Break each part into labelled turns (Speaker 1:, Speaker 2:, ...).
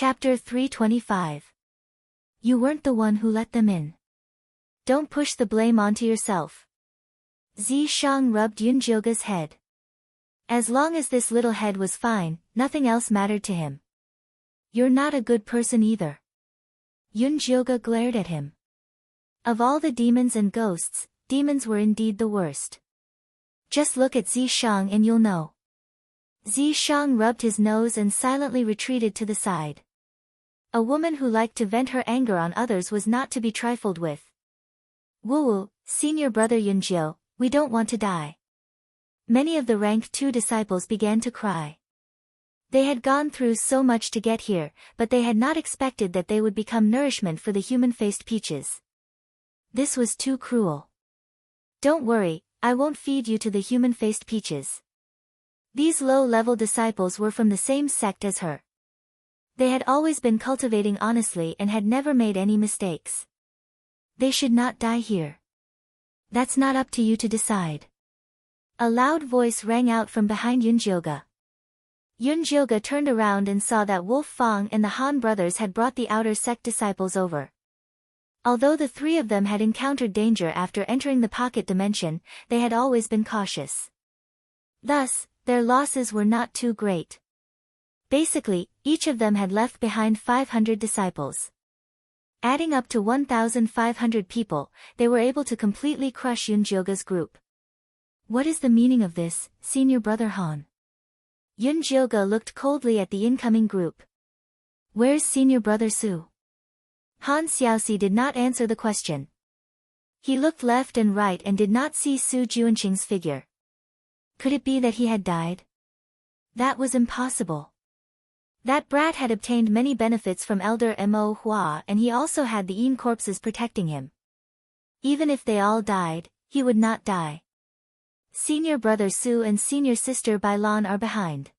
Speaker 1: Chapter 325. You weren't the one who let them in. Don't push the blame onto yourself. Zishang rubbed Yunjioga's head. As long as this little head was fine, nothing else mattered to him. You're not a good person either. Yunjioga glared at him. Of all the demons and ghosts, demons were indeed the worst. Just look at Zishang and you'll know. Zishang rubbed his nose and silently retreated to the side. A woman who liked to vent her anger on others was not to be trifled with. Wu, senior brother Yunjio, we don't want to die. Many of the rank 2 disciples began to cry. They had gone through so much to get here, but they had not expected that they would become nourishment for the human-faced peaches. This was too cruel. Don't worry, I won't feed you to the human-faced peaches. These low-level disciples were from the same sect as her. They had always been cultivating honestly and had never made any mistakes. They should not die here. That's not up to you to decide. A loud voice rang out from behind Yunjioga. Yunjioga turned around and saw that Wolf Fang and the Han brothers had brought the outer sect disciples over. Although the 3 of them had encountered danger after entering the pocket dimension, they had always been cautious. Thus, their losses were not too great. Basically, each of them had left behind 500 disciples. Adding up to 1,500 people, they were able to completely crush Yunjioga's group. What is the meaning of this, senior brother Han? Yunjioga looked coldly at the incoming group. Where's senior brother Su? Han Xiaoxi did not answer the question. He looked left and right and did not see Su Juanqing's figure. Could it be that he had died? That was impossible. That brat had obtained many benefits from Elder Mo Hua and he also had the Yin corpses protecting him. Even if they all died, he would not die. Senior brother Su and senior sister Bailan are behind.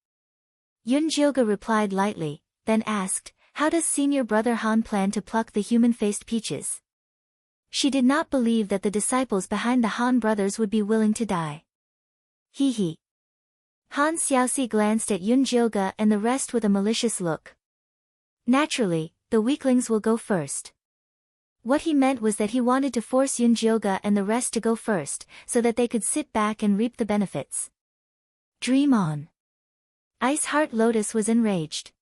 Speaker 1: Yunjioga replied lightly, then asked, how does senior brother Han plan to pluck the human-faced peaches? She did not believe that the disciples behind the Han brothers would be willing to die. Hee. Han Xiaoxi glanced at Yunjioga and the rest with a malicious look. Naturally, the weaklings will go first. What he meant was that he wanted to force Yunjioga and the rest to go first, so that they could sit back and reap the benefits. Dream on. Ice Heart Lotus was enraged.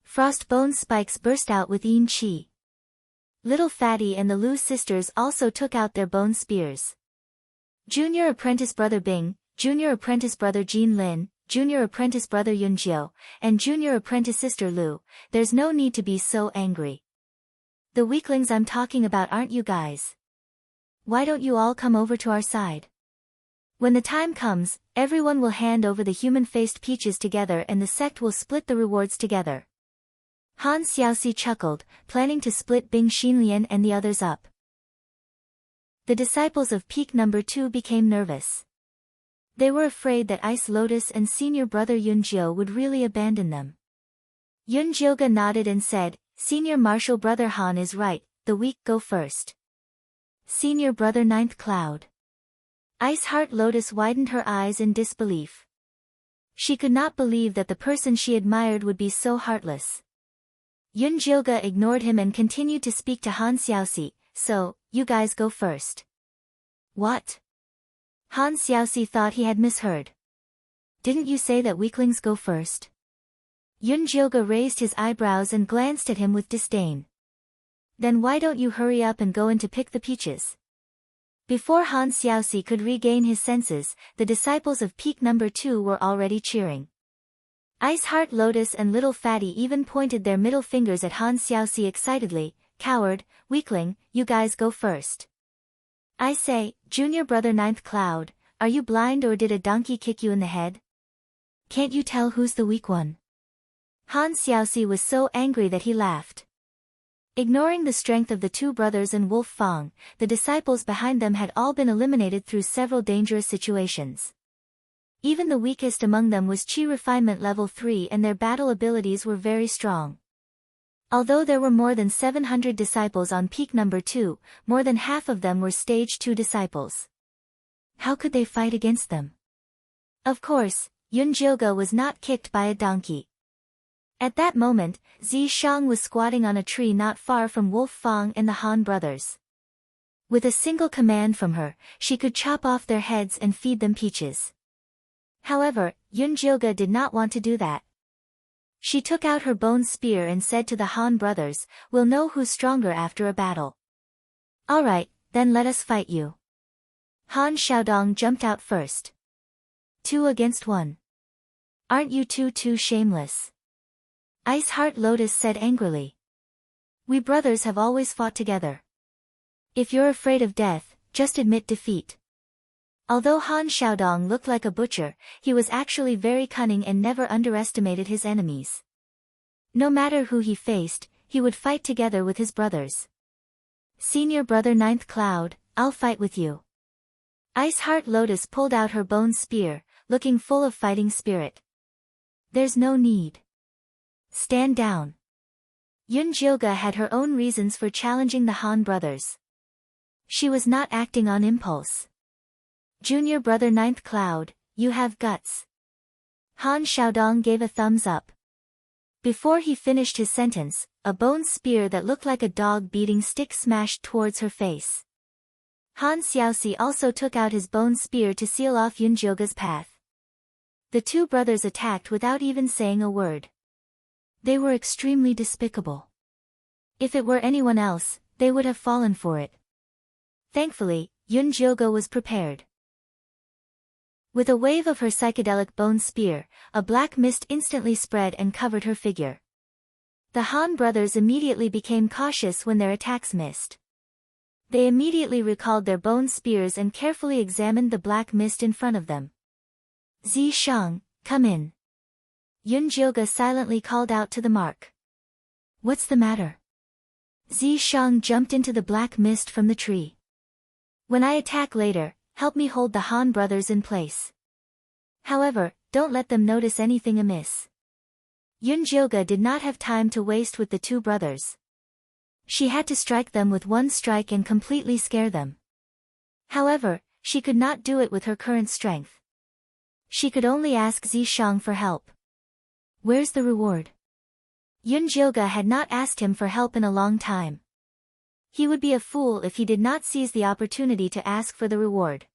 Speaker 1: Frostbone spikes burst out with Yin Qi. Little Fatty and the Lu sisters also took out their bone spears. Junior apprentice brother Bing, junior apprentice brother Jin Lin, junior apprentice brother Yunjio, and junior apprentice sister Lu, there's no need to be so angry. The weaklings I'm talking about aren't you guys. Why don't you all come over to our side? When the time comes, everyone will hand over the human-faced peaches together and the sect will split the rewards together. Han Xiaoxi chuckled, planning to split Bing Xinlian and the others up. The disciples of peak number 2 became nervous. They were afraid that Ice Lotus and senior brother Yunjio would really abandon them. Yunjioga nodded and said, senior martial brother Han is right, the weak go first. Senior brother Ninth Cloud. Ice Heart Lotus widened her eyes in disbelief. She could not believe that the person she admired would be so heartless. Yunjioga ignored him and continued to speak to Han Xiaoxi, so, you guys go first. What? Han Xiaoxi thought he had misheard. Didn't you say that weaklings go first? Yunjioga raised his eyebrows and glanced at him with disdain. Then why don't you hurry up and go in to pick the peaches? Before Han Xiaoxi could regain his senses, the disciples of peak number 2 were already cheering. Ice Heart Lotus and Little Fatty even pointed their middle fingers at Han Xiaoxi excitedly, coward, weakling, you guys go first. I say, junior brother Ninth Cloud, are you blind or did a donkey kick you in the head? Can't you tell who's the weak one? Han Xiaoxi was so angry that he laughed. Ignoring the strength of the 2 brothers and Wolf Fang, the disciples behind them had all been eliminated through several dangerous situations. Even the weakest among them was Qi Refinement Level 3 and their battle abilities were very strong. Although there were more than 700 disciples on peak number 2, more than half of them were stage 2 disciples. How could they fight against them? Of course, Yunjioga was not kicked by a donkey. At that moment, Zi Shang was squatting on a tree not far from Wolf Fang and the Han brothers. With a single command from her, she could chop off their heads and feed them peaches. However, Yun Jilga did not want to do that. She took out her bone spear and said to the Han brothers, "We'll know who's stronger after a battle." "Alright, then let us fight you." Han Xiaodong jumped out first. 2 against 1. "Aren't you too shameless?" Ice Heart Lotus said angrily. "We brothers have always fought together. If you're afraid of death, just admit defeat." Although Han Xiaodong looked like a butcher, he was actually very cunning and never underestimated his enemies. No matter who he faced, he would fight together with his brothers. "Senior brother Ninth Cloud, I'll fight with you." Ice Heart Lotus pulled out her bone spear, looking full of fighting spirit. "There's no need. Stand down." Yun Jilga had her own reasons for challenging the Han brothers. She was not acting on impulse. "Junior brother Ninth Cloud, you have guts." Han Xiaodong gave a thumbs up. Before he finished his sentence, a bone spear that looked like a dog-beating stick smashed towards her face. Han Xiaoxi also took out his bone spear to seal off Yun Jilga's path. The two brothers attacked without even saying a word. They were extremely despicable. If it were anyone else, they would have fallen for it. Thankfully, Yun Jilga was prepared. With a wave of her psychedelic bone spear, a black mist instantly spread and covered her figure. The Han brothers immediately became cautious when their attacks missed. They immediately recalled their bone spears and carefully examined the black mist in front of them. "Zi Shang, come in." Yun Jilga silently called out to the mark. "What's the matter?" Zi Shang jumped into the black mist from the tree. "When I attack later, help me hold the Han brothers in place. However, don't let them notice anything amiss." Yun Jilga did not have time to waste with the two brothers. She had to strike them with one strike and completely scare them. However, she could not do it with her current strength. She could only ask Zi Shang for help. "Where's the reward?" Yun Jilga had not asked him for help in a long time. He would be a fool if he did not seize the opportunity to ask for the reward.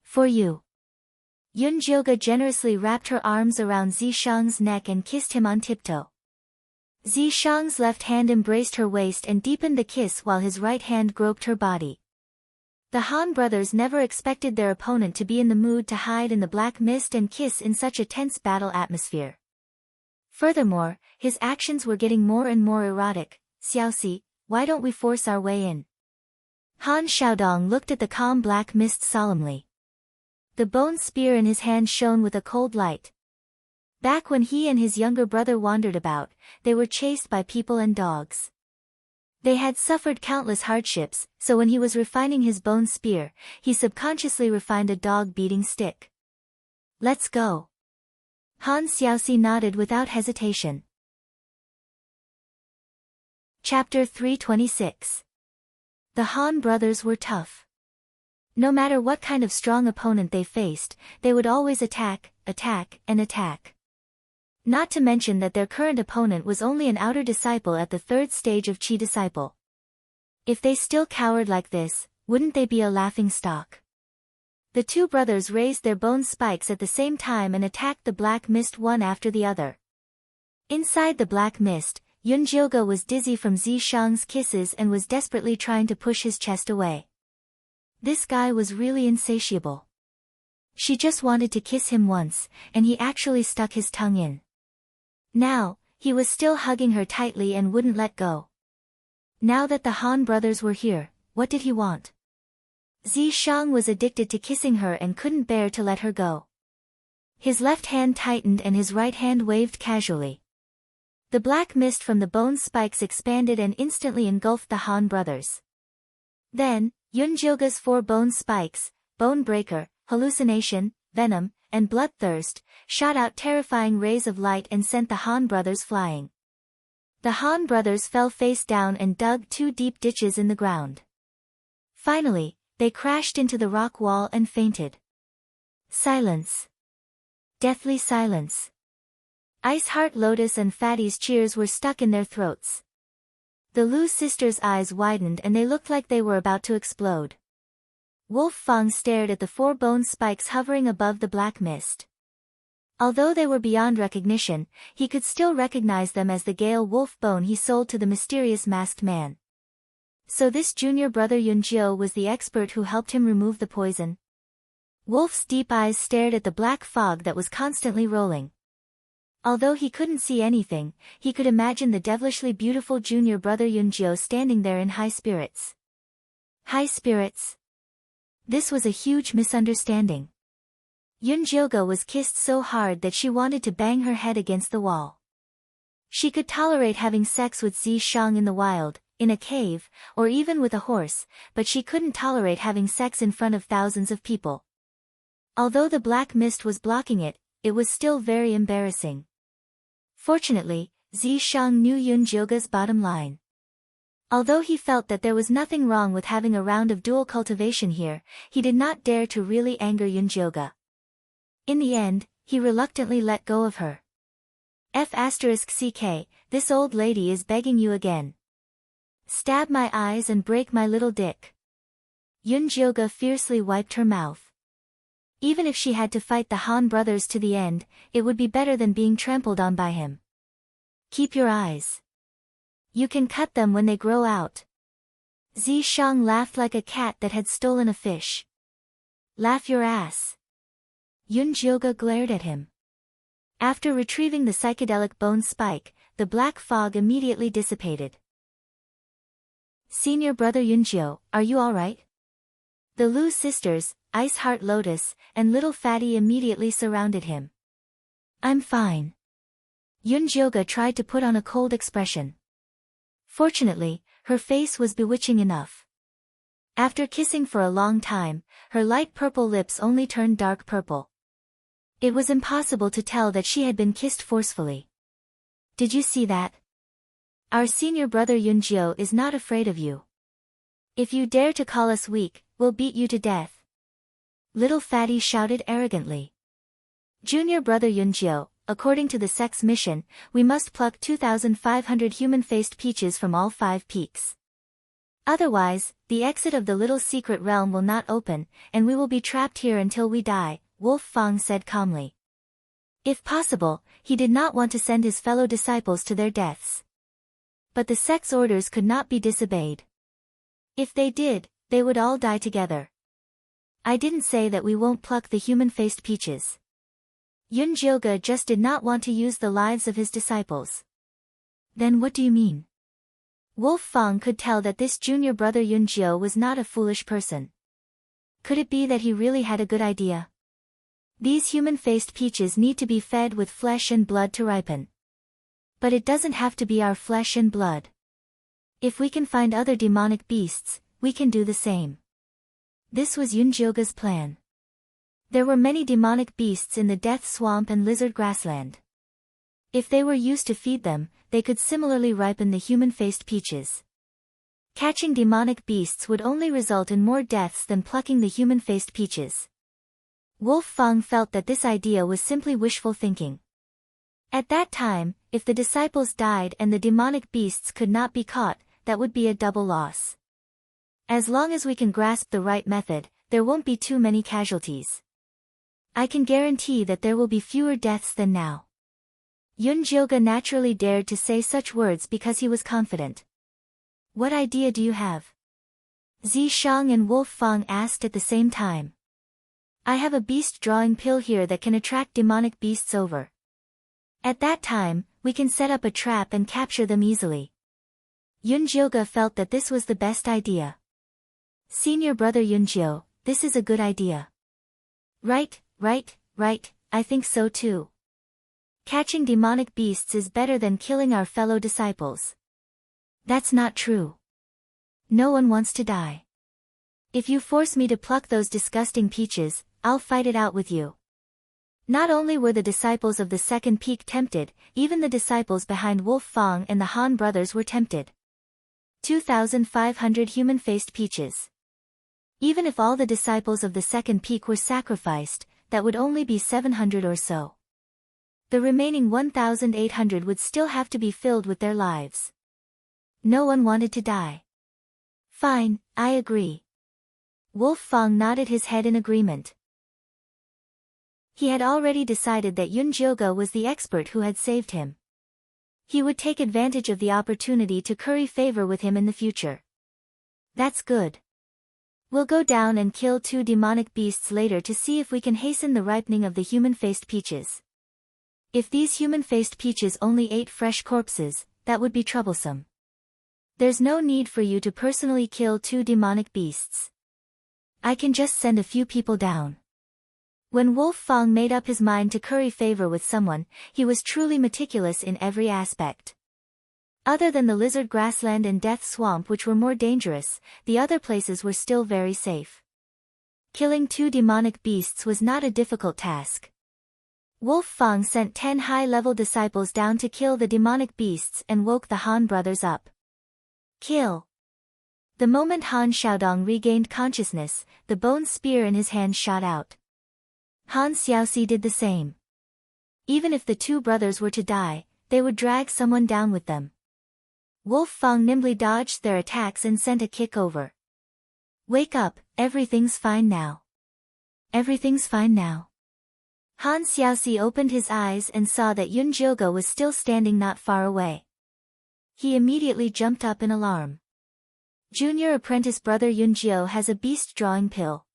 Speaker 1: "For you." Yun Jilga generously wrapped her arms around Zi Shang's neck and kissed him on tiptoe. Zi Shang's left hand embraced her waist and deepened the kiss while his right hand groped her body. The Han brothers never expected their opponent to be in the mood to hide in the black mist and kiss in such a tense battle atmosphere. Furthermore, his actions were getting more and more erotic. "Xiaoxi, why don't we force our way in?" Han Xiaodong looked at the calm black mist solemnly. The bone spear in his hand shone with a cold light. Back when he and his younger brother wandered about, they were chased by people and dogs. They had suffered countless hardships, so when he was refining his bone spear, he subconsciously refined a dog-beating stick. "Let's go." Han Xiaoxi nodded without hesitation. Chapter 326. The Han brothers were tough. No matter what kind of strong opponent they faced, they would always attack, and attack. Not to mention that their current opponent was only an outer disciple at the third stage of Qi disciple. If they still cowered like this, wouldn't they be a laughing stock? The two brothers raised their bone spikes at the same time and attacked the black mist one after the other. Inside the black mist, Yun Jilga was dizzy from Zi Shang's kisses and was desperately trying to push his chest away. This guy was really insatiable. She just wanted to kiss him once, and he actually stuck his tongue in. Now, he was still hugging her tightly and wouldn't let go. Now that the Han brothers were here, what did he want? Zi Shang was addicted to kissing her and couldn't bear to let her go. His left hand tightened and his right hand waved casually. The black mist from the bone spikes expanded and instantly engulfed the Han brothers. Then, Yun Jilga's 4 bone spikes, Bone Breaker, Hallucination, Venom, and Bloodthirst, shot out terrifying rays of light and sent the Han brothers flying. The Han brothers fell face down and dug 2 deep ditches in the ground. Finally, they crashed into the rock wall and fainted. Silence. Deathly silence. Ice Heart Lotus and Fatty's cheers were stuck in their throats. The Lu sisters' eyes widened and they looked like they were about to explode. Wolf Fang stared at the 4 bone spikes hovering above the black mist. Although they were beyond recognition, he could still recognize them as the Gale Wolf bone he sold to the mysterious masked man. So this junior brother Yunjiu was the expert who helped him remove the poison. Wolf's deep eyes stared at the black fog that was constantly rolling. Although he couldn't see anything, he could imagine the devilishly beautiful junior brother Yunjiu standing there in high spirits. High spirits? This was a huge misunderstanding. Yunjiu was kissed so hard that she wanted to bang her head against the wall. She could tolerate having sex with Zi Shang in the wild, in a cave, or even with a horse, but she couldn't tolerate having sex in front of thousands of people. Although the black mist was blocking it, it was still very embarrassing. Fortunately, Zi Shang knew Yunjiu's bottom line. Although he felt that there was nothing wrong with having a round of dual cultivation here, he did not dare to really anger Yunjiu. In the end, he reluctantly let go of her. F***ck, this old lady is begging you again. Stab my eyes and break my little dick. Yunjiu fiercely wiped her mouth. Even if she had to fight the Han brothers to the end, it would be better than being trampled on by him. Keep your eyes. You can cut them when they grow out. Zi Shang laughed like a cat that had stolen a fish. Laugh your ass. Yunjiu glared at him. After retrieving the psychedelic bone spike, the black fog immediately dissipated. Senior brother Yunjiu, are you alright? The Lu sisters, Ice Heart Lotus, and Little Fatty immediately surrounded him. I'm fine. Yunjiu tried to put on a cold expression. Fortunately, her face was bewitching enough. After kissing for a long time, her light purple lips only turned dark purple. It was impossible to tell that she had been kissed forcefully. Did you see that? Our senior brother Yunjiu is not afraid of you. If you dare to call us weak, we'll beat you to death. Little Fatty shouted arrogantly. Junior brother Yunjiu, according to the sex mission, we must pluck 2,500 human-faced peaches from all 5 peaks. Otherwise, the exit of the little secret realm will not open, and we will be trapped here until we die, Wolf Fang said calmly. If possible, he did not want to send his fellow disciples to their deaths. But the sex orders could not be disobeyed. If they did, they would all die together. I didn't say that we won't pluck the human-faced peaches. Yunjiu just did not want to use the lives of his disciples. Then what do you mean? Wolf Fang could tell that this junior brother Yunjiu was not a foolish person. Could it be that he really had a good idea? These human-faced peaches need to be fed with flesh and blood to ripen. But it doesn't have to be our flesh and blood. If we can find other demonic beasts, we can do the same. This was Yunjiu's plan. There were many demonic beasts in the Death Swamp and Lizard Grassland. If they were used to feed them, they could similarly ripen the human-faced peaches. Catching demonic beasts would only result in more deaths than plucking the human-faced peaches. Wolf Fang felt that this idea was simply wishful thinking. At that time, if the disciples died and the demonic beasts could not be caught, that would be a double loss. As long as we can grasp the right method, there won't be too many casualties. I can guarantee that there will be fewer deaths than now. Yunjiu naturally dared to say such words because he was confident. What idea do you have? Zi Shang and Wolf Fang asked at the same time. I have a beast drawing pill here that can attract demonic beasts over. At that time, we can set up a trap and capture them easily. Yunjiu felt that this was the best idea. Senior brother Yunjiu, this is a good idea. Right, I think so too. Catching demonic beasts is better than killing our fellow disciples. That's not true. No one wants to die. If you force me to pluck those disgusting peaches, I'll fight it out with you. Not only were the disciples of the second peak tempted, even the disciples behind Wolf Fang and the Han brothers were tempted. 2,500 human-faced peaches. Even if all the disciples of the second peak were sacrificed, that would only be 700 or so. The remaining 1,800 would still have to be filled with their lives. No one wanted to die. Fine, I agree. Wolf Fang nodded his head in agreement. He had already decided that Yun Jioge was the expert who had saved him. He would take advantage of the opportunity to curry favor with him in the future. That's good. We'll go down and kill 2 demonic beasts later to see if we can hasten the ripening of the human-faced peaches. If these human-faced peaches only ate fresh corpses, that would be troublesome. There's no need for you to personally kill 2 demonic beasts. I can just send a few people down. When Wolf Fang made up his mind to curry favor with someone, he was truly meticulous in every aspect. Other than the lizard grassland and death swamp, which were more dangerous, the other places were still very safe. Killing 2 demonic beasts was not a difficult task. Wolf Fang sent 10 high-level disciples down to kill the demonic beasts and woke the Han brothers up. Kill! The moment Han Xiaodong regained consciousness, the bone spear in his hand shot out. Han Xiaoxi did the same. Even if the 2 brothers were to die, they would drag someone down with them. Wolf Fang nimbly dodged their attacks and sent a kick over. Wake up, everything's fine now. Everything's fine now. Han Xiaoxi opened his eyes and saw that Yun Jioge was still standing not far away. He immediately jumped up in alarm. Junior apprentice brother Yun Jio has a beast drawing pill.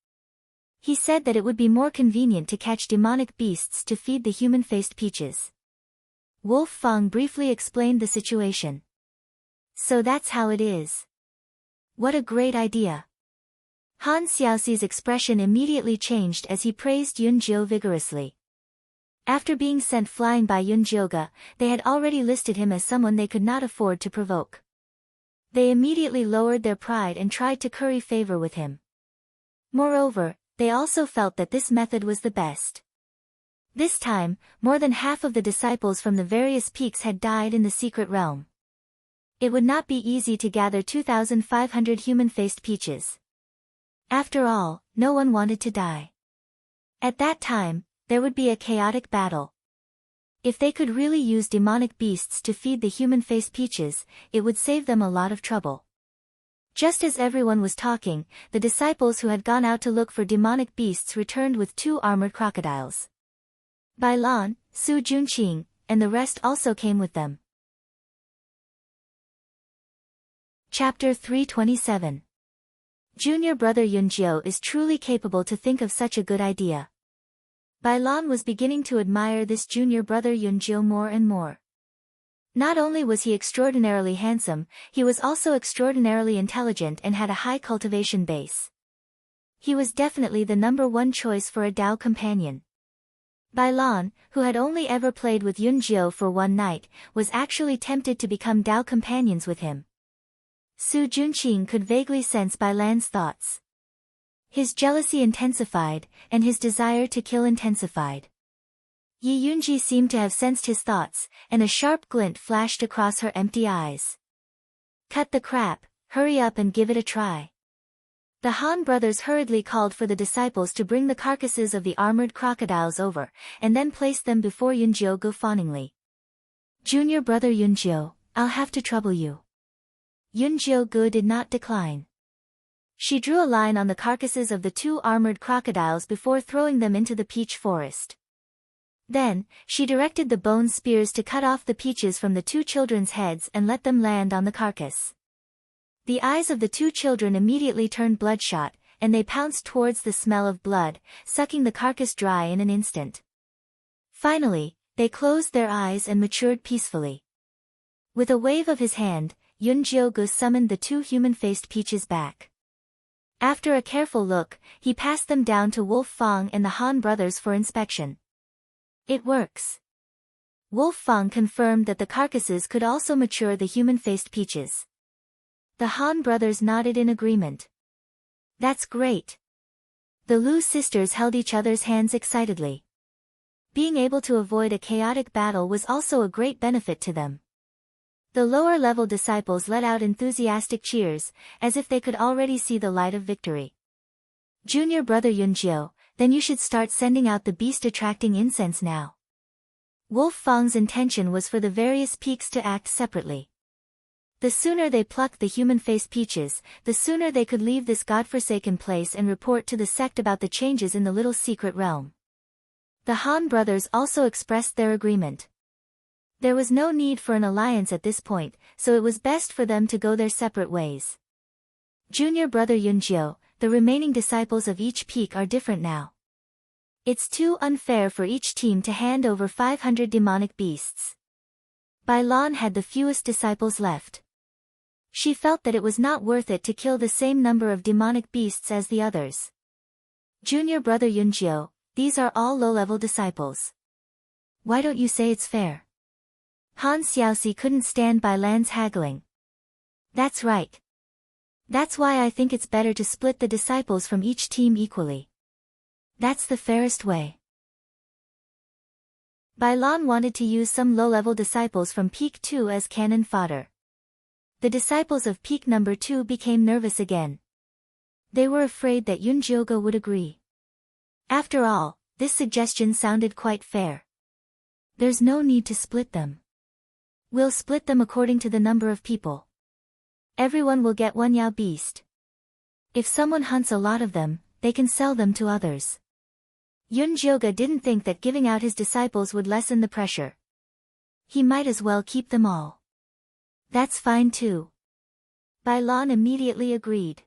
Speaker 1: He said that it would be more convenient to catch demonic beasts to feed the human-faced peaches. Wolf Fang briefly explained the situation. So that's how it is. What a great idea. Han Xiaoxi's expression immediately changed as he praised Yun Jio vigorously. After being sent flying by Yun Jioge, they had already listed him as someone they could not afford to provoke. They immediately lowered their pride and tried to curry favor with him. Moreover, they also felt that this method was the best. This time, more than half of the disciples from the various peaks had died in the secret realm. It would not be easy to gather 2,500 human-faced peaches. After all, no one wanted to die. At that time, there would be a chaotic battle. If they could really use demonic beasts to feed the human-faced peaches, it would save them a lot of trouble. Just as everyone was talking, the disciples who had gone out to look for demonic beasts returned with 2 armored crocodiles. Bai Lan, Su Junqing, and the rest also came with them. Chapter 327. Junior brother Yun Jio is truly capable to think of such a good idea. Bai Lan was beginning to admire this junior brother Yun Jio more and more. Not only was he extraordinarily handsome, he was also extraordinarily intelligent and had a high cultivation base. He was definitely the #1 choice for a Dao companion. Bai Lan, who had only ever played with Yun Jio for one night, was actually tempted to become Dao companions with him. Su Junqing could vaguely sense Bai Lan's thoughts. His jealousy intensified, and his desire to kill intensified. Yi Yunji seemed to have sensed his thoughts, and a sharp glint flashed across her empty eyes. Cut the crap, hurry up and give it a try. The Han brothers hurriedly called for the disciples to bring the carcasses of the armored crocodiles over, and then placed them before Yun Jio fawningly. Junior brother Yun Jio, I'll have to trouble you. Yun Jio did not decline. She drew a line on the carcasses of the 2 armored crocodiles before throwing them into the peach forest. Then, she directed the bone spears to cut off the peaches from the 2 children's heads and let them land on the carcass. The eyes of the 2 children immediately turned bloodshot, and they pounced towards the smell of blood, sucking the carcass dry in an instant. Finally, they closed their eyes and matured peacefully. With a wave of his hand, Yun Jio summoned the 2 human-faced peaches back. After a careful look, he passed them down to Wolf Fang and the Han brothers for inspection. It works. Wolf Fang confirmed that the carcasses could also mature the human-faced peaches. The Han brothers nodded in agreement. That's great. The Lu sisters held each other's hands excitedly. Being able to avoid a chaotic battle was also a great benefit to them. The lower-level disciples let out enthusiastic cheers, as if they could already see the light of victory. Junior brother Yun Jio, then you should start sending out the beast-attracting incense now. Wolf Fang's intention was for the various peaks to act separately. The sooner they plucked the human-faced peaches, the sooner they could leave this godforsaken place and report to the sect about the changes in the little secret realm. The Han brothers also expressed their agreement. There was no need for an alliance at this point, so it was best for them to go their separate ways. Junior brother Yunjiu, the remaining disciples of each peak are different now. It's too unfair for each team to hand over 500 demonic beasts. Bai Lan had the fewest disciples left. She felt that it was not worth it to kill the same number of demonic beasts as the others. Junior brother Yunjiu, these are all low-level disciples. Why don't you say it's fair? Han Xiaoxi couldn't stand Bai Lan's haggling. That's right. That's why I think it's better to split the disciples from each team equally. That's the fairest way. Bai Lan wanted to use some low-level disciples from Peak 2 as cannon fodder. The disciples of Peak number 2 became nervous again. They were afraid that Yunjiu would agree. After all, this suggestion sounded quite fair. There's no need to split them. We'll split them according to the number of people. Everyone will get one Yao beast. If someone hunts a lot of them, they can sell them to others. Yunjiu didn't think that giving out his disciples would lessen the pressure. He might as well keep them all. That's fine too. Bai Lan immediately agreed.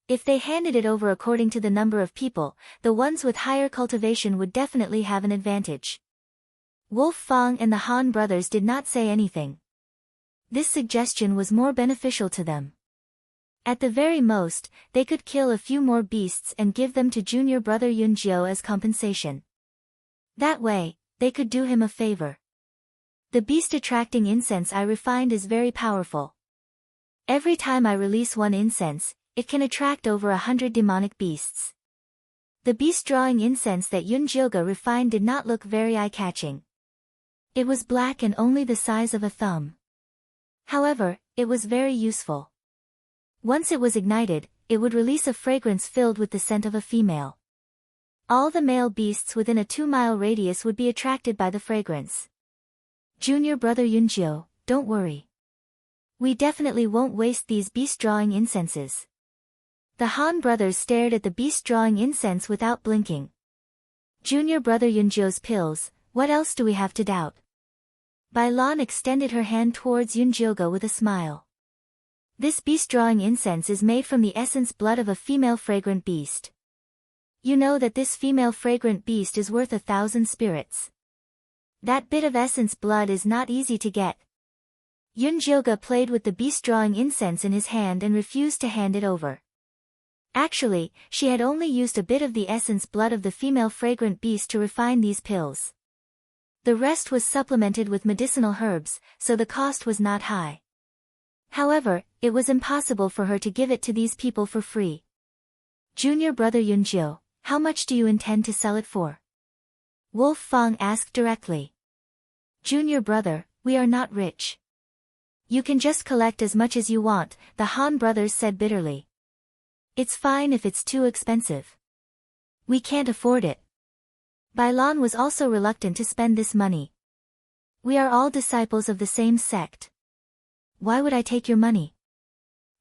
Speaker 1: If they handed it over according to the number of people, the ones with higher cultivation would definitely have an advantage. Wolf Fang and the Han brothers did not say anything. This suggestion was more beneficial to them. At the very most, they could kill a few more beasts and give them to junior brother Yunjiu as compensation. That way, they could do him a favor. The beast-attracting incense I refined is very powerful. Every time I release one incense, it can attract over 100 demonic beasts. The beast-drawing incense that Yunjiu refined did not look very eye-catching. It was black and only the size of a thumb. However, it was very useful. Once it was ignited, it would release a fragrance filled with the scent of a female. All the male beasts within a 2-mile radius would be attracted by the fragrance. Junior brother Yunjiu, don't worry. We definitely won't waste these beast-drawing incenses. The Han brothers stared at the beast-drawing incense without blinking. Junior brother Yunjiu's pills, what else do we have to doubt? Bai Lan extended her hand towards Yunjiu with a smile. This beast-drawing incense is made from the essence blood of a female fragrant beast. You know that this female fragrant beast is worth 1,000 spirits. That bit of essence blood is not easy to get. Yunjiu played with the beast-drawing incense in his hand and refused to hand it over. Actually, she had only used a bit of the essence blood of the female fragrant beast to refine these pills. The rest was supplemented with medicinal herbs, so the cost was not high. However, it was impossible for her to give it to these people for free. Junior brother Yunjiu, how much do you intend to sell it for? Wolf Fang asked directly. Junior brother, we are not rich. You can just collect as much as you want, the Han brothers said bitterly. It's fine if it's too expensive. We can't afford it. Bai Lan was also reluctant to spend this money. We are all disciples of the same sect. Why would I take your money?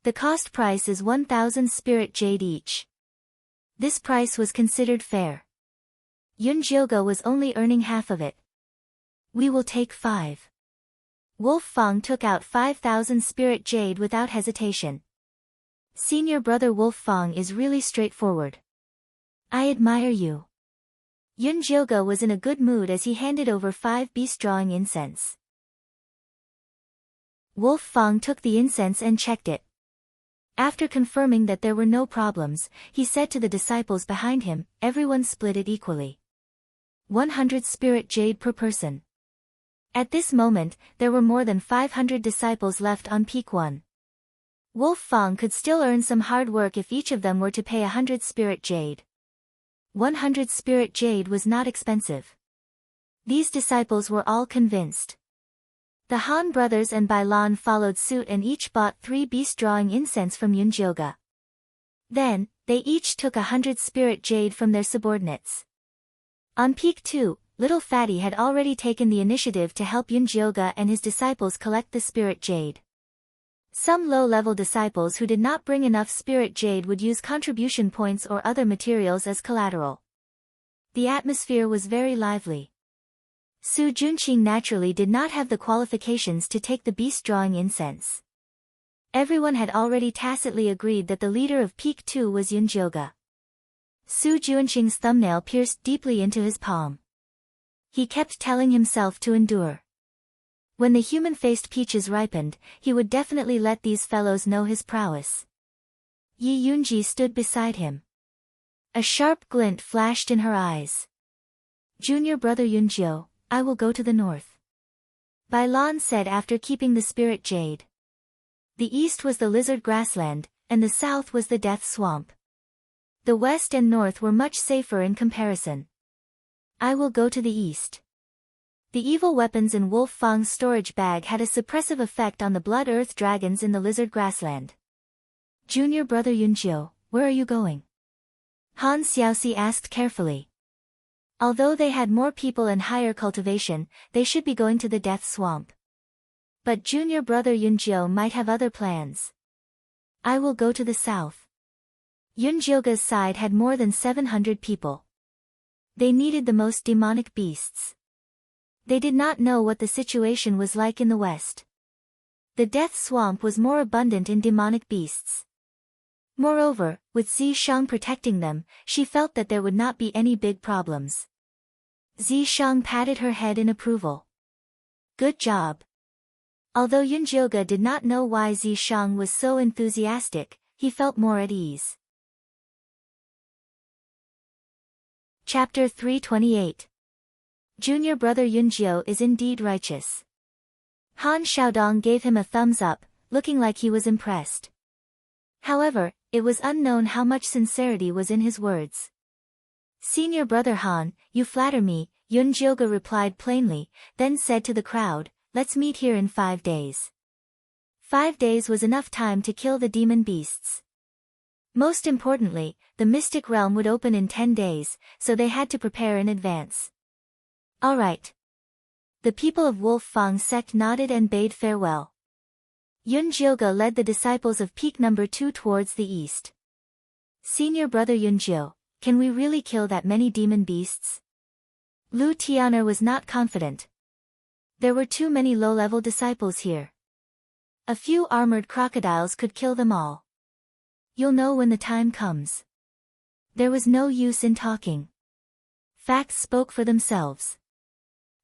Speaker 1: The cost price is 1,000 spirit jade each. This price was considered fair. Yunjiu was only earning half of it. We will take 5. Wolf Fang took out 5,000 spirit jade without hesitation. Senior brother Wolf Fang is really straightforward. I admire you. Yunjiu was in a good mood as he handed over 5 beast-drawing incense. Wolf Fang took the incense and checked it. After confirming that there were no problems, he said to the disciples behind him, everyone split it equally. 100 spirit jade per person. At this moment, there were more than 500 disciples left on Peak 1. Wolf Fang could still earn some hard work if each of them were to pay 100 spirit jade. 100 spirit jade was not expensive. These disciples were all convinced. The Han brothers and Bai Lan followed suit and each bought 3 beast-drawing incense from Yunjiu. Then, they each took 100 spirit jade from their subordinates. On Peak 2, Little Fatty had already taken the initiative to help Yunjioge and his disciples collect the spirit jade. Some low-level disciples who did not bring enough spirit jade would use contribution points or other materials as collateral. The atmosphere was very lively. Su Junqing naturally did not have the qualifications to take the beast-drawing incense. Everyone had already tacitly agreed that the leader of Peak 2 was Yunjioge. Su Junqing's thumbnail pierced deeply into his palm. He kept telling himself to endure. When the human-faced peaches ripened, he would definitely let these fellows know his prowess. Yi Yunji stood beside him. A sharp glint flashed in her eyes. Junior brother Yunjio, I will go to the north. Bai Lan said after keeping the spirit jade. The east was the lizard grassland, and the south was the death swamp. The west and north were much safer in comparison. I will go to the east. The evil weapons in Wolf Fang's storage bag had a suppressive effect on the blood earth dragons in the lizard grassland. Junior brother Yunjio, where are you going? Han Xiaoxi asked carefully. Although they had more people and higher cultivation, they should be going to the death swamp. But junior brother Yunjio might have other plans. I will go to the south. Yunjioge's side had more than 700 people. They needed the most demonic beasts. They did not know what the situation was like in the west. The death swamp was more abundant in demonic beasts. Moreover, with Zishang protecting them, she felt that there would not be any big problems. Zishang patted her head in approval. Good job. Although Yunjioge did not know why Zishang was so enthusiastic, he felt more at ease. Chapter 328. Junior brother Yunjio is indeed righteous. Han Xiaodong gave him a thumbs up, looking like he was impressed. However, it was unknown how much sincerity was in his words. Senior brother Han, you flatter me, Yunjioge replied plainly, then said to the crowd, let's meet here in 5 days. 5 days was enough time to kill the demon beasts. Most importantly, the mystic realm would open in 10 days, so they had to prepare in advance. All right. The people of Wolf Fang sect nodded and bade farewell. Yunjioge led the disciples of Peak No. 2 towards the east. Senior brother Yunjio, can we really kill that many demon beasts? Lu Tian'er was not confident. There were too many low-level disciples here. A few armored crocodiles could kill them all. You'll know when the time comes. There was no use in talking. Facts spoke for themselves.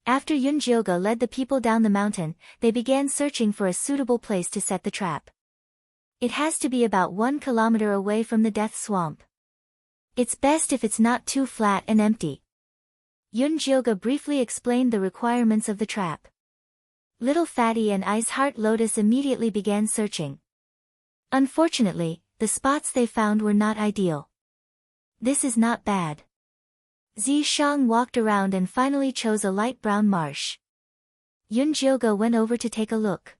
Speaker 1: After Yunjioge led the people down the mountain, they began searching for a suitable place to set the trap. It has to be about 1 kilometer away from the death swamp. It's best if it's not too flat and empty. Yunjioge briefly explained the requirements of the trap. Little Fatty and Ice Heart Lotus immediately began searching. Unfortunately, the spots they found were not ideal. This is not bad. Zishang walked around and finally chose a light brown marsh. Yunjioge went over to take a look.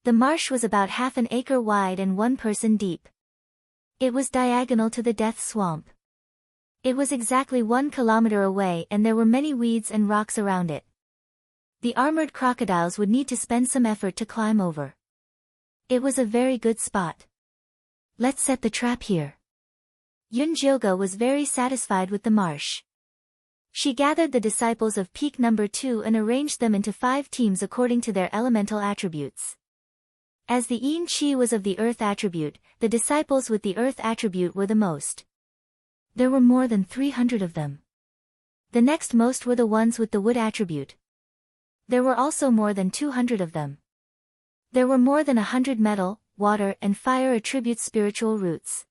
Speaker 1: The marsh was about half an acre wide and 1 person deep. It was diagonal to the death swamp. It was exactly 1 kilometer away and there were many weeds and rocks around it. The armored crocodiles would need to spend some effort to climb over. It was a very good spot. Let's set the trap here. Yunjioge was very satisfied with the marsh. She gathered the disciples of Peak No. 2 and arranged them into 5 teams according to their elemental attributes. As the Yin Qi was of the earth attribute, the disciples with the earth attribute were the most. There were more than 300 of them. The next most were the ones with the wood attribute. There were also more than 200 of them. There were more than 100 metal, water and fire attribute spiritual roots.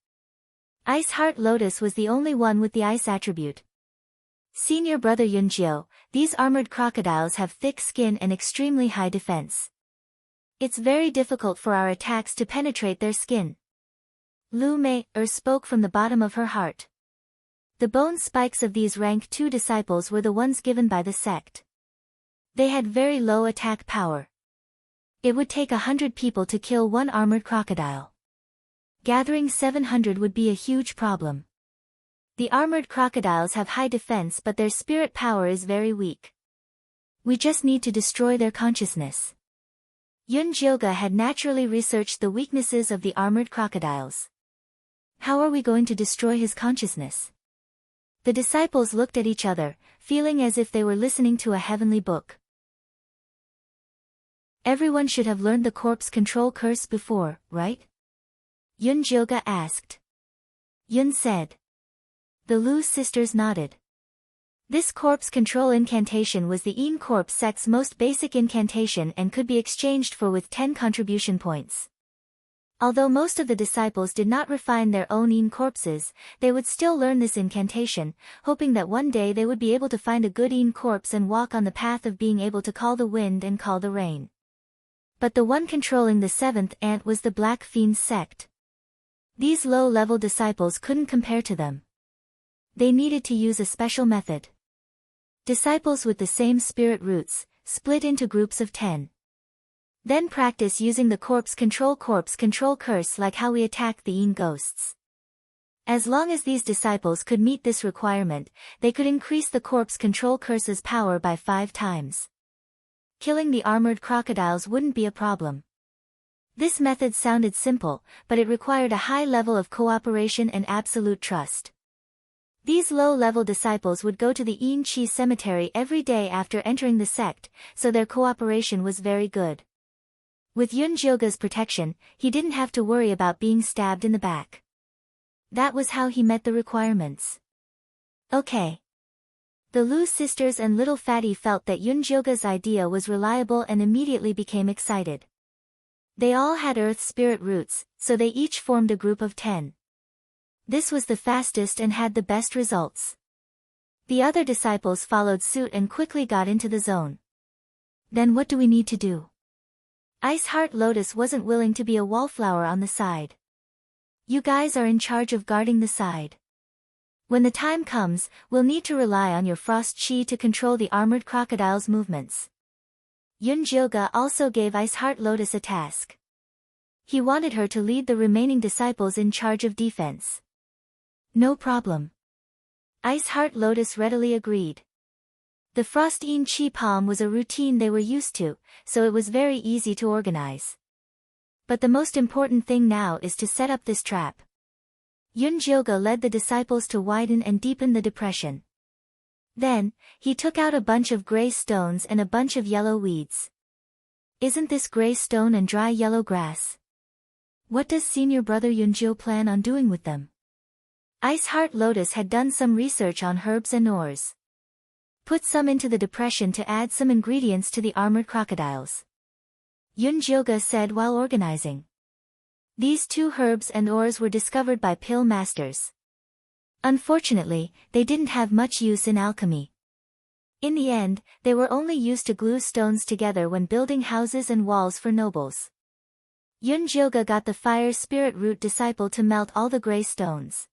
Speaker 1: Ice Heart Lotus was the only one with the ice attribute. Senior brother Yunjio, these armored crocodiles have thick skin and extremely high defense. It's very difficult for our attacks to penetrate their skin. Lu Mei spoke from the bottom of her heart. The bone spikes of these rank 2 disciples were the ones given by the sect. They had very low attack power. It would take 100 people to kill 1 armored crocodile. Gathering 700 would be a huge problem. The armored crocodiles have high defense, but their spirit power is very weak. We just need to destroy their consciousness. Yun Jioga had naturally researched the weaknesses of the armored crocodiles. How are we going to destroy his consciousness? The disciples looked at each other, feeling as if they were listening to a heavenly book. Everyone should have learned the corpse control curse before, right? Yun Jioga asked. Yun said. The Lu sisters nodded. This corpse control incantation was the Yin corpse sect's most basic incantation and could be exchanged for with 10 contribution points. Although most of the disciples did not refine their own Yin corpses, they would still learn this incantation, hoping that one day they would be able to find a good Yin corpse and walk on the path of being able to call the wind and call the rain. But the one controlling the seventh ant was the Black Fiend sect. These low-level disciples couldn't compare to them. They needed to use a special method. Disciples with the same spirit roots, split into groups of 10. Then practice using the corpse control curse like how we attack the Yin ghosts. As long as these disciples could meet this requirement, they could increase the corpse control curse's power by 5 times. Killing the armored crocodiles wouldn't be a problem. This method sounded simple, but it required a high level of cooperation and absolute trust. These low-level disciples would go to the Yin Chi cemetery every day after entering the sect, so their cooperation was very good. With Yun Jioga's protection, he didn't have to worry about being stabbed in the back. That was how he met the requirements. Okay. The Lu sisters and Little Fatty felt that Yun Jioga's idea was reliable and immediately became excited. They all had earth spirit roots, so they each formed a group of 10. This was the fastest and had the best results. The other disciples followed suit and quickly got into the zone. Then what do we need to do? Ice Heart Lotus wasn't willing to be a wallflower on the side. You guys are in charge of guarding the side. When the time comes, we'll need to rely on your frost chi to control the armored crocodile's movements. Yun Jioga also gave Ice Heart Lotus a task. He wanted her to lead the remaining disciples in charge of defense. No problem. Ice Heart Lotus readily agreed. The Frost Yin Chi Palm was a routine they were used to, so it was very easy to organize. But the most important thing now is to set up this trap. Yun Jioga led the disciples to widen and deepen the depression. Then, he took out a bunch of gray stones and a bunch of yellow weeds. Isn't this gray stone and dry yellow grass? What does senior brother Yunjio plan on doing with them? Ice Heart Lotus had done some research on herbs and ores. Put some into the depression to add some ingredients to the armored crocodiles. Yun Jioga said while organizing. These 2 herbs and ores were discovered by pill masters. Unfortunately, they didn't have much use in alchemy. In the end, they were only used to glue stones together when building houses and walls for nobles. Yun Jioga got the fire spirit root disciple to melt all the gray stones.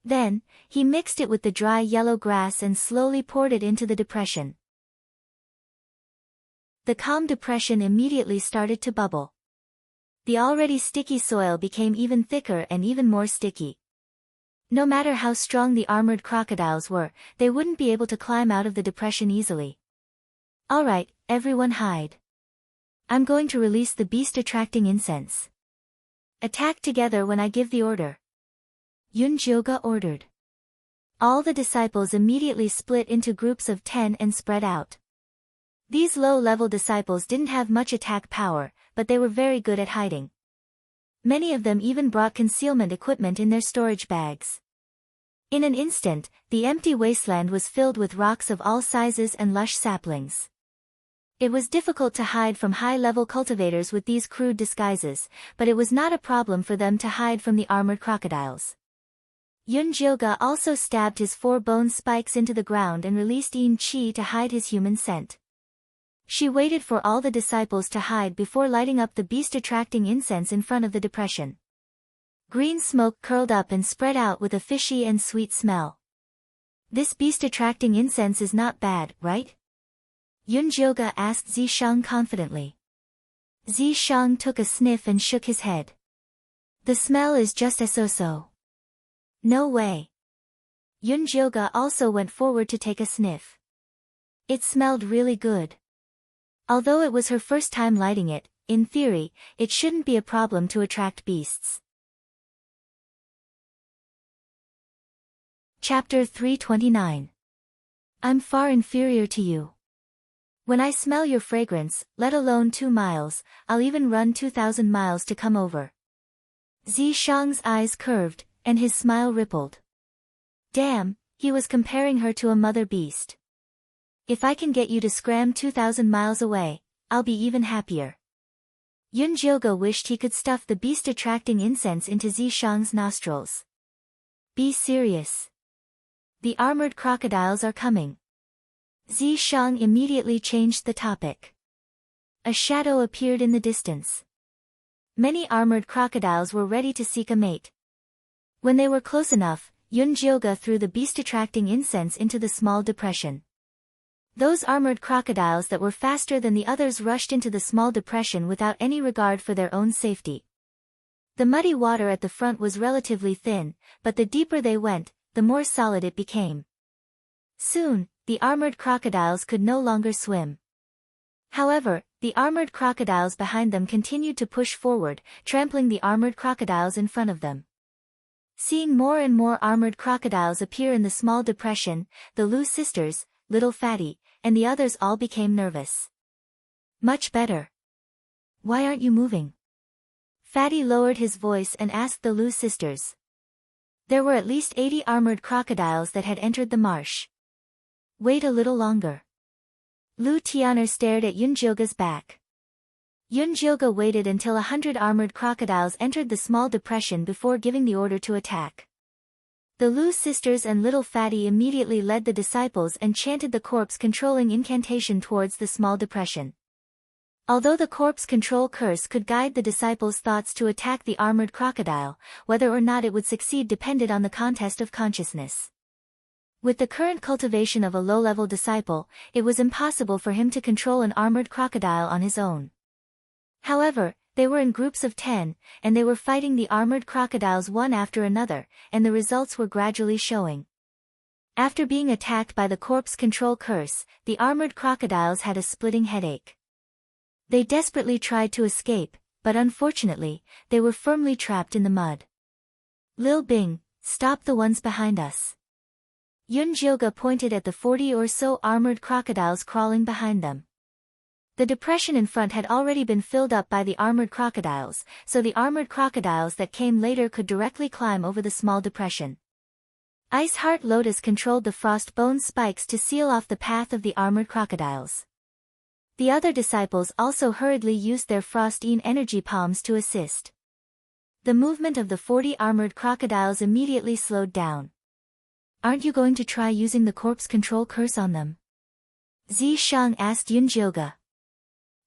Speaker 1: Then, he mixed it with the dry yellow grass and slowly poured it into the depression. The calm depression immediately started to bubble. The already sticky soil became even thicker and even more sticky. No matter how strong the armored crocodiles were, they wouldn't be able to climb out of the depression easily. Alright, everyone hide. I'm going to release the beast-attracting incense. Attack together when I give the order. Yun Jioga ordered. All the disciples immediately split into groups of 10 and spread out. These low-level disciples didn't have much attack power, but they were very good at hiding. Many of them even brought concealment equipment in their storage bags. In an instant, the empty wasteland was filled with rocks of all sizes and lush saplings. It was difficult to hide from high-level cultivators with these crude disguises, but it was not a problem for them to hide from the armored crocodiles. Yun Jioga also stabbed his 4 bone spikes into the ground and released Yin Chi to hide his human scent. She waited for all the disciples to hide before lighting up the beast-attracting incense in front of the depression. Green smoke curled up and spread out with a fishy and sweet smell. This beast-attracting incense is not bad, right? Yun Jioga asked Zishang confidently. Zishang took a sniff and shook his head. The smell is just a so-so. No way. Yunjioga also went forward to take a sniff. It smelled really good. Although it was her first time lighting it, in theory, it shouldn't be a problem to attract beasts. Chapter 329. I'm far inferior to you. When I smell your fragrance, let alone 2 miles, I'll even run 2,000 miles to come over. Zishang's eyes curved, and his smile rippled. Damn, he was comparing her to a mother beast. If I can get you to scram 2,000 miles away, I'll be even happier. Yunjioga wished he could stuff the beast-attracting incense into Zishang's nostrils. Be serious. The armored crocodiles are coming. Zishang immediately changed the topic. A shadow appeared in the distance. Many armored crocodiles were ready to seek a mate. When they were close enough, Yunjioga threw the beast-attracting incense into the small depression. Those armored crocodiles that were faster than the others rushed into the small depression without any regard for their own safety. The muddy water at the front was relatively thin, but the deeper they went, the more solid it became. Soon, the armored crocodiles could no longer swim. However, the armored crocodiles behind them continued to push forward, trampling the armored crocodiles in front of them. Seeing more and more armored crocodiles appear in the small depression, the Lu sisters, Little Fatty, and the others all became nervous. Much better. Why aren't you moving? Fatty lowered his voice and asked the Lu sisters. There were at least 80 armored crocodiles that had entered the marsh. Wait a little longer. Lu Tianer stared at Yunjioga's back. Yunjioga waited until 100 armored crocodiles entered the small depression before giving the order to attack. The Lu sisters and Little Fatty immediately led the disciples and chanted the corpse-controlling incantation towards the small depression. Although the corpse control curse could guide the disciples' thoughts to attack the armored crocodile, whether or not it would succeed depended on the contest of consciousness. With the current cultivation of a low-level disciple, it was impossible for him to control an armored crocodile on his own. However, they were in groups of 10, and they were fighting the armored crocodiles one after another, and the results were gradually showing. After being attacked by the corpse control curse, the armored crocodiles had a splitting headache. They desperately tried to escape, but unfortunately, they were firmly trapped in the mud. Lil Bing, stop the ones behind us. Yunjioga pointed at the 40 or so armored crocodiles crawling behind them. The depression in front had already been filled up by the armored crocodiles, so the armored crocodiles that came later could directly climb over the small depression. Ice Heart Lotus controlled the frost bone spikes to seal off the path of the armored crocodiles. The other disciples also hurriedly used their Frostine energy palms to assist. The movement of the 40 armored crocodiles immediately slowed down. Aren't you going to try using the corpse control curse on them? Zishang asked Yunjioga.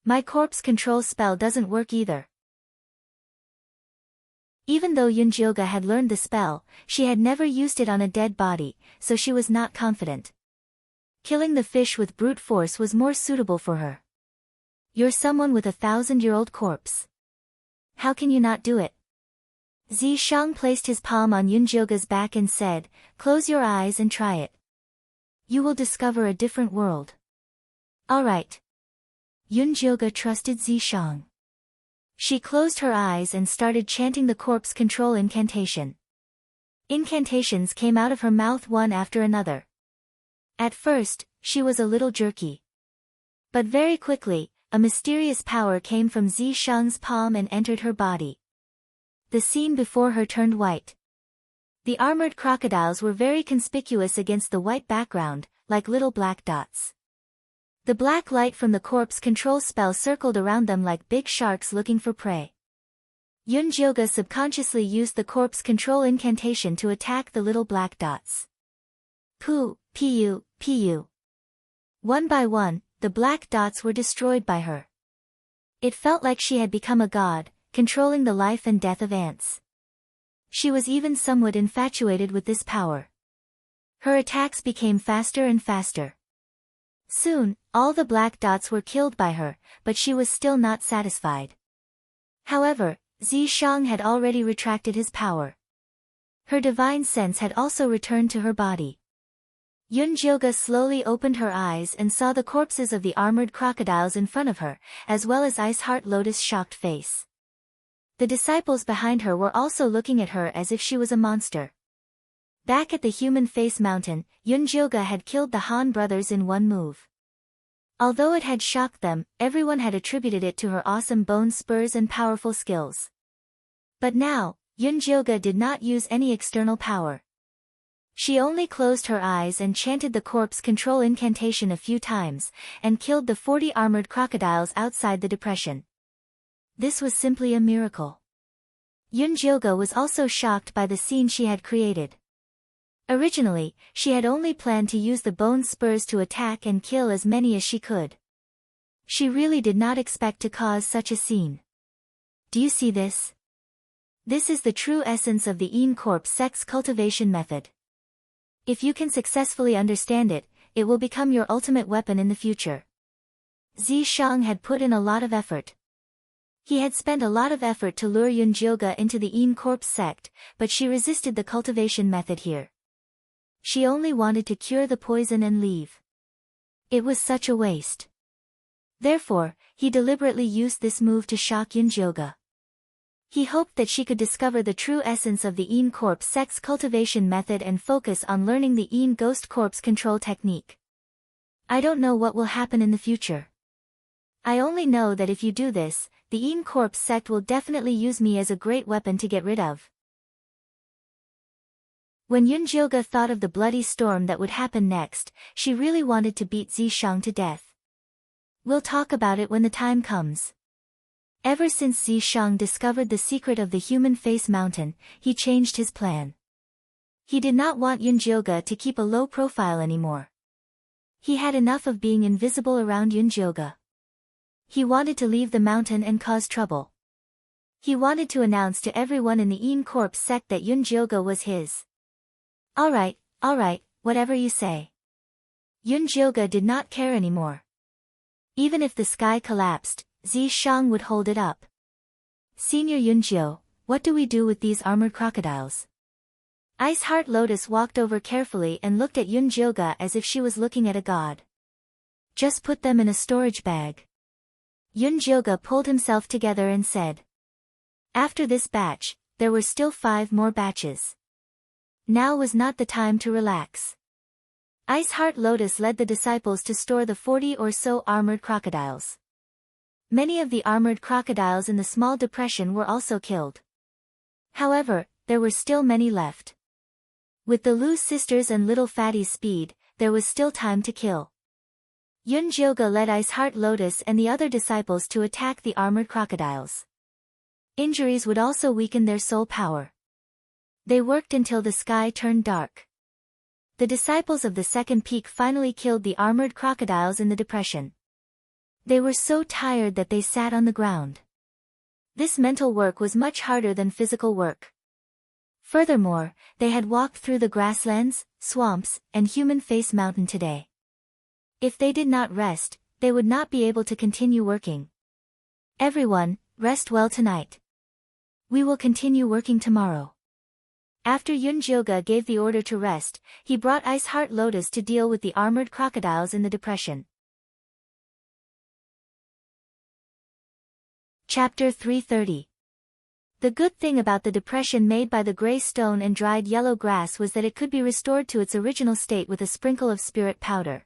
Speaker 1: My corpse control spell doesn't work either. Even though Yunjioga had learned the spell, she had never used it on a dead body, so she was not confident. Killing the fish with brute force was more suitable for her. You're someone with a 1,000-year-old corpse. How can you not do it? Zishang placed his palm on Yunjioga's back and said, close your eyes and try it. You will discover a different world. All right. Yunjioga trusted Zishang. She closed her eyes and started chanting the corpse control incantation. Incantations came out of her mouth one after another. At first, she was a little jerky. But very quickly, a mysterious power came from Zishang's palm and entered her body. The scene before her turned white. The armored crocodiles were very conspicuous against the white background, like little black dots. The black light from the corpse control spell circled around them like big sharks looking for prey. Yunjioga subconsciously used the corpse control incantation to attack the little black dots. Pu, pu, pu. One by one, the black dots were destroyed by her. It felt like she had become a god, controlling the life and death of ants. She was even somewhat infatuated with this power. Her attacks became faster and faster. Soon, all the black dots were killed by her, but she was still not satisfied. However, Zishang had already retracted his power. Her divine sense had also returned to her body. Yunjyoga slowly opened her eyes and saw the corpses of the armored crocodiles in front of her, as well as Ice Heart Lotus' shocked face. The disciples behind her were also looking at her as if she was a monster. Back at the Human Face Mountain, Yunjyoga had killed the Han brothers in one move. Although it had shocked them, everyone had attributed it to her awesome bone spurs and powerful skills. But now, Yunjyoga did not use any external power. She only closed her eyes and chanted the corpse control incantation a few times, and killed the 40 armored crocodiles outside the depression. This was simply a miracle. Yunjyoga was also shocked by the scene she had created. Originally, she had only planned to use the bone spurs to attack and kill as many as she could. She really did not expect to cause such a scene. Do you see this? This is the true essence of the Een corpse sex cultivation method. If you can successfully understand it, it will become your ultimate weapon in the future. Zi Shang had put in a lot of effort. He had spent a lot of effort to lure Yunjyoga into the Een corpse sect, but she resisted the cultivation method here. She only wanted to cure the poison and leave. It was such a waste. Therefore, he deliberately used this move to shock Yunjyoga. He hoped that she could discover the true essence of the Een corpse sex cultivation method and focus on learning the Een ghost corpse control technique. I don't know what will happen in the future. I only know that if you do this, the Een corpse sect will definitely use me as a great weapon to get rid of. When Yunjyoga thought of the bloody storm that would happen next, she really wanted to beat Zi Shang to death. We'll talk about it when the time comes. Ever since Zi Shang discovered the secret of the Human Face Mountain, he changed his plan. He did not want Yunjyoga to keep a low profile anymore. He had enough of being invisible around Yunjyoga. He wanted to leave the mountain and cause trouble. He wanted to announce to everyone in the Een corpse sect that Yunjyoga was his. Alright, whatever you say. Yunjyoga did not care anymore. Even if the sky collapsed, Zi Shang would hold it up. Senior Yunjyo, what do we do with these armored crocodiles? Ice Heart Lotus walked over carefully and looked at Yunjyoga as if she was looking at a god. Just put them in a storage bag. Yunjyoga pulled himself together and said. After this batch, there were still 5 more batches. Now was not the time to relax. Ice Heart Lotus led the disciples to store the 40 or so armored crocodiles. Many of the armored crocodiles in the small depression were also killed. However, there were still many left. With the Lu sisters and Little Fatty's speed, there was still time to kill. Yunjyoga led Ice Heart Lotus and the other disciples to attack the armored crocodiles. Injuries would also weaken their soul power. They worked until the sky turned dark. The disciples of the second peak finally killed the armored crocodiles in the depression. They were so tired that they sat on the ground. This mental work was much harder than physical work. Furthermore, they had walked through the grasslands, swamps, and Human Face Mountain today. If they did not rest, they would not be able to continue working. Everyone, rest well tonight. We will continue working tomorrow. After Yunjyoga gave the order to rest, he brought Ice Heart Lotus to deal with the armored crocodiles in the depression. Chapter 330. The good thing about the depression made by the gray stone and dried yellow grass was that it could be restored to its original state with a sprinkle of spirit powder.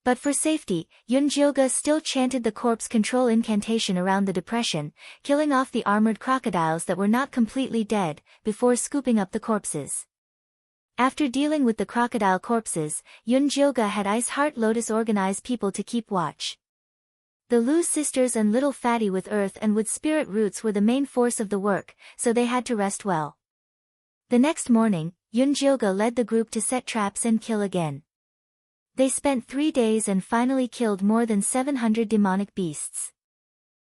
Speaker 1: But for safety, Yunjyoga still chanted the corpse control incantation around the depression, killing off the armored crocodiles that were not completely dead, before scooping up the corpses. After dealing with the crocodile corpses, Yunjyoga had Ice Heart Lotus organize people to keep watch. The Lu sisters and Little Fatty with earth and wood spirit roots were the main force of the work, so they had to rest well. The next morning, Yunjyoga led the group to set traps and kill again. They spent 3 days and finally killed more than 700 demonic beasts.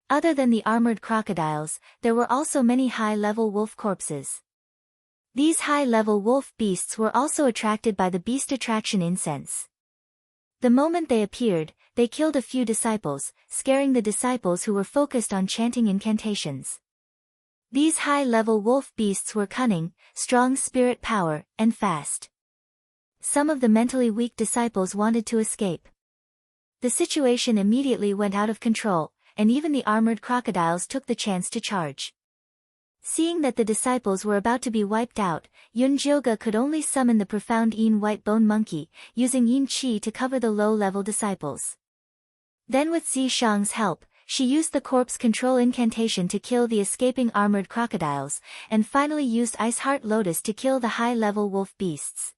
Speaker 1: Other than the armored crocodiles, there were also many high-level wolf corpses. These high-level wolf beasts were also attracted by the beast attraction incense. The moment they appeared, they killed a few disciples, scaring the disciples who were focused on chanting incantations. These high-level wolf beasts were cunning, strong spirit power, and fast. Some of the mentally weak disciples wanted to escape. The situation immediately went out of control, and even the armored crocodiles took the chance to charge. Seeing that the disciples were about to be wiped out, Yunjioge could only summon the profound Yin white bone monkey, using Yin Qi to cover the low-level disciples. Then with Zishang's help, she used the corpse control incantation to kill the escaping armored crocodiles, and finally used Ice Heart Lotus to kill the high-level wolf beasts.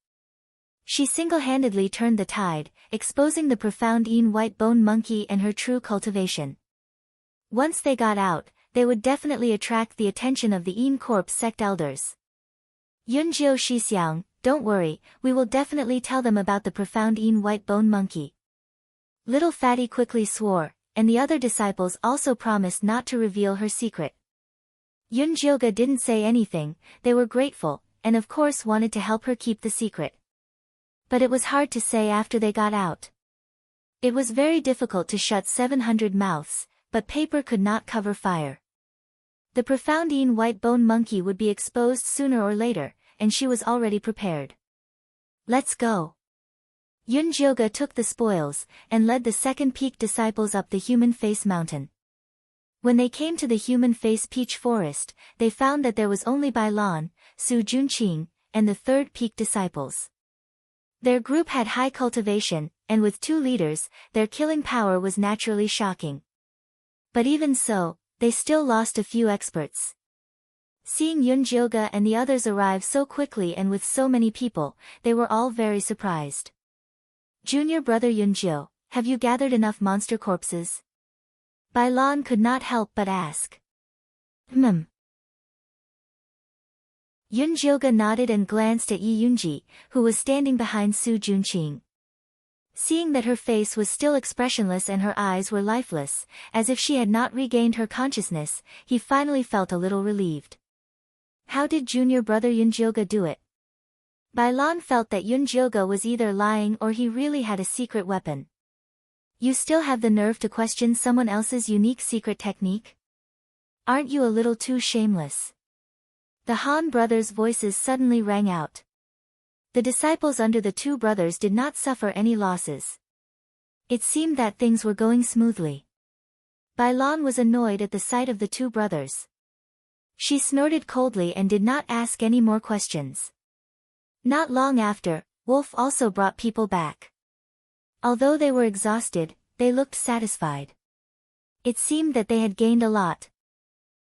Speaker 1: She single-handedly turned the tide, exposing the profound Yin white bone monkey and her true cultivation. Once they got out, they would definitely attract the attention of the Yin corpse sect elders. Yunjiu Shixiang, don't worry, we will definitely tell them about the profound Yin white bone monkey. Little Fatty quickly swore, and the other disciples also promised not to reveal her secret. Yunjioge didn't say anything, they were grateful, and of course wanted to help her keep the secret. But it was hard to say after they got out. It was very difficult to shut 700 mouths, but paper could not cover fire. The profound Yin white bone monkey would be exposed sooner or later, and she was already prepared. Let's go. Yunjioge took the spoils, and led the second peak disciples up the Human Face Mountain. When they came to the Human Face Peach Forest, they found that there was only Bailan, Su Junqing, and the third peak disciples. Their group had high cultivation, and with 2 leaders, their killing power was naturally shocking. But even so, they still lost a few experts. Seeing Yunjioge and the others arrive so quickly and with so many people, they were all very surprised. Junior brother Yunjiu, have you gathered enough monster corpses? Bailan could not help but ask. Yunjioge nodded and glanced at Yi Yunji, who was standing behind Su Junqing. Seeing that her face was still expressionless and her eyes were lifeless, as if she had not regained her consciousness, he finally felt a little relieved. How did junior brother Yunjioge do it? Bailan felt that Yunjioge was either lying or he really had a secret weapon. You still have the nerve to question someone else's unique secret technique? Aren't you a little too shameless? The Han brothers' voices suddenly rang out. The disciples under the 2 brothers did not suffer any losses. It seemed that things were going smoothly. Bailan was annoyed at the sight of the 2 brothers. She snorted coldly and did not ask any more questions. Not long after, Wolf also brought people back. Although they were exhausted, they looked satisfied. It seemed that they had gained a lot.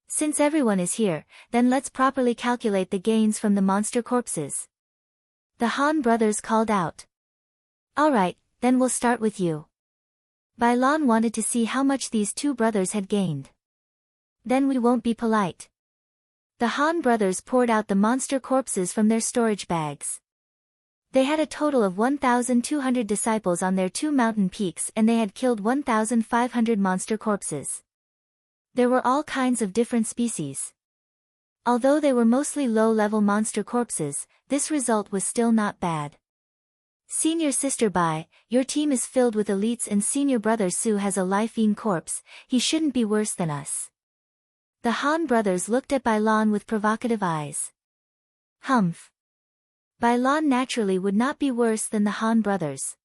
Speaker 1: Since everyone is here, then let's properly calculate the gains from the monster corpses. The Han brothers called out. Alright, then we'll start with you. Bailan wanted to see how much these 2 brothers had gained. Then we won't be polite. The Han brothers poured out the monster corpses from their storage bags. They had a total of 1,200 disciples on their 2 mountain peaks and they had killed 1,500 monster corpses. There were all kinds of different species. Although they were mostly low-level monster corpses, this result was still not bad. Senior sister Bai, your team is filled with elites and senior brother Su has a life-eaten corpse, he shouldn't be worse than us. The Han brothers looked at Bailan with provocative eyes. Humph. Bailan naturally would not be worse than the Han brothers.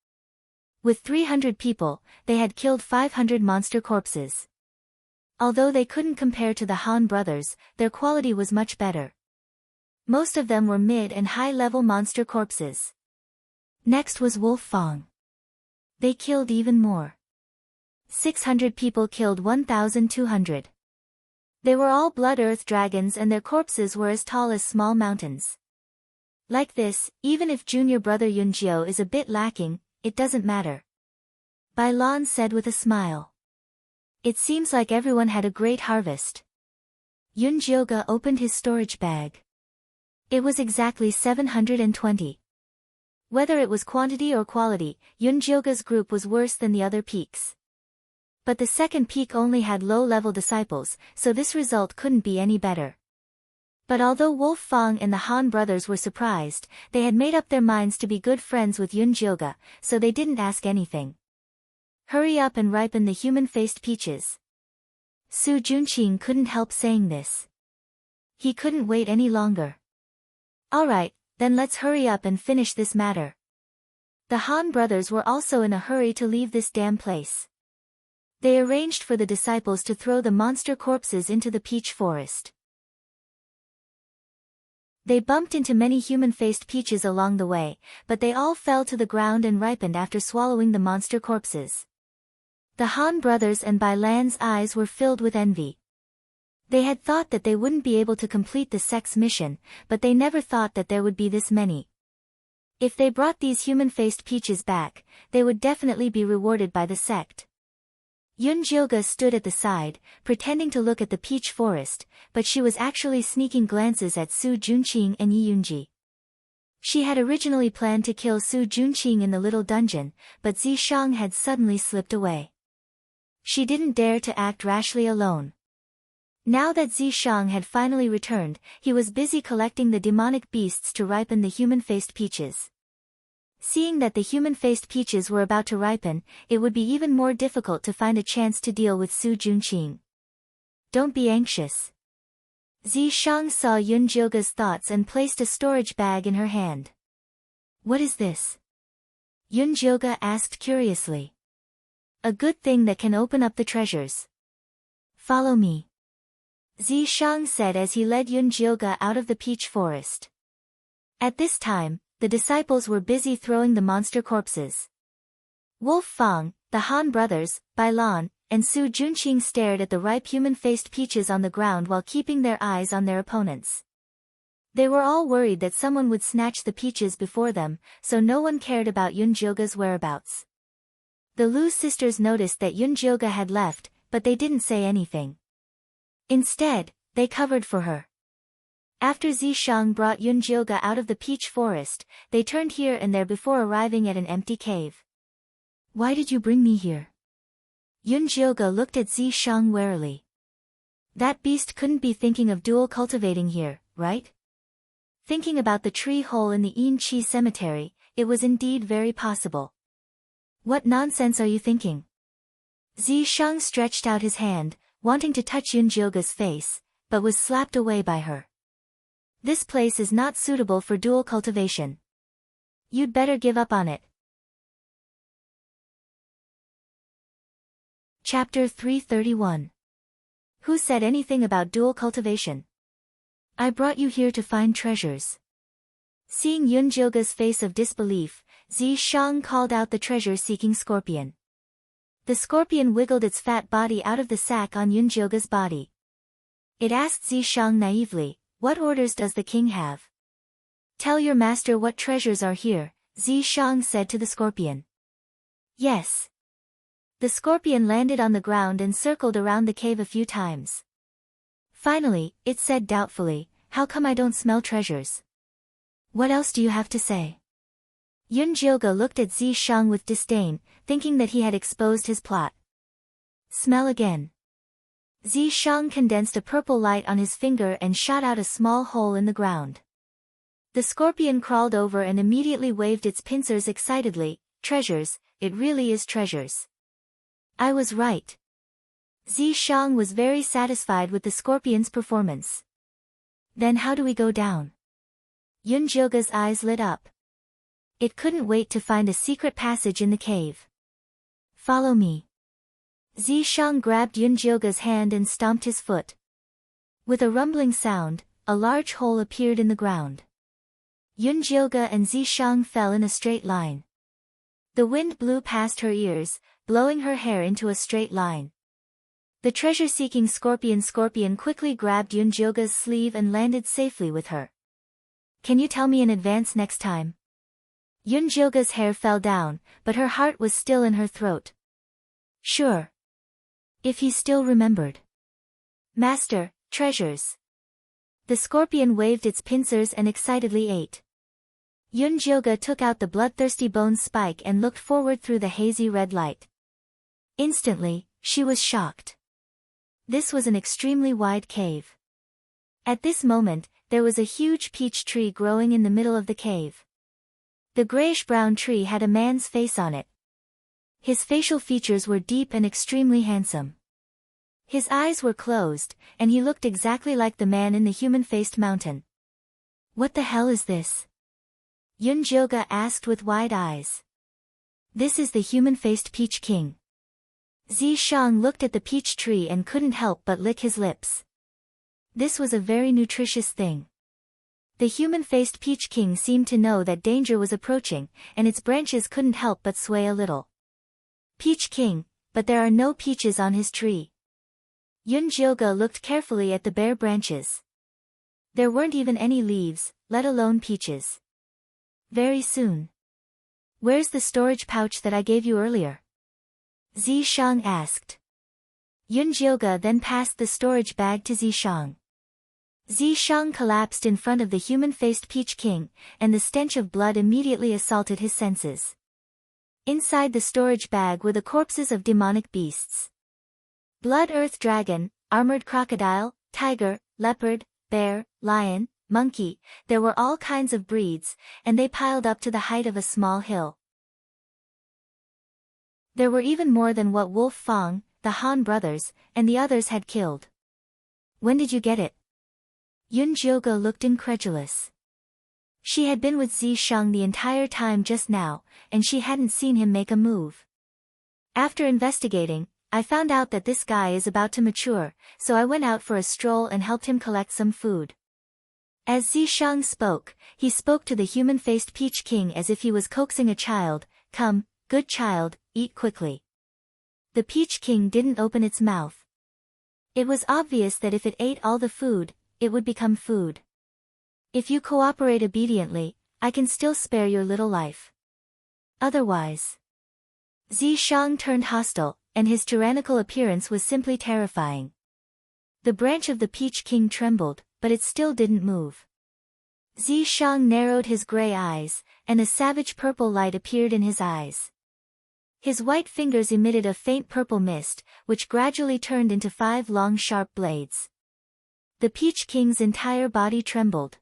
Speaker 1: With 300 people, they had killed 500 monster corpses. Although they couldn't compare to the Han brothers, their quality was much better. Most of them were mid and high-level monster corpses. Next was Wolf Fang. They killed even more. 600 people killed 1,200. They were all blood earth dragons and their corpses were as tall as small mountains. Like this, even if junior brother Yunjiu is a bit lacking, it doesn't matter. Bailan said with a smile. It seems like everyone had a great harvest. Yunjioge opened his storage bag. It was exactly 720. Whether it was quantity or quality, Yunjioge's group was worse than the other peaks. But the second peak only had low-level disciples, so this result couldn't be any better. But although Wolf Fang and the Han brothers were surprised, they had made up their minds to be good friends with Yunjioge, so they didn't ask anything. Hurry up and ripen the human-faced peaches. Su Junqing couldn't help saying this. He couldn't wait any longer. Alright, then let's hurry up and finish this matter. The Han brothers were also in a hurry to leave this damn place. They arranged for the disciples to throw the monster corpses into the peach forest. They bumped into many human-faced peaches along the way, but they all fell to the ground and ripened after swallowing the monster corpses. The Han brothers and Bai Lan's eyes were filled with envy. They had thought that they wouldn't be able to complete the sect's mission, but they never thought that there would be this many. If they brought these human-faced peaches back, they would definitely be rewarded by the sect. Yun Jilga stood at the side, pretending to look at the peach forest, but she was actually sneaking glances at Su Junqing and Yi Yunji. She had originally planned to kill Su Junqing in the little dungeon, but Zishang had suddenly slipped away. She didn't dare to act rashly alone. Now that Zishang had finally returned, he was busy collecting the demonic beasts to ripen the human-faced peaches. Seeing that the human-faced peaches were about to ripen, it would be even more difficult to find a chance to deal with Su Junqing. Don't be anxious. Zishang saw Yun Jilga's thoughts and placed a storage bag in her hand. What is this? Yun Jilga asked curiously. A good thing that can open up the treasures. Follow me. Zishang said as he led Yun Jilga out of the peach forest. At this time, the disciples were busy throwing the monster corpses. Wolf Fang, the Han brothers, Bai Lan, and Su Junqing stared at the ripe human-faced peaches on the ground while keeping their eyes on their opponents. They were all worried that someone would snatch the peaches before them, so no one cared about Yun Jilga's whereabouts. The Lu sisters noticed that Yun Jilga had left, but they didn't say anything. Instead, they covered for her. After Zishang brought Yun Jilga out of the peach forest, they turned here and there before arriving at an empty cave. Why did you bring me here? Yun Jilga looked at Zishang warily. That beast couldn't be thinking of dual cultivating here, right? Thinking about the tree hole in the Yin Chi cemetery, it was indeed very possible. What nonsense are you thinking? Zishang stretched out his hand, wanting to touch Yun Jilga's face, but was slapped away by her. This place is not suitable for dual cultivation. You'd better give up on it. Chapter 331. Who said anything about dual cultivation? I brought you here to find treasures. Seeing Yun Jilga's face of disbelief, Zishang called out the treasure-seeking scorpion. The scorpion wiggled its fat body out of the sack on Yun Jilga's body. It asked Zishang naively, "What orders does the king have?" "Tell your master what treasures are here," Zishang said to the scorpion. "Yes." The scorpion landed on the ground and circled around the cave a few times. Finally, it said doubtfully, "How come I don't smell treasures? What else do you have to say?" Yun Jilga looked at Zishang with disdain, thinking that he had exposed his plot. "Smell again." Zishang condensed a purple light on his finger and shot out a small hole in the ground. The scorpion crawled over and immediately waved its pincers excitedly. "Treasures, it really is treasures. I was right." Zishang was very satisfied with the scorpion's performance. "Then how do we go down?" Yun Jilga's eyes lit up. It couldn't wait to find a secret passage in the cave. "Follow me." Zishang grabbed Yun Jilga's hand and stomped his foot. With a rumbling sound, a large hole appeared in the ground. Yun Jilga and Zishang fell in a straight line. The wind blew past her ears, blowing her hair into a straight line. The treasure-seeking scorpion quickly grabbed Yun Jilga's sleeve and landed safely with her. "Can you tell me in advance next time?" Yun Jilga's hair fell down, but her heart was still in her throat. "Sure." If he still remembered. "Master, treasures." The scorpion waved its pincers and excitedly ate. Yun Jilga took out the bloodthirsty bone spike and looked forward through the hazy red light. Instantly, she was shocked. This was an extremely wide cave. At this moment, there was a huge peach tree growing in the middle of the cave. The grayish-brown tree had a man's face on it. His facial features were deep and extremely handsome. His eyes were closed, and he looked exactly like the man in the human-faced mountain. What the hell is this? Yunjoga asked with wide eyes. This is the human-faced Peach King. Zishang looked at the peach tree and couldn't help but lick his lips. This was a very nutritious thing. The human-faced Peach King seemed to know that danger was approaching, and its branches couldn't help but sway a little. Peach King, but there are no peaches on his tree. Yunjoga looked carefully at the bare branches. There weren't even any leaves, let alone peaches. Very soon. Where's the storage pouch that I gave you earlier? Zishang asked. Yunjoga then passed the storage bag to Zishang. Zishang collapsed in front of the human-faced Peach King, and the stench of blood immediately assaulted his senses. Inside the storage bag were the corpses of demonic beasts. Blood Earth Dragon, Armored Crocodile, Tiger, Leopard, Bear, Lion, Monkey, there were all kinds of breeds, and they piled up to the height of a small hill. There were even more than what Wolf Fang, the Han brothers, and the others had killed. When did you get it? Yunjoga looked incredulous. She had been with Zishang the entire time just now, and she hadn't seen him make a move. After investigating, I found out that this guy is about to mature, so I went out for a stroll and helped him collect some food. As Zishang spoke, he spoke to the human-faced Peach King as if he was coaxing a child. Come, good child, eat quickly. The Peach King didn't open its mouth. It was obvious that if it ate all the food, it would become food. If you cooperate obediently, I can still spare your little life. Otherwise. Zishang turned hostile, and his tyrannical appearance was simply terrifying. The branch of the Peach King trembled, but it still didn't move. Zishang narrowed his gray eyes, and a savage purple light appeared in his eyes. His white fingers emitted a faint purple mist, which gradually turned into 5 long sharp blades. The Peach King's entire body trembled.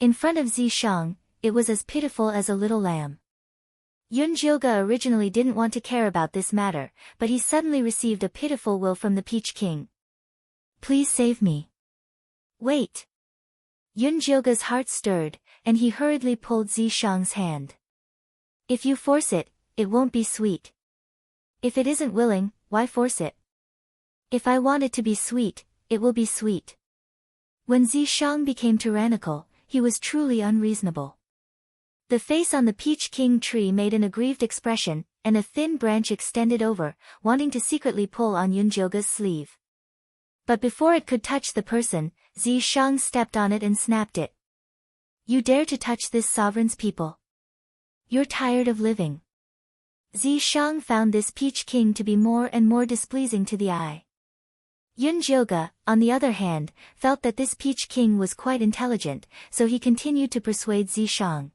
Speaker 1: In front of Zishang, it was as pitiful as a little lamb. Yunjoga originally didn't want to care about this matter, but he suddenly received a pitiful will from the Peach King. Please save me. Wait. Yunjoga's heart stirred, and he hurriedly pulled Zishang's hand. If you force it, it won't be sweet. If it isn't willing, why force it? If I want it to be sweet, it will be sweet. When Zishang became tyrannical, he was truly unreasonable. The face on the Peach King tree made an aggrieved expression, and a thin branch extended over, wanting to secretly pull on Yunjoga's sleeve. But before it could touch the person, Zishang stepped on it and snapped it. You dare to touch this sovereign's people? You're tired of living. Zishang found this Peach King to be more and more displeasing to the eye. Yunjoga, on the other hand, felt that this Peach King was quite intelligent, so he continued to persuade Zishang.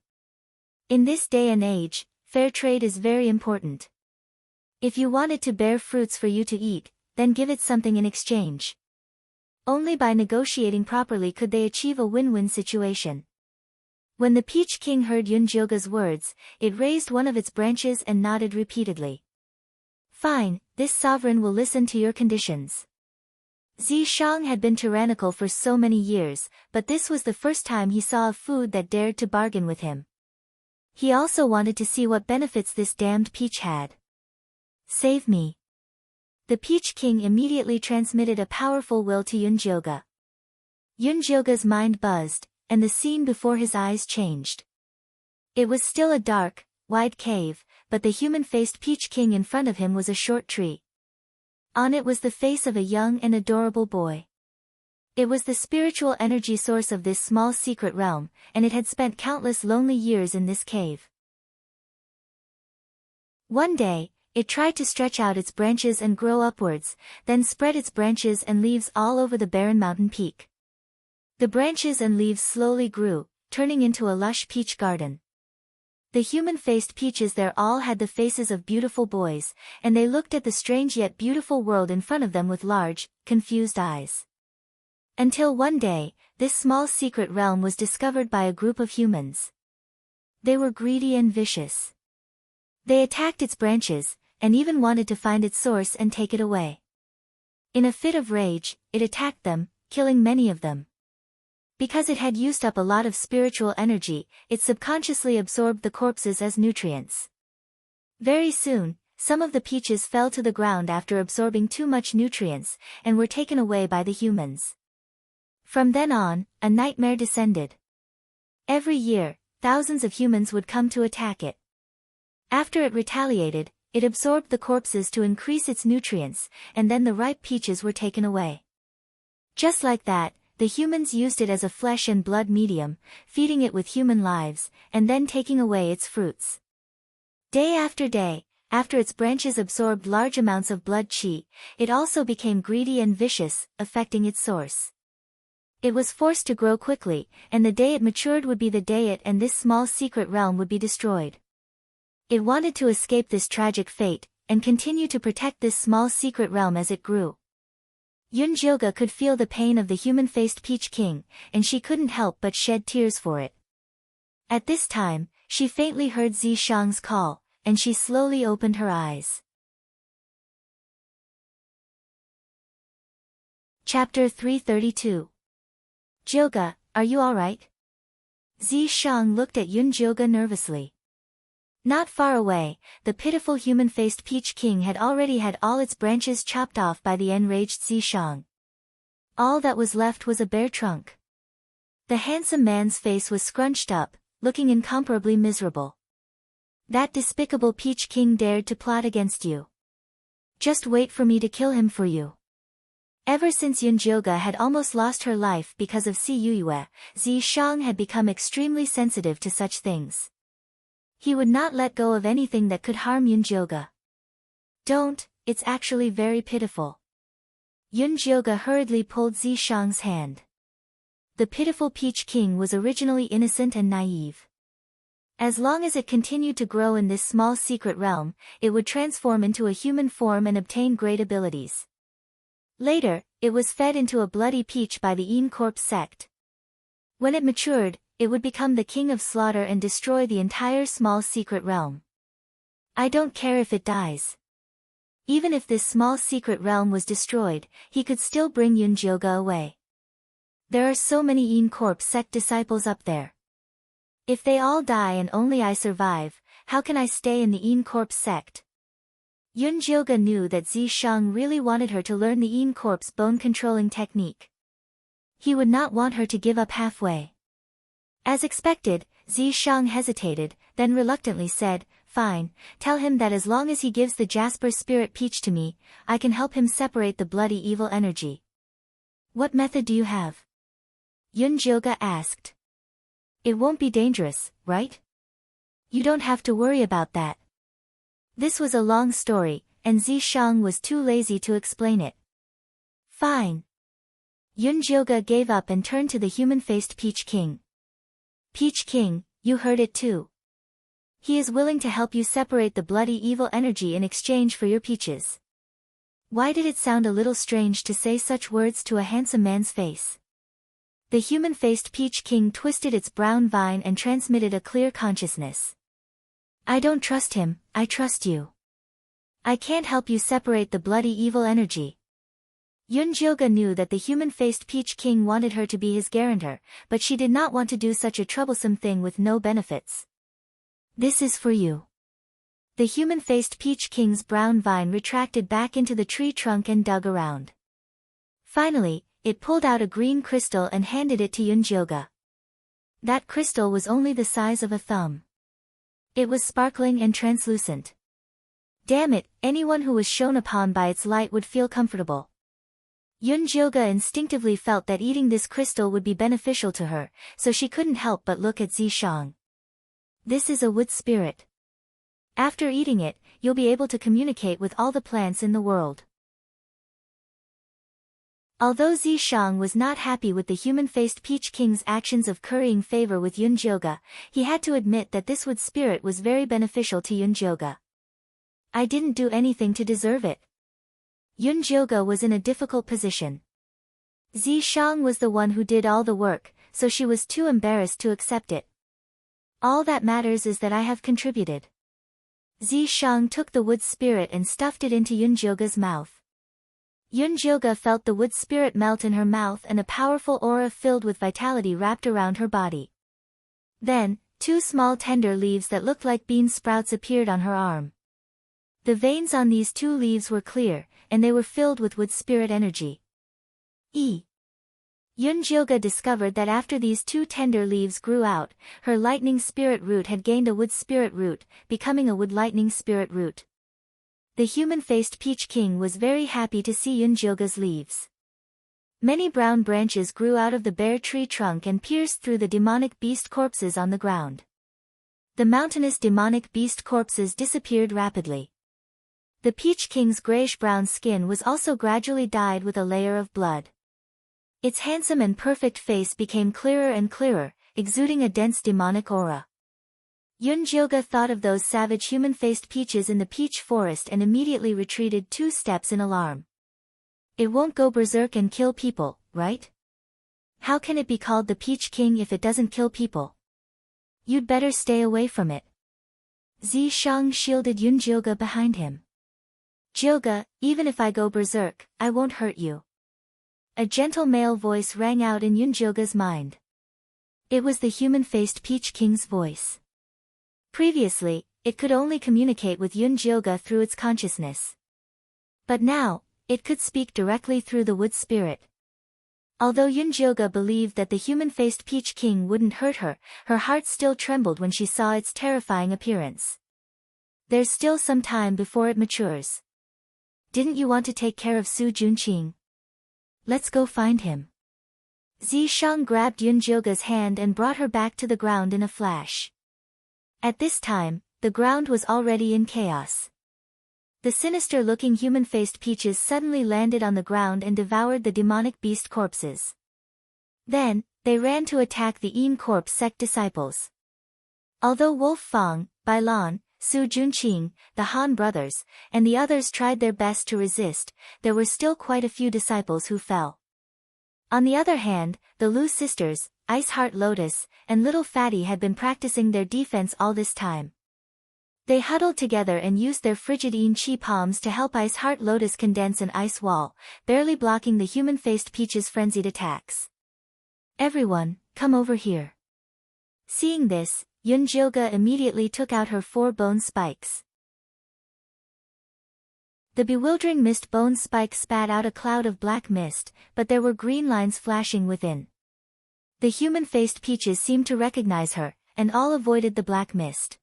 Speaker 1: In this day and age, fair trade is very important. If you want it to bear fruits for you to eat, then give it something in exchange. Only by negotiating properly could they achieve a win-win situation. When the Peach King heard Yunjoga's words, it raised one of its branches and nodded repeatedly. Fine, this sovereign will listen to your conditions. Zishang had been tyrannical for so many years, but this was the first time he saw a food that dared to bargain with him. He also wanted to see what benefits this damned peach had. Save me. The Peach King immediately transmitted a powerful will to Yunjoga. Yunjoga's mind buzzed, and the scene before his eyes changed. It was still a dark, wide cave, but the human-faced Peach King in front of him was a short tree. On it was the face of a young and adorable boy. It was the spiritual energy source of this small secret realm, and it had spent countless lonely years in this cave. One day, it tried to stretch out its branches and grow upwards, then spread its branches and leaves all over the barren mountain peak. The branches and leaves slowly grew, turning into a lush peach garden. The human-faced peaches there all had the faces of beautiful boys, and they looked at the strange yet beautiful world in front of them with large, confused eyes. Until one day, this small secret realm was discovered by a group of humans. They were greedy and vicious. They attacked its branches, and even wanted to find its source and take it away. In a fit of rage, it attacked them, killing many of them. Because it had used up a lot of spiritual energy, it subconsciously absorbed the corpses as nutrients. Very soon, some of the peaches fell to the ground after absorbing too much nutrients, and were taken away by the humans. From then on, a nightmare descended. Every year, thousands of humans would come to attack it. After it retaliated, it absorbed the corpses to increase its nutrients, and then the ripe peaches were taken away. Just like that, the humans used it as a flesh and blood medium, feeding it with human lives, and then taking away its fruits. Day after day, after its branches absorbed large amounts of blood chi, it also became greedy and vicious, affecting its source. It was forced to grow quickly, and the day it matured would be the day it and this small secret realm would be destroyed. It wanted to escape this tragic fate, and continue to protect this small secret realm as it grew. Yunjilga could feel the pain of the human-faced Peach King, and she couldn't help but shed tears for it. At this time, she faintly heard Zishang's call, and she slowly opened her eyes. Chapter 332. Jilga, are you alright? Zishang looked at Yunjilga nervously. Not far away, the pitiful human-faced Peach King had already had all its branches chopped off by the enraged Zishang. All that was left was a bare trunk. The handsome man's face was scrunched up, looking incomparably miserable. That despicable Peach King dared to plot against you. Just wait for me to kill him for you. Ever since Yunjilga had almost lost her life because of Si Yuyue, Zishang had become extremely sensitive to such things. He would not let go of anything that could harm Yunjilga. Don't, it's actually very pitiful. Yunjilga hurriedly pulled Zishang's hand. The pitiful Peach King was originally innocent and naive. As long as it continued to grow in this small secret realm, it would transform into a human form and obtain great abilities. Later, it was fed into a bloody peach by the Een Corpse sect. When it matured, it would become the king of slaughter and destroy the entire small secret realm. I don't care if it dies. Even if this small secret realm was destroyed, he could still bring Yunjilga away. There are so many Een Corpse sect disciples up there. If they all die and only I survive, how can I stay in the Een Corpse sect? Yunjilga knew that Zishang really wanted her to learn the Een Corpse bone-controlling technique. He would not want her to give up halfway. As expected, Zishang hesitated, then reluctantly said, "Fine, tell him that as long as he gives the Jasper Spirit Peach to me, I can help him separate the bloody evil energy." "What method do you have?" Yunjilga asked. "It won't be dangerous, right? You don't have to worry about that." This was a long story, and Zishang was too lazy to explain it. "Fine." Yunjilga gave up and turned to the human-faced Peach King. "Peach King, you heard it too. He is willing to help you separate the bloody evil energy in exchange for your peaches." Why did it sound a little strange to say such words to a handsome man's face? The human-faced Peach King twisted its brown vine and transmitted a clear consciousness. "I don't trust him, I trust you. I can't help you separate the bloody evil energy." Yunjilga knew that the human-faced Peach King wanted her to be his guarantor, but she did not want to do such a troublesome thing with no benefits. "This is for you." The human-faced Peach King's brown vine retracted back into the tree trunk and dug around. Finally, it pulled out a green crystal and handed it to Yunjilga. That crystal was only the size of a thumb. It was sparkling and translucent. Damn it, anyone who was shone upon by its light would feel comfortable. Yunjilga instinctively felt that eating this crystal would be beneficial to her, so she couldn't help but look at Zishang. "This is a wood spirit. After eating it, you'll be able to communicate with all the plants in the world." Although Zishang was not happy with the human-faced Peach King's actions of currying favor with Yunjilga, he had to admit that this wood spirit was very beneficial to Yunjilga. "I didn't do anything to deserve it." Yunjilga was in a difficult position. Zishang was the one who did all the work, so she was too embarrassed to accept it. "All that matters is that I have contributed." Zishang took the wood spirit and stuffed it into Yunjilga's mouth. Yunjoga felt the wood spirit melt in her mouth and a powerful aura filled with vitality wrapped around her body. Then, two small tender leaves that looked like bean sprouts appeared on her arm. The veins on these two leaves were clear, and they were filled with wood spirit energy. Yunjoga discovered that after these two tender leaves grew out, her lightning spirit root had gained a wood spirit root, becoming a wood lightning spirit root. The human-faced Peach King was very happy to see Yunjoga's leaves. Many brown branches grew out of the bare tree trunk and pierced through the demonic beast corpses on the ground. The mountainous demonic beast corpses disappeared rapidly. The Peach King's grayish-brown skin was also gradually dyed with a layer of blood. Its handsome and perfect face became clearer and clearer, exuding a dense demonic aura. Yunjoga thought of those savage human-faced peaches in the peach forest and immediately retreated 2 steps in alarm. It won't go berserk and kill people, right? How can it be called the Peach King if it doesn't kill people? You'd better stay away from it. Zishang shielded Yunjoga behind him. Joga, even if I go berserk, I won't hurt you. A gentle male voice rang out in Yunjoga's mind. It was the human-faced Peach King's voice. Previously, it could only communicate with Yunjoga through its consciousness. But now, it could speak directly through the wood spirit. Although Yunjoga believed that the human-faced Peach King wouldn't hurt her, her heart still trembled when she saw its terrifying appearance. There's still some time before it matures. Didn't you want to take care of Su Junqing? Let's go find him. Zishang grabbed Yunjoga's hand and brought her back to the ground in a flash. At this time, the ground was already in chaos. The sinister-looking human-faced peaches suddenly landed on the ground and devoured the demonic beast corpses. Then, they ran to attack the Yin Corpse sect disciples. Although Wolf Fang, Bailan, Su Junqing, the Han brothers, and the others tried their best to resist, there were still quite a few disciples who fell. On the other hand, the Lu sisters, Ice Heart Lotus, and Little Fatty had been practicing their defense all this time. They huddled together and used their frigid Yin Chi palms to help Ice Heart Lotus condense an ice wall, barely blocking the human-faced Peach's frenzied attacks. Everyone, come over here. Seeing this, Yunjoga immediately took out her 4 bone spikes. The bewildering mist bone spike spat out a cloud of black mist, but there were green lines flashing within. The human-faced peaches seemed to recognize her, and all avoided the black mist.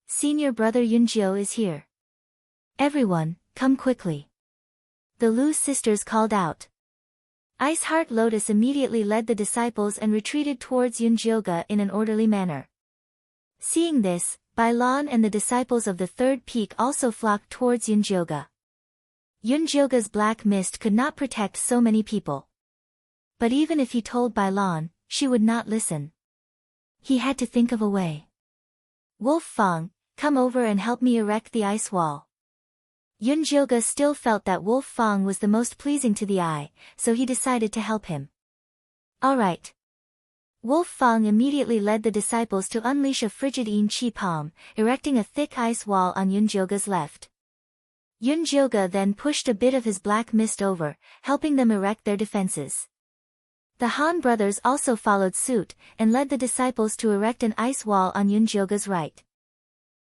Speaker 1: Senior brother Yunjio is here. Everyone, come quickly. The Lu sisters called out. Ice Heart Lotus immediately led the disciples and retreated towards Yunjoga in an orderly manner. Seeing this, Bailan and the disciples of the 3rd peak also flocked towards Yunjoga. Yunjoga's black mist could not protect so many people. But even if he told Bailan, she would not listen. He had to think of a way. Wolf Fang, come over and help me erect the ice wall. Yunjoga still felt that Wolf Fang was the most pleasing to the eye, so he decided to help him. Alright. Wolf Fang immediately led the disciples to unleash a frigid Yin Chi palm, erecting a thick ice wall on Yunjoga's left. Yunjoga then pushed a bit of his black mist over, helping them erect their defenses. The Han brothers also followed suit, and led the disciples to erect an ice wall on Yunjoga's right.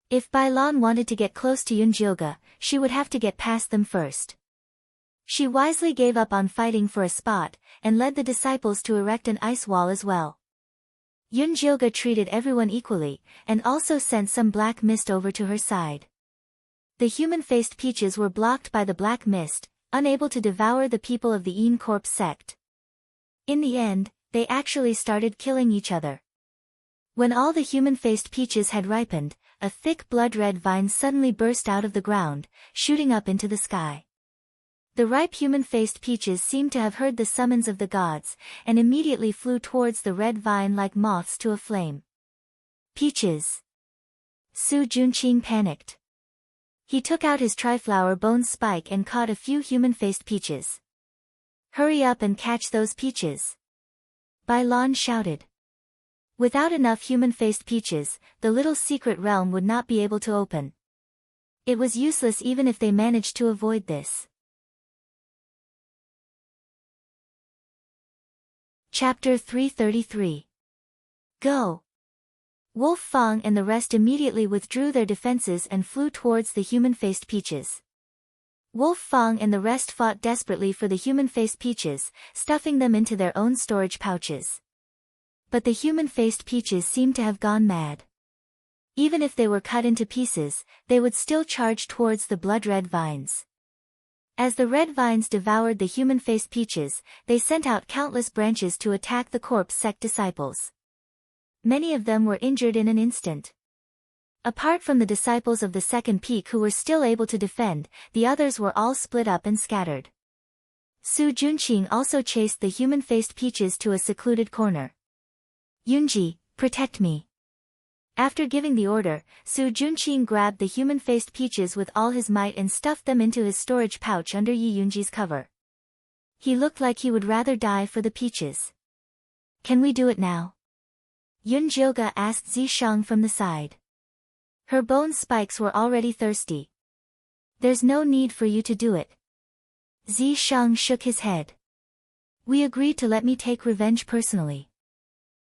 Speaker 1: If Bailan wanted to get close to Yunjoga, she would have to get past them first. She wisely gave up on fighting for a spot, and led the disciples to erect an ice wall as well. Yunjoga treated everyone equally, and also sent some black mist over to her side. The human-faced peaches were blocked by the black mist, unable to devour the people of the Yin Corpse sect. In the end, they actually started killing each other. When all the human-faced peaches had ripened, a thick blood-red vine suddenly burst out of the ground, shooting up into the sky. The ripe human-faced peaches seemed to have heard the summons of the gods, and immediately flew towards the red vine like moths to a flame. Peaches! Su Junqing panicked. He took out his triflower bone spike and caught a few human-faced peaches. Hurry up and catch those peaches! Bailan shouted. Without enough human-faced peaches, the little secret realm would not be able to open. It was useless even if they managed to avoid this. Chapter 333. Go! Wolf Fang and the rest immediately withdrew their defenses and flew towards the human-faced peaches. Wolf Fang and the rest fought desperately for the human-faced peaches, stuffing them into their own storage pouches. But the human-faced peaches seemed to have gone mad. Even if they were cut into pieces, they would still charge towards the blood-red vines. As the red vines devoured the human-faced peaches, they sent out countless branches to attack the corpse sect disciples. Many of them were injured in an instant. Apart from the disciples of the second peak who were still able to defend, the others were all split up and scattered. Su Junqing also chased the human-faced peaches to a secluded corner. Yunji, protect me. After giving the order, Su Junqing grabbed the human-faced peaches with all his might and stuffed them into his storage pouch under Yi Yunji's cover. He looked like he would rather die for the peaches. Can we do it now? Yun Jioge asked Zishang from the side. Her bone spikes were already thirsty. There's no need for you to do it. Zishang shook his head. We agreed to let me take revenge personally.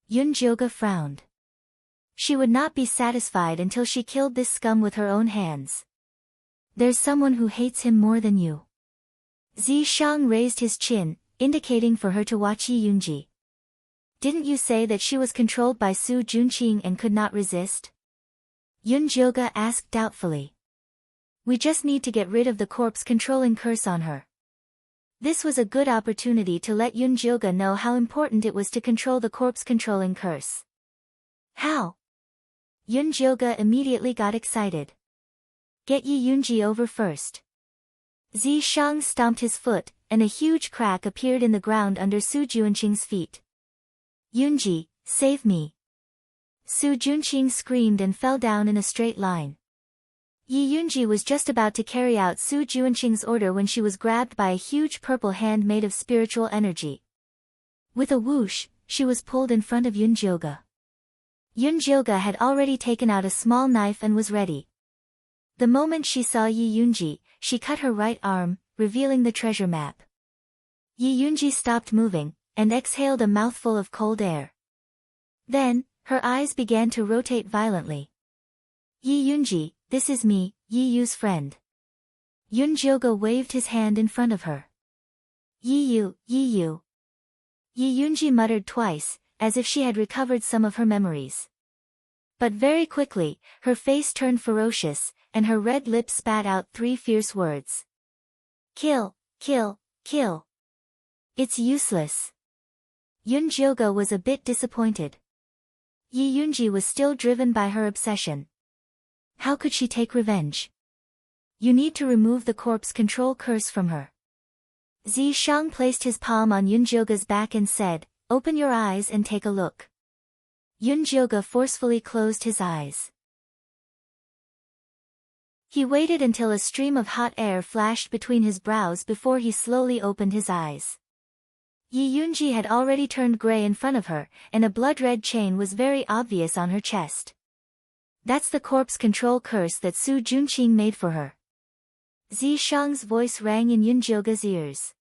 Speaker 1: Yun Jioge frowned. She would not be satisfied until she killed this scum with her own hands. There's someone who hates him more than you. Zishang raised his chin, indicating for her to watch Yi Yunji. Didn't you say that she was controlled by Su Junqing and could not resist? Yun Jioge asked doubtfully. We just need to get rid of the corpse-controlling curse on her. This was a good opportunity to let Yun Jioge know how important it was to control the corpse-controlling curse. How? Yun Jioge immediately got excited. Get Yi Yunji over first. Zishang stomped his foot, and a huge crack appeared in the ground under Su Junqing's feet. Yunji, save me. Su Junqing screamed and fell down in a straight line. Yi Yunji was just about to carry out Su Junqing's order when she was grabbed by a huge purple hand made of spiritual energy. With a whoosh, she was pulled in front of Yun Jioge. Yun Jioge had already taken out a small knife and was ready. The moment she saw Yi Yunji, she cut her right arm, revealing the treasure map. Yi Yunji stopped moving, and exhaled a mouthful of cold air. Then, her eyes began to rotate violently. Yi Yunji, this is me, Yi Yu's friend. Yun Jioge waved his hand in front of her. Yi Yu, Yi Yu. Yi Yunji muttered twice, as if she had recovered some of her memories. But very quickly, her face turned ferocious, and her red lips spat out 3 fierce words. Kill, kill, kill. It's useless. Yun Jioge was a bit disappointed. Yi Yunji was still driven by her obsession. How could she take revenge? You need to remove the corpse control curse from her. Zishang placed his palm on Yun Jioge's back and said, Open your eyes and take a look. Yun Jioge forcefully closed his eyes. He waited until a stream of hot air flashed between his brows before he slowly opened his eyes. Yi Yunji had already turned gray in front of her, and a blood-red chain was very obvious on her chest. That's the corpse control curse that Su Junqing made for her. Zishang's voice rang in Yun Jioge's ears.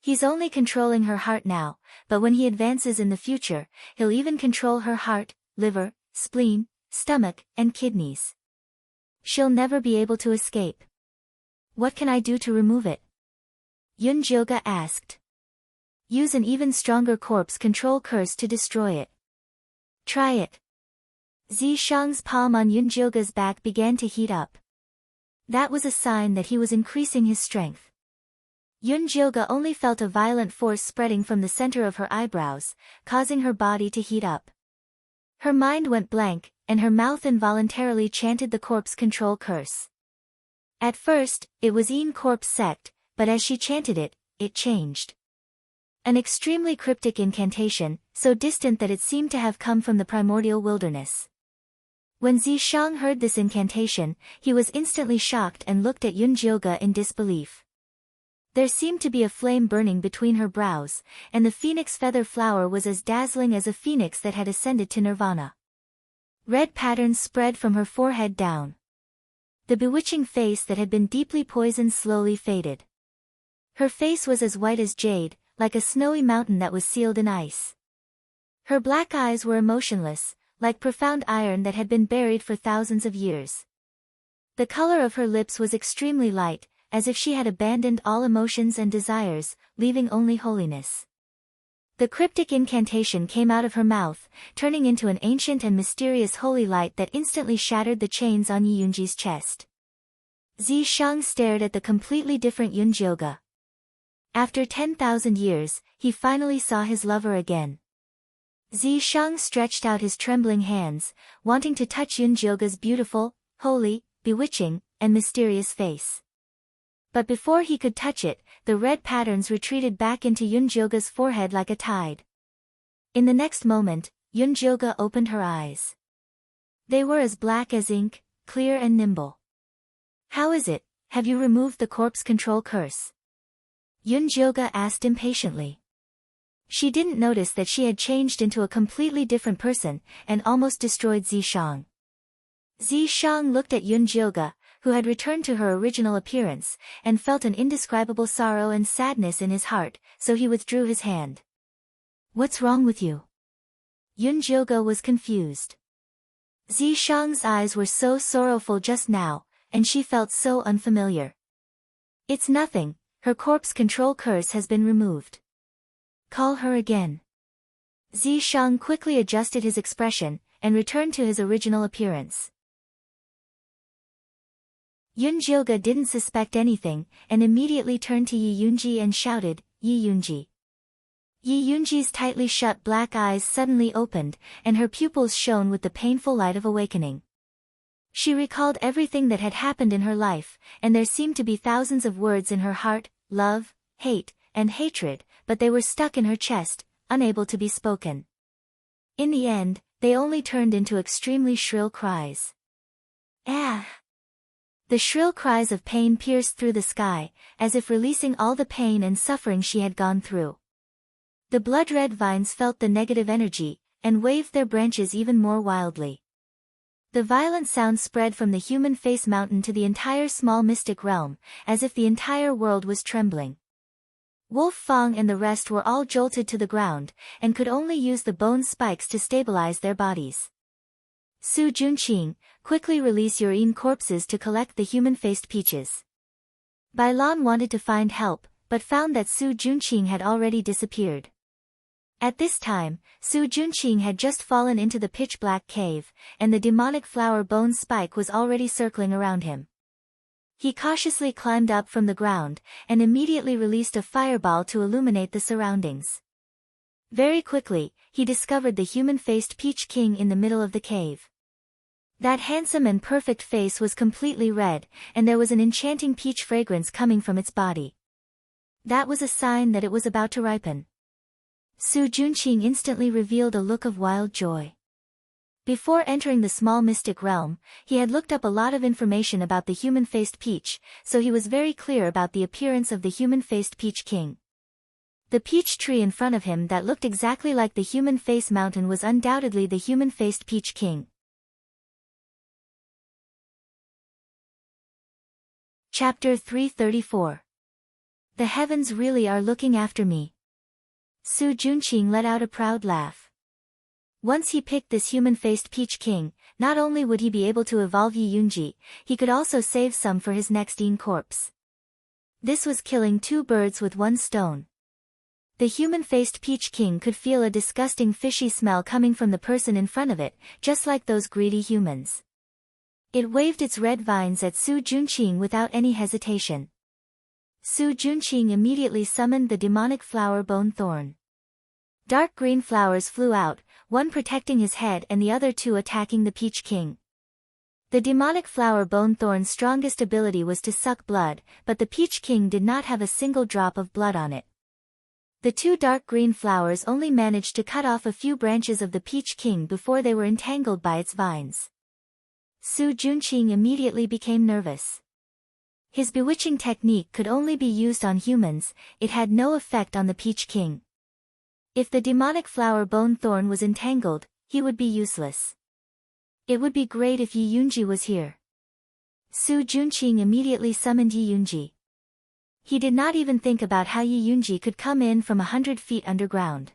Speaker 1: He's only controlling her heart now, but when he advances in the future, he'll even control her heart, liver, spleen, stomach, and kidneys. She'll never be able to escape. What can I do to remove it? Yun Jioge asked. Use an even stronger corpse control curse to destroy it. Try it. Zishang's palm on Yun Jioge's back began to heat up. That was a sign that he was increasing his strength. Yun Jioge only felt a violent force spreading from the center of her eyebrows, causing her body to heat up. Her mind went blank, and her mouth involuntarily chanted the corpse control curse. At first, it was Yin Corpse Sect, but as she chanted it, it changed. An extremely cryptic incantation, so distant that it seemed to have come from the primordial wilderness. When Zishang heard this incantation, he was instantly shocked and looked at Yun Jioge in disbelief. There seemed to be a flame burning between her brows, and the phoenix feather flower was as dazzling as a phoenix that had ascended to nirvana. Red patterns spread from her forehead down. The bewitching face that had been deeply poisoned slowly faded. Her face was as white as jade, like a snowy mountain that was sealed in ice. Her black eyes were emotionless, like profound iron that had been buried for thousands of years. The color of her lips was extremely light, as if she had abandoned all emotions and desires, leaving only holiness. The cryptic incantation came out of her mouth, turning into an ancient and mysterious holy light that instantly shattered the chains on Yi Yunji's chest. Zi Shang stared at the completely different Yunjioge. After 10,000 years, he finally saw his lover again. Zi Shang stretched out his trembling hands, wanting to touch Yunjioge's beautiful, holy, bewitching, and mysterious face. But before he could touch it, the red patterns retreated back into Yunjioge's forehead like a tide. In the next moment, Yunjioge opened her eyes. They were as black as ink, clear and nimble. "How is it, have you removed the corpse control curse?" Yunjioge asked impatiently. She didn't notice that she had changed into a completely different person, and almost destroyed Zi Shang. Zi Shang looked at Yunjioge, who had returned to her original appearance, and felt an indescribable sorrow and sadness in his heart, so he withdrew his hand. "What's wrong with you?" Yunjioge was confused. Zi Shang's eyes were so sorrowful just now, and she felt so unfamiliar. "It's nothing, her corpse control curse has been removed." "Call her again." Zi Shang quickly adjusted his expression, and returned to his original appearance. Yunjioge didn't suspect anything, and immediately turned to Yi Yunji and shouted, "Yi Yunji." Yi Yunji's tightly shut black eyes suddenly opened, and her pupils shone with the painful light of awakening. She recalled everything that had happened in her life, and there seemed to be thousands of words in her heart, love, hate, and hatred, but they were stuck in her chest, unable to be spoken. In the end, they only turned into extremely shrill cries. "Ah!" The shrill cries of pain pierced through the sky, as if releasing all the pain and suffering she had gone through. The blood-red vines felt the negative energy, and waved their branches even more wildly. The violent sound spread from the human face mountain to the entire small mystic realm, as if the entire world was trembling. Wolf Fang and the rest were all jolted to the ground, and could only use the bone spikes to stabilize their bodies. "Su Junqing, quickly release your corpses to collect the human-faced peaches." Bai Lan wanted to find help, but found that Su Junqing had already disappeared. At this time, Su Junqing had just fallen into the pitch-black cave, and the demonic flower bone spike was already circling around him. He cautiously climbed up from the ground, and immediately released a fireball to illuminate the surroundings. Very quickly, he discovered the human-faced Peach King in the middle of the cave. That handsome and perfect face was completely red, and there was an enchanting peach fragrance coming from its body. That was a sign that it was about to ripen. Su Junqing instantly revealed a look of wild joy. Before entering the small mystic realm, he had looked up a lot of information about the human-faced peach, so he was very clear about the appearance of the human-faced Peach King. The peach tree in front of him that looked exactly like the human face mountain was undoubtedly the human-faced Peach King. Chapter 334. The heavens really are looking after me. Su Junqing let out a proud laugh. Once he picked this human-faced Peach King, not only would he be able to evolve Yi Yunji, he could also save some for his next corpse. This was killing two birds with one stone. The human-faced Peach King could feel a disgusting fishy smell coming from the person in front of it, just like those greedy humans. It waved its red vines at Su Junqing without any hesitation. Su Junqing immediately summoned the demonic flower bone thorn. Dark green flowers flew out, one protecting his head and the other two attacking the Peach King. The demonic flower bone thorn's strongest ability was to suck blood, but the Peach King did not have a single drop of blood on it. The two dark green flowers only managed to cut off a few branches of the Peach King before they were entangled by its vines. Su Junqing immediately became nervous. His bewitching technique could only be used on humans, it had no effect on the Peach King. If the demonic flower bone thorn was entangled, he would be useless. It would be great if Yi Yunji was here. Su Junqing immediately summoned Yi Yunji. He did not even think about how Yi Yunji could come in from 100 feet underground.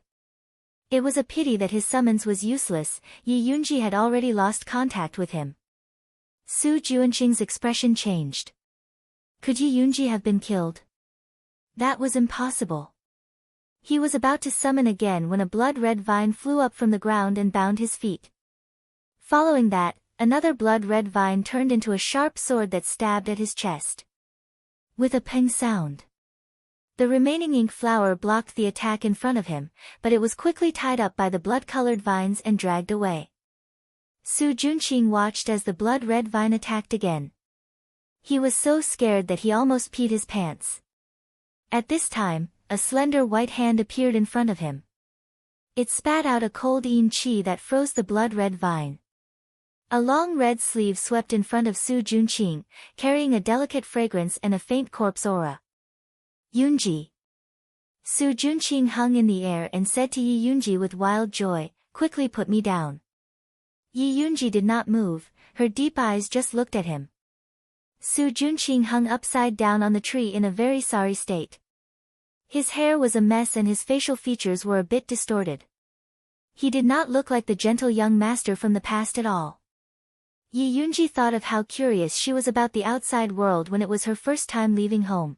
Speaker 1: It was a pity that his summons was useless. Yi Yunji had already lost contact with him. Su Juanqing's expression changed. Could Yi Yunji have been killed? That was impossible. He was about to summon again when a blood-red vine flew up from the ground and bound his feet. Following that, another blood-red vine turned into a sharp sword that stabbed at his chest. With a ping sound. The remaining ink flower blocked the attack in front of him, but it was quickly tied up by the blood-colored vines and dragged away. Su Juanqing watched as the blood-red vine attacked again. He was so scared that he almost peed his pants. At this time, a slender white hand appeared in front of him. It spat out a cold yin qi that froze the blood-red vine. A long red sleeve swept in front of Su Juanqing, carrying a delicate fragrance and a faint corpse aura. Yunji. Su Juanqing hung in the air and said to Yi Yunji with wild joy, "Quickly put me down." Yi Yunji did not move, her deep eyes just looked at him. Su Juanqing hung upside down on the tree in a very sorry state. His hair was a mess and his facial features were a bit distorted. He did not look like the gentle young master from the past at all. Yi Yunji thought of how curious she was about the outside world when it was her first time leaving home.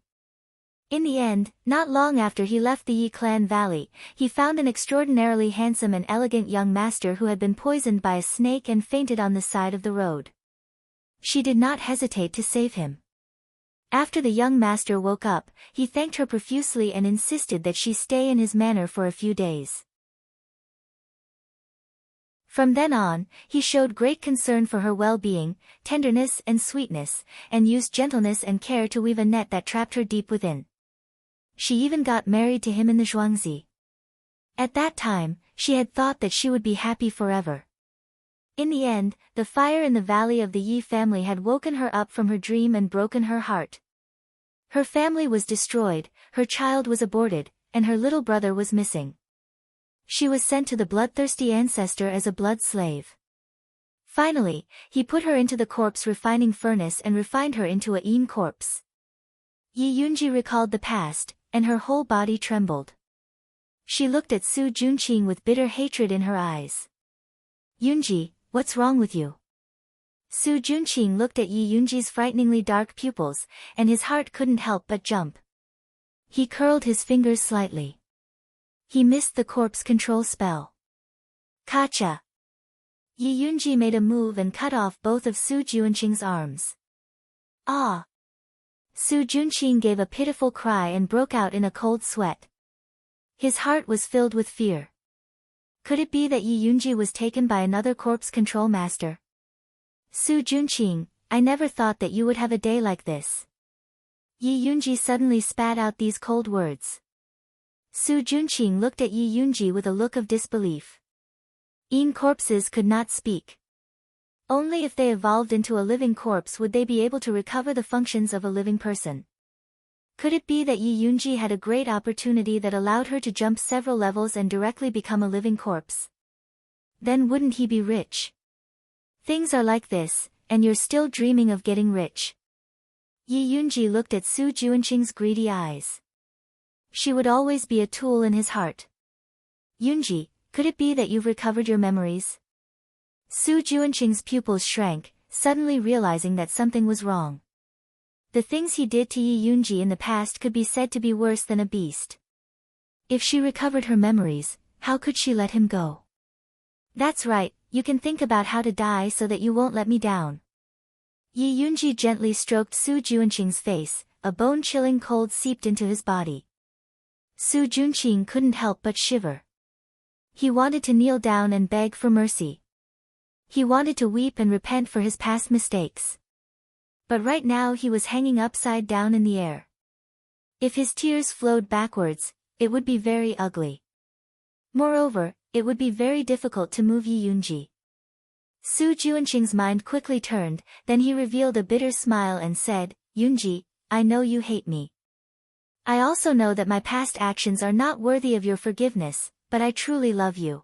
Speaker 1: In the end, not long after he left the Yi Clan Valley, he found an extraordinarily handsome and elegant young master who had been poisoned by a snake and fainted on the side of the road. She did not hesitate to save him. After the young master woke up, he thanked her profusely and insisted that she stay in his manor for a few days. From then on, he showed great concern for her well-being, tenderness and sweetness, and used gentleness and care to weave a net that trapped her deep within. She even got married to him in the Zhuangzi. At that time, she had thought that she would be happy forever. In the end, the fire in the valley of the Yi family had woken her up from her dream and broken her heart. Her family was destroyed, her child was aborted, and her little brother was missing. She was sent to the bloodthirsty ancestor as a blood slave. Finally, he put her into the corpse refining furnace and refined her into a yin corpse. Yi Yunji recalled the past, and her whole body trembled. She looked at Su Juanqing with bitter hatred in her eyes. "Yunji, what's wrong with you?" Su Juanqing looked at Yi Yunji's frighteningly dark pupils, and his heart couldn't help but jump. He curled his fingers slightly. He missed the corpse control spell. Kacha! Yi Yunji made a move and cut off both of Su Juanqing's arms. Ah! Su Juanqing gave a pitiful cry and broke out in a cold sweat. His heart was filled with fear. Could it be that Yi Yunji was taken by another corpse control master? Su Juanqing, I never thought that you would have a day like this. Yi Yunji suddenly spat out these cold words. Su Juanqing looked at Yi Yunji with a look of disbelief. Yin corpses could not speak. Only if they evolved into a living corpse would they be able to recover the functions of a living person. Could it be that Yi Yunji had a great opportunity that allowed her to jump several levels and directly become a living corpse? Then wouldn't he be rich? Things are like this, and you're still dreaming of getting rich. Yi Yunji looked at Su Juanqing's greedy eyes. She would always be a tool in his heart. Yunji, could it be that you've recovered your memories? Su Juanqing's pupils shrank, suddenly realizing that something was wrong. The things he did to Yi Yunji in the past could be said to be worse than a beast. If she recovered her memories, how could she let him go? That's right, you can think about how to die so that you won't let me down. Yi Yunji gently stroked Su Juanqing's face, a bone-chilling cold seeped into his body. Su Juanqing couldn't help but shiver. He wanted to kneel down and beg for mercy. He wanted to weep and repent for his past mistakes. But right now he was hanging upside down in the air. If his tears flowed backwards, it would be very ugly. Moreover, it would be very difficult to move Yi Yunji. Su Juanqing's mind quickly turned, then he revealed a bitter smile and said, "Yunji, I know you hate me. I also know that my past actions are not worthy of your forgiveness, but I truly love you.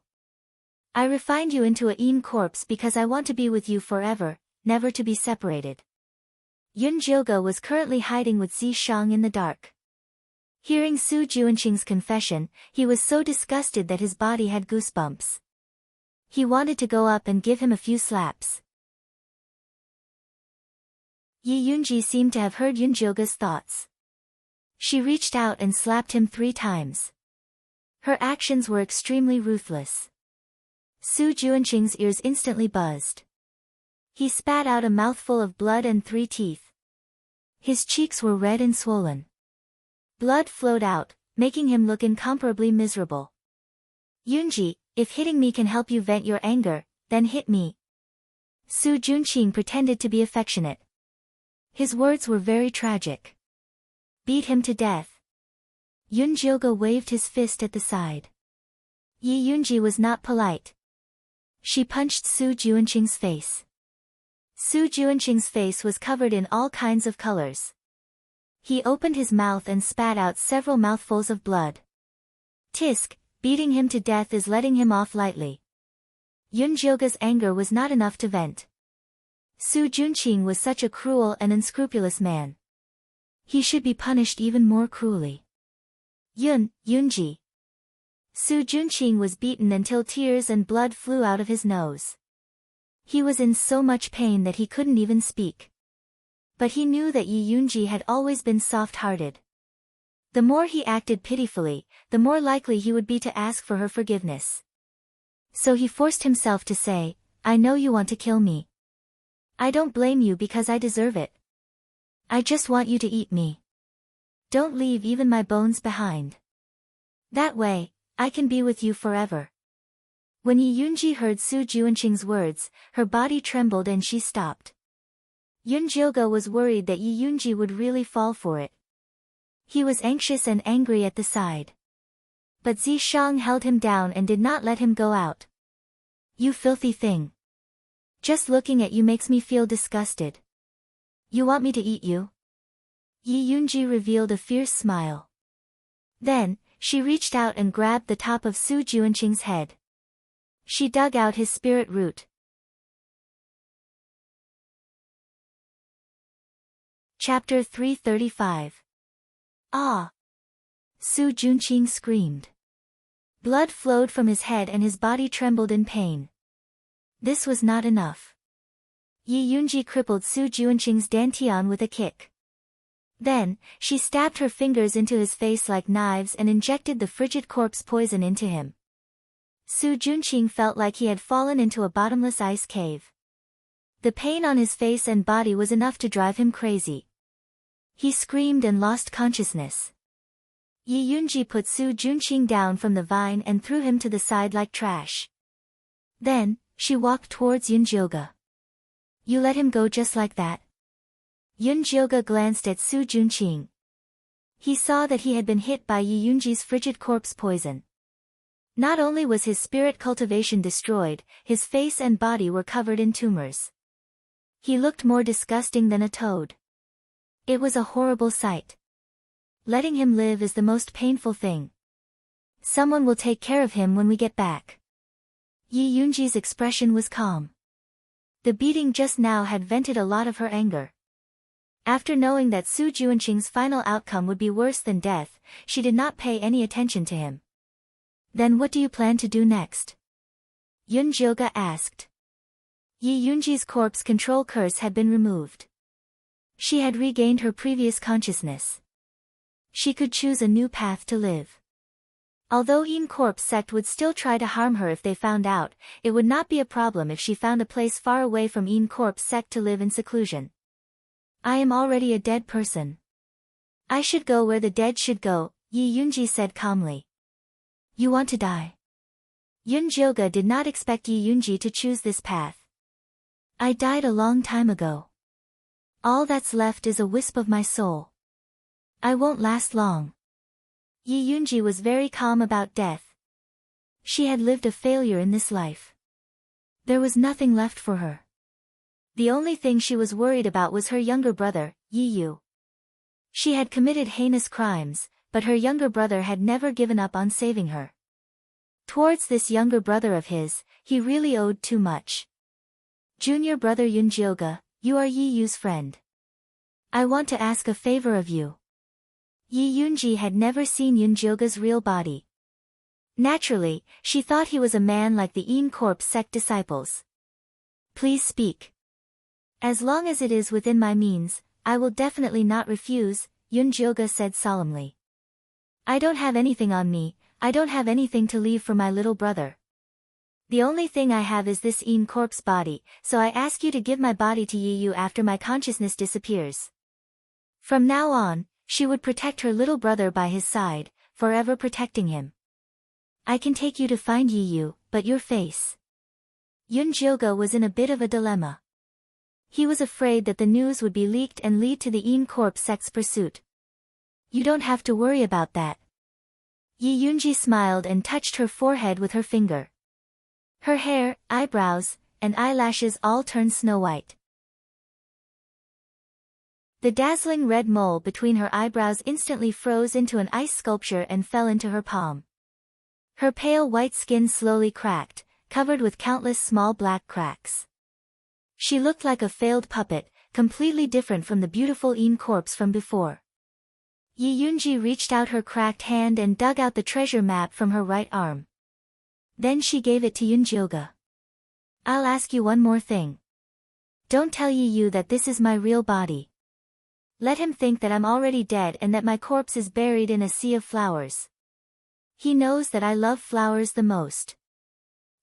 Speaker 1: I refined you into a yin corpse because I want to be with you forever, never to be separated." Yun Jioge was currently hiding with Zi Shang in the dark. Hearing Su Juanqing's confession, he was so disgusted that his body had goosebumps. He wanted to go up and give him a few slaps. Yi Yunji seemed to have heard Yunjioga's thoughts. She reached out and slapped him 3 times. Her actions were extremely ruthless. Su Juanqing's ears instantly buzzed. He spat out a mouthful of blood and 3 teeth. His cheeks were red and swollen. Blood flowed out, making him look incomparably miserable. Yunji, if hitting me can help you vent your anger, then hit me. Su Juanqing pretended to be affectionate. His words were very tragic. Beat him to death. Yunjioga waved his fist at the side. Yi Yunji was not polite. She punched Su Juanqing's face. Su Juanqing's face was covered in all kinds of colors. He opened his mouth and spat out several mouthfuls of blood. Tisk, beating him to death is letting him off lightly. Yunjioga's anger was not enough to vent. Su Juanqing was such a cruel and unscrupulous man. He should be punished even more cruelly. Yunji. Su Juanqing was beaten until tears and blood flew out of his nose. He was in so much pain that he couldn't even speak. But he knew that Yi Yunji had always been soft-hearted. The more he acted pitifully, the more likely he would be to ask for her forgiveness. So he forced himself to say, I know you want to kill me. I don't blame you because I deserve it. I just want you to eat me. Don't leave even my bones behind. That way, I can be with you forever. When Yi Yunji heard Su Juanqing's words, her body trembled and she stopped. Yunjioga was worried that Yi Yunji would really fall for it. He was anxious and angry at the side. But Zishang held him down and did not let him go out. You filthy thing. Just looking at you makes me feel disgusted. You want me to eat you? Yi Yunji revealed a fierce smile. Then, she reached out and grabbed the top of Su Juanqing's head. She dug out his spirit root. Chapter 335. Ah! Su Juanqing screamed. Blood flowed from his head and his body trembled in pain. This was not enough. Yi Yunji crippled Su Juanqing's dantian with a kick. Then, she stabbed her fingers into his face like knives and injected the frigid corpse poison into him. Su Juanqing felt like he had fallen into a bottomless ice cave. The pain on his face and body was enough to drive him crazy. He screamed and lost consciousness. Yi Yunji put Su Juanqing down from the vine and threw him to the side like trash. Then, she walked towards Yunjioga. You let him go just like that? Yunjioga glanced at Su Juanqing. He saw that he had been hit by Yi Yunji's frigid corpse poison. Not only was his spirit cultivation destroyed, his face and body were covered in tumors. He looked more disgusting than a toad. It was a horrible sight. Letting him live is the most painful thing. Someone will take care of him when we get back. Yi Yunji's expression was calm. The beating just now had vented a lot of her anger. After knowing that Su Juanqing's final outcome would be worse than death, she did not pay any attention to him. Then what do you plan to do next? Yunjioga asked. Yi Yunji's corpse control curse had been removed. She had regained her previous consciousness. She could choose a new path to live. Although Yin Corpse sect would still try to harm her if they found out, it would not be a problem if she found a place far away from Yin Corpse sect to live in seclusion. I am already a dead person. I should go where the dead should go, Yi Yunji said calmly. You want to die? Yunjioga did not expect Yi Yunji to choose this path. I died a long time ago. All that's left is a wisp of my soul. I won't last long. Yi Yunji was very calm about death. She had lived a failure in this life. There was nothing left for her. The only thing she was worried about was her younger brother, Yi Yu. She had committed heinous crimes, but her younger brother had never given up on saving her. Towards this younger brother of his, he really owed too much. Junior brother Yunjioga, you are Yi Yu's friend. I want to ask a favor of you. Yi Yunji had never seen Yunjoga's real body. Naturally, she thought he was a man like the Een Corpse sect disciples. Please speak. As long as it is within my means, I will definitely not refuse, Yunjoga said solemnly. I don't have anything on me, I don't have anything to leave for my little brother. The only thing I have is this Een Corpse body, so I ask you to give my body to Yi Yu after my consciousness disappears. From now on, she would protect her little brother by his side, forever protecting him. I can take you to find Yi Yu, but your face. Yunjoga was in a bit of a dilemma. He was afraid that the news would be leaked and lead to the Een Corpse sect's pursuit. You don't have to worry about that. Yi Yunji smiled and touched her forehead with her finger. Her hair, eyebrows, and eyelashes all turned snow-white. The dazzling red mole between her eyebrows instantly froze into an ice sculpture and fell into her palm. Her pale white skin slowly cracked, covered with countless small black cracks. She looked like a failed puppet, completely different from the beautiful Een Corpse from before. Yi Yunji reached out her cracked hand and dug out the treasure map from her right arm. Then she gave it to Yunjoga. I'll ask you one more thing. Don't tell Yi Yu that this is my real body. Let him think that I'm already dead and that my corpse is buried in a sea of flowers. He knows that I love flowers the most.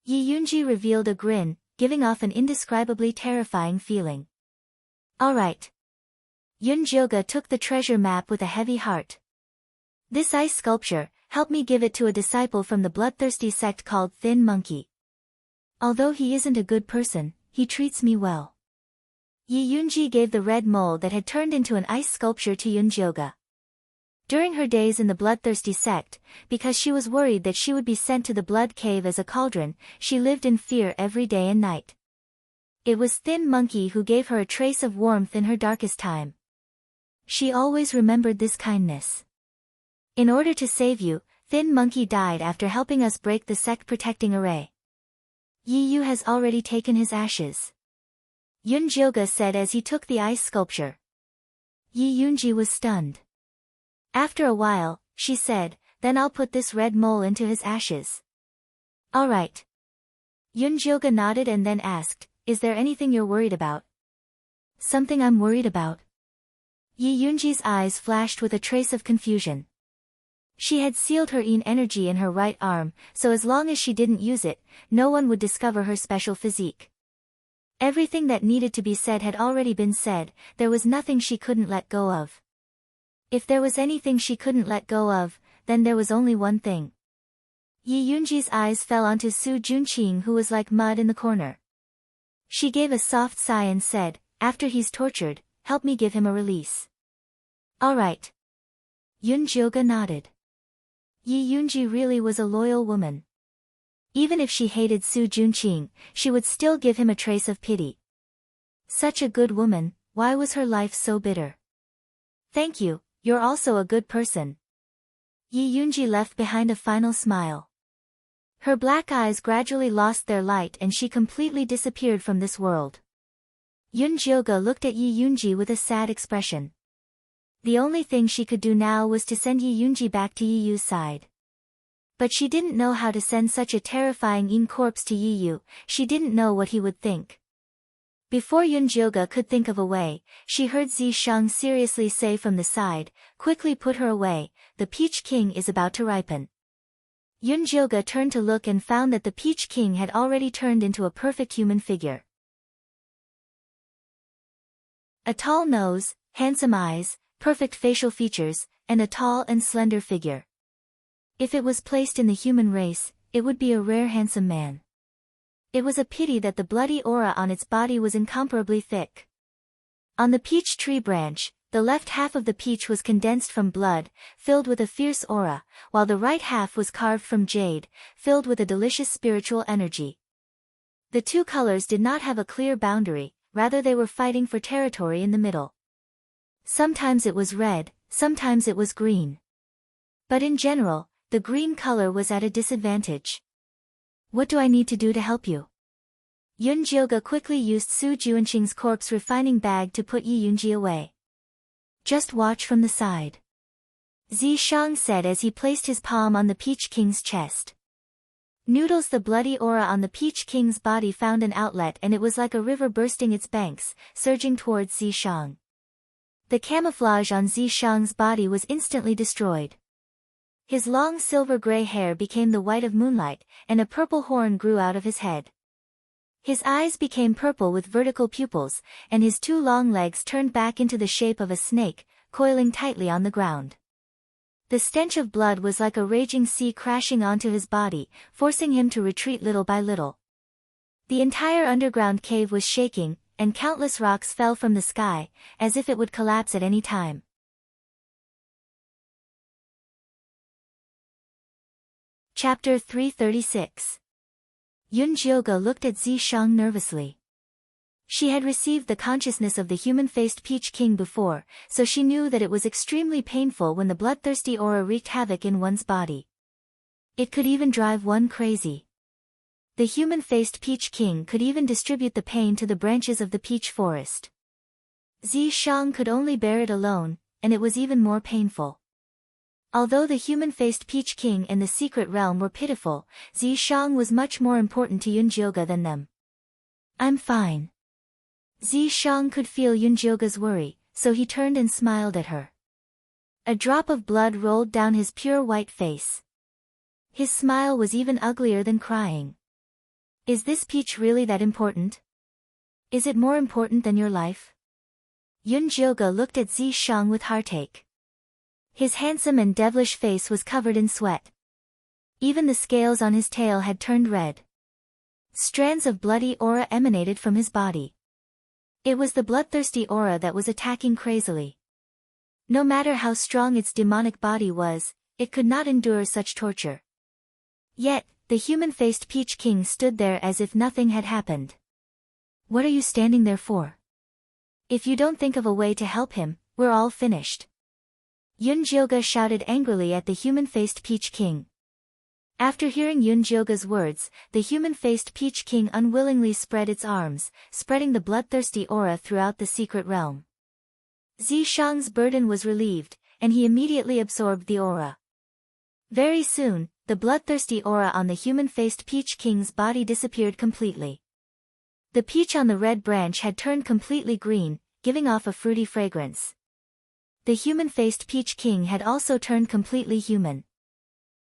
Speaker 1: Yi Yunji revealed a grin, giving off an indescribably terrifying feeling. All right. Yunjoga took the treasure map with a heavy heart. This ice sculpture, help me give it to a disciple from the bloodthirsty sect called Thin Monkey. Although he isn't a good person, he treats me well. Yi Yunji gave the red mole that had turned into an ice sculpture to Yunjoga. During her days in the bloodthirsty sect, because she was worried that she would be sent to the blood cave as a cauldron, she lived in fear every day and night. It was Thin Monkey who gave her a trace of warmth in her darkest time. She always remembered this kindness. In order to save you, Thin Monkey died after helping us break the sect-protecting array. Yi Yu has already taken his ashes. Yunjoga said as he took the ice sculpture. Yi Yunji was stunned. After a while, she said, then I'll put this red mole into his ashes. All right. Yunjoga nodded and then asked, is there anything you're worried about? Something I'm worried about? Yi Yunji's eyes flashed with a trace of confusion. She had sealed her Een energy in her right arm, so as long as she didn't use it, no one would discover her special physique. Everything that needed to be said had already been said, there was nothing she couldn't let go of. If there was anything she couldn't let go of, then there was only one thing. Yi Yunji's eyes fell onto Su Junqing, who was like mud in the corner. She gave a soft sigh and said, after he's tortured, help me give him a release. All right. Yunjoga nodded. Yi Yunji really was a loyal woman. Even if she hated Su Junqing, she would still give him a trace of pity. Such a good woman, why was her life so bitter? Thank you, you're also a good person. Yi Yunji left behind a final smile. Her black eyes gradually lost their light and she completely disappeared from this world. Yunjoga looked at Yi Yunji with a sad expression. The only thing she could do now was to send Yi Yunji back to Yi Yu's side. But she didn't know how to send such a terrifying Een Corpse to Yi Yu, she didn't know what he would think. Before Yunjoga could think of a way, she heard Zishang seriously say from the side, quickly put her away, the Peach King is about to ripen. Yunjoga turned to look and found that the Peach King had already turned into a perfect human figure. A tall nose, handsome eyes, perfect facial features, and a tall and slender figure. If it was placed in the human race, it would be a rare handsome man. It was a pity that the bloody aura on its body was incomparably thick. On the peach tree branch, the left half of the peach was condensed from blood, filled with a fierce aura, while the right half was carved from jade, filled with a delicious spiritual energy. The two colors did not have a clear boundary, rather they were fighting for territory in the middle. Sometimes it was red, sometimes it was green. But in general, the green color was at a disadvantage. What do I need to do to help you? Yunjoga quickly used Su Junqing's corpse refining bag to put Yi Yunji away. Just watch from the side. Zishang said as he placed his palm on the Peach King's chest. Noodles, the bloody aura on the Peach King's body found an outlet, and it was like a river bursting its banks, surging towards Zishang. The camouflage on Zishang's body was instantly destroyed. His long silver-gray hair became the white of moonlight, and a purple horn grew out of his head. His eyes became purple with vertical pupils, and his two long legs turned back into the shape of a snake, coiling tightly on the ground. The stench of blood was like a raging sea crashing onto his body, forcing him to retreat little by little. The entire underground cave was shaking, and countless rocks fell from the sky, as if it would collapse at any time. Chapter 336. Yunjioge looked at Zishang nervously. She had received the consciousness of the human-faced Peach King before, so she knew that it was extremely painful when the bloodthirsty aura wreaked havoc in one's body. It could even drive one crazy. The human-faced Peach King could even distribute the pain to the branches of the peach forest. Zishang could only bear it alone, and it was even more painful. Although the human-faced Peach King and the secret realm were pitiful, Zishang was much more important to Yunjioge than them. "I'm fine." Zishang could feel Yunjioge's worry, so he turned and smiled at her. A drop of blood rolled down his pure white face. His smile was even uglier than crying. "Is this peach really that important? Is it more important than your life?" Yunjioge looked at Zishang with heartache. His handsome and devilish face was covered in sweat. Even the scales on his tail had turned red. Strands of bloody aura emanated from his body. It was the bloodthirsty aura that was attacking crazily. No matter how strong its demonic body was, it could not endure such torture. Yet, the human-faced Peach King stood there as if nothing had happened. "What are you standing there for? If you don't think of a way to help him, we're all finished." Yunjioge shouted angrily at the human-faced Peach King. After hearing Yunjioge's words, the human-faced Peach King unwillingly spread its arms, spreading the bloodthirsty aura throughout the secret realm. Zishang's burden was relieved, and he immediately absorbed the aura. Very soon, the bloodthirsty aura on the human-faced Peach King's body disappeared completely. The peach on the red branch had turned completely green, giving off a fruity fragrance. The human-faced Peach King had also turned completely human.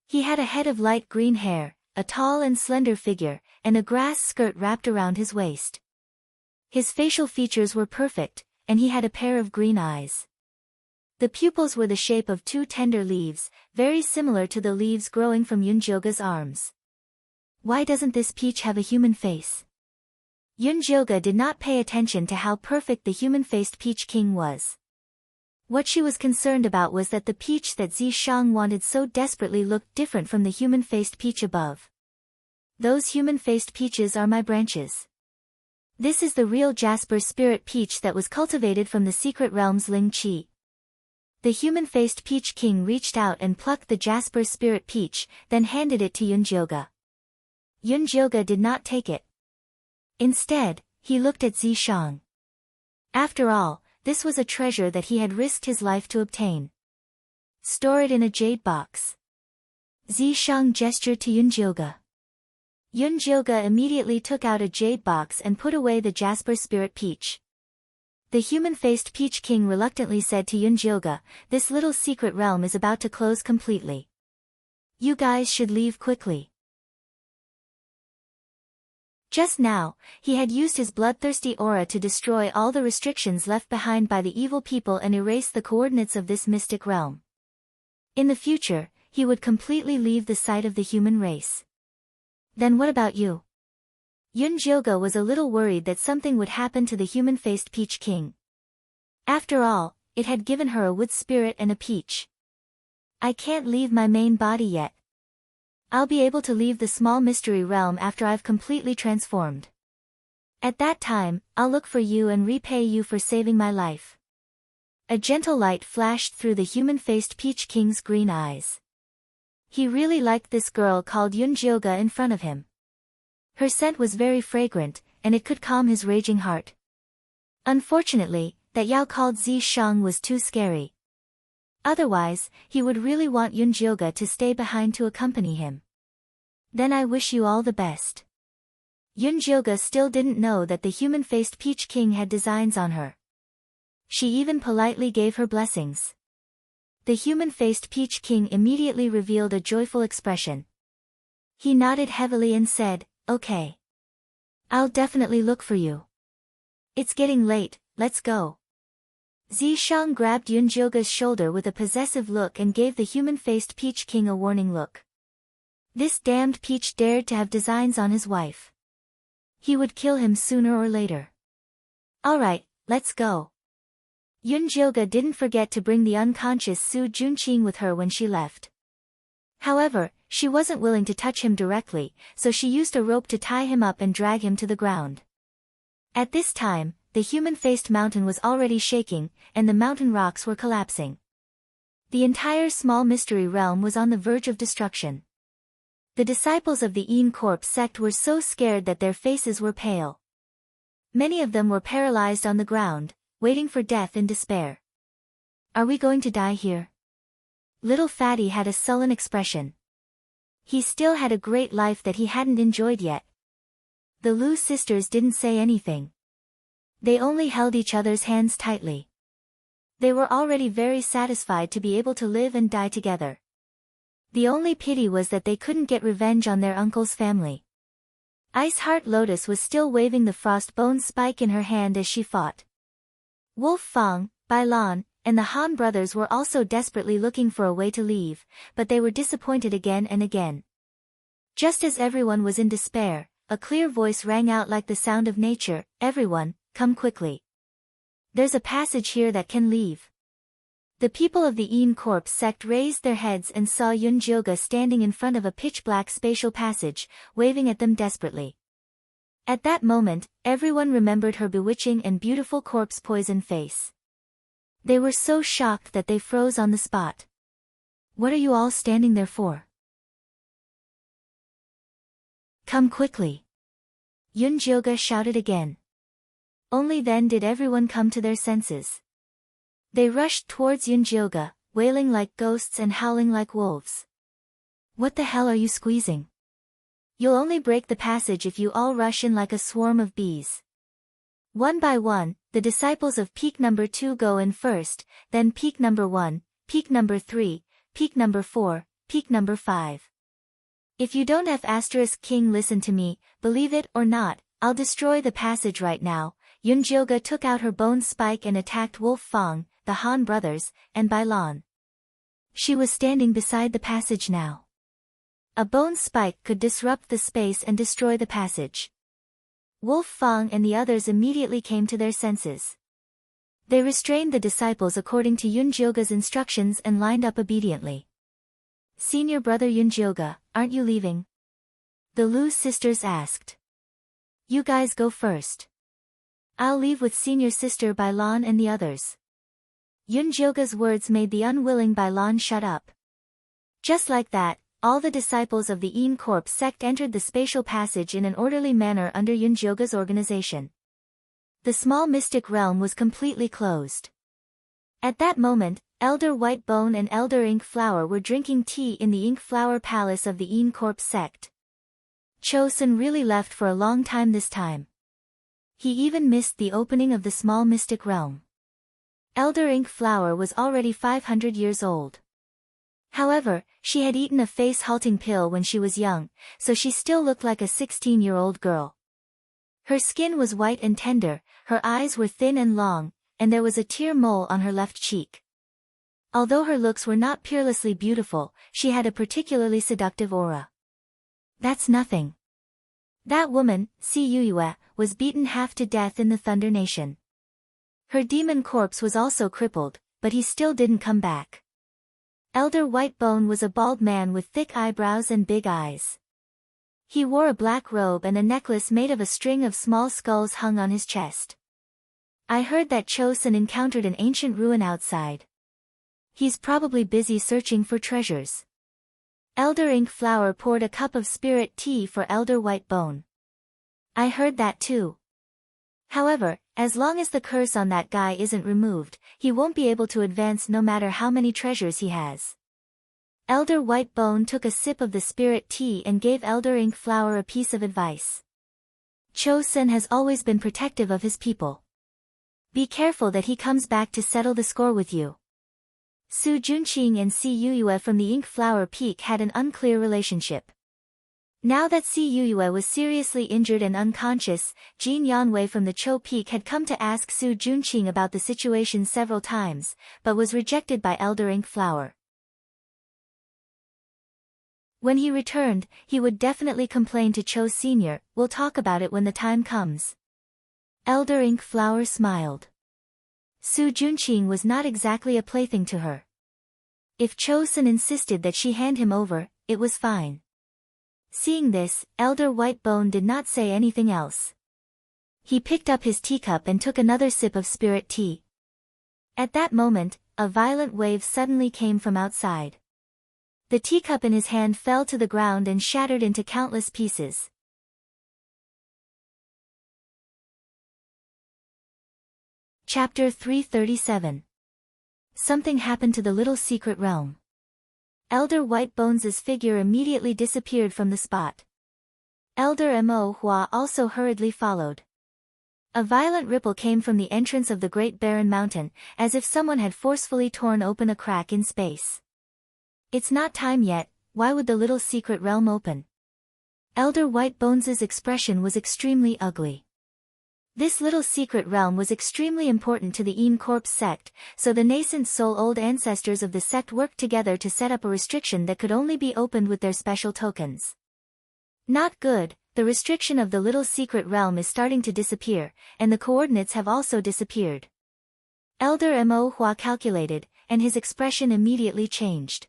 Speaker 1: He had a head of light green hair, a tall and slender figure, and a grass skirt wrapped around his waist. His facial features were perfect, and he had a pair of green eyes. The pupils were the shape of two tender leaves, very similar to the leaves growing from Yunjioge's arms. Why doesn't this peach have a human face? Yunjioge did not pay attention to how perfect the human-faced Peach King was. What she was concerned about was that the peach that Zishang wanted so desperately looked different from the human-faced peach above. "Those human-faced peaches are my branches. This is the real Jasper spirit peach that was cultivated from the secret realm's Ling Qi." The human-faced Peach King reached out and plucked the Jasper spirit peach, then handed it to Yunjioge. Yunjioge did not take it. Instead, he looked at Zishang. After all, this was a treasure that he had risked his life to obtain. "Store it in a jade box." Zishang gestured to Yunjioge. Yunjioge immediately took out a jade box and put away the Jasper spirit peach. The human-faced Peach King reluctantly said to Yunjioge, "This little secret realm is about to close completely. You guys should leave quickly." Just now, he had used his bloodthirsty aura to destroy all the restrictions left behind by the evil people and erase the coordinates of this mystic realm. In the future, he would completely leave the sight of the human race. "Then what about you?" Yunjioge was a little worried that something would happen to the human-faced Peach King. After all, it had given her a wood spirit and a peach. "I can't leave my main body yet. I'll be able to leave the small mystery realm after I've completely transformed. At that time, I'll look for you and repay you for saving my life." A gentle light flashed through the human-faced Peach King's green eyes. He really liked this girl called Yunjioge in front of him. Her scent was very fragrant, and it could calm his raging heart. Unfortunately, that Yao called Zishang was too scary. Otherwise, he would really want Yunjioga to stay behind to accompany him. Then I wish you all the best. Yunjioga still didn't know that the human-faced Peach King had designs on her. She even politely gave her blessings. The human-faced Peach King immediately revealed a joyful expression. He nodded heavily and said, "Okay. I'll definitely look for you. It's getting late, let's go." Zishang grabbed Yunjioga's shoulder with a possessive look and gave the human-faced Peach King a warning look. This damned Peach dared to have designs on his wife. He would kill him sooner or later. Alright, let's go. Yunjioga didn't forget to bring the unconscious Su Junqing with her when she left. However, she wasn't willing to touch him directly, so she used a rope to tie him up and drag him to the ground. At this time, the human-faced mountain was already shaking, and the mountain rocks were collapsing. The entire small mystery realm was on the verge of destruction. The disciples of the Een Corp sect were so scared that their faces were pale. Many of them were paralyzed on the ground, waiting for death in despair. Are we going to die here? Little Fatty had a sullen expression. He still had a great life that he hadn't enjoyed yet. The Lu sisters didn't say anything. They only held each other's hands tightly. They were already very satisfied to be able to live and die together. The only pity was that they couldn't get revenge on their uncle's family. Iceheart Lotus was still waving the Frostbone spike in her hand as she fought. Wolf Fang, Bailan, and the Han brothers were also desperately looking for a way to leave, but they were disappointed again and again. Just as everyone was in despair, a clear voice rang out like the sound of nature, "Everyone, come quickly. There's a passage here that can leave." The people of the Een Corp sect raised their heads and saw Yunjioga standing in front of a pitch-black spatial passage, waving at them desperately. At that moment, everyone remembered her bewitching and beautiful corpse poison face. They were so shocked that they froze on the spot. "What are you all standing there for? Come quickly!" Yunjioga shouted again. Only then did everyone come to their senses. They rushed towards Yunjioga, wailing like ghosts and howling like wolves. "What the hell are you squeezing? You'll only break the passage if you all rush in like a swarm of bees." One by one, the disciples of peak number 2 go in first, then peak number 1, peak number 3, peak number 4, peak number 5. If you don't have asterisk king listen to me, believe it or not, I'll destroy the passage right now. Yunjioga took out her bone spike and attacked Wolf Fang, the Han brothers, and Bailan. She was standing beside the passage now. A bone spike could disrupt the space and destroy the passage. Wolf Fang and the others immediately came to their senses. They restrained the disciples according to Yunjioga's instructions and lined up obediently. "Senior brother Yunjioga, aren't you leaving?" The Lu sisters asked. "You guys go first. I'll leave with senior sister Bailan and the others." Yunjioga's words made the unwilling Bailan shut up. Just like that, all the disciples of the Een Corp sect entered the spatial passage in an orderly manner under Yunjioga's organization. The small mystic realm was completely closed. At that moment, Elder White Bone and Elder Ink Flower were drinking tea in the Ink Flower Palace of the Een Corp sect. Chosun really left for a long time this time. He even missed the opening of the small mystic realm. Elder Ink Flower was already 500 years old. However, she had eaten a face-halting pill when she was young, so she still looked like a 16-year-old girl. Her skin was white and tender, her eyes were thin and long, and there was a tear mole on her left cheek. Although her looks were not peerlessly beautiful, she had a particularly seductive aura. "That's nothing. That woman, Si Yuyue, was beaten half to death in the Thunder Nation. Her demon corpse was also crippled, but he still didn't come back." Elder Whitebone was a bald man with thick eyebrows and big eyes. He wore a black robe and a necklace made of a string of small skulls hung on his chest. "I heard that Chosun encountered an ancient ruin outside. He's probably busy searching for treasures." Elder Ink Flower poured a cup of spirit tea for Elder Whitebone. "I heard that too. However, As long as the curse on that guy isn't removed, he won't be able to advance no matter how many treasures he has. Elder Whitebone took a sip of the spirit tea and gave Elder Ink Flower a piece of advice. Cho-sen has always been protective of his people. Be careful that he comes back to settle the score with you. Su Junqing and Si Yuyue from the Ink Flower Peak had an unclear relationship. Now that Si Yuyue was seriously injured and unconscious, Jin Yanwei from the Cho Peak had come to ask Su Junqing about the situation several times, but was rejected by Elder Ink Flower. When he returned, he would definitely complain to Cho Sr., "We'll talk about it when the time comes." Elder Ink Flower smiled. Su Junqing was not exactly a plaything to her. If Cho-sen insisted that she hand him over, it was fine. Seeing this, Elder Whitebone did not say anything else. He picked up his teacup and took another sip of spirit tea. At that moment, a violent wave suddenly came from outside. The teacup in his hand fell to the ground and shattered into countless pieces. Chapter 337. Something happened to the little secret realm. Elder Whitebones' figure immediately disappeared from the spot. Elder Mo Hua also hurriedly followed. A violent ripple came from the entrance of the Great Barren Mountain, as if someone had forcefully torn open a crack in space. It's not time yet, why would the little secret realm open? Elder Whitebones' expression was extremely ugly. This little secret realm was extremely important to the Een Corpse sect, so the nascent soul-old ancestors of the sect worked together to set up a restriction that could only be opened with their special tokens. Not good, the restriction of the little secret realm is starting to disappear, and the coordinates have also disappeared. Elder Mo Hua calculated, and his expression immediately changed.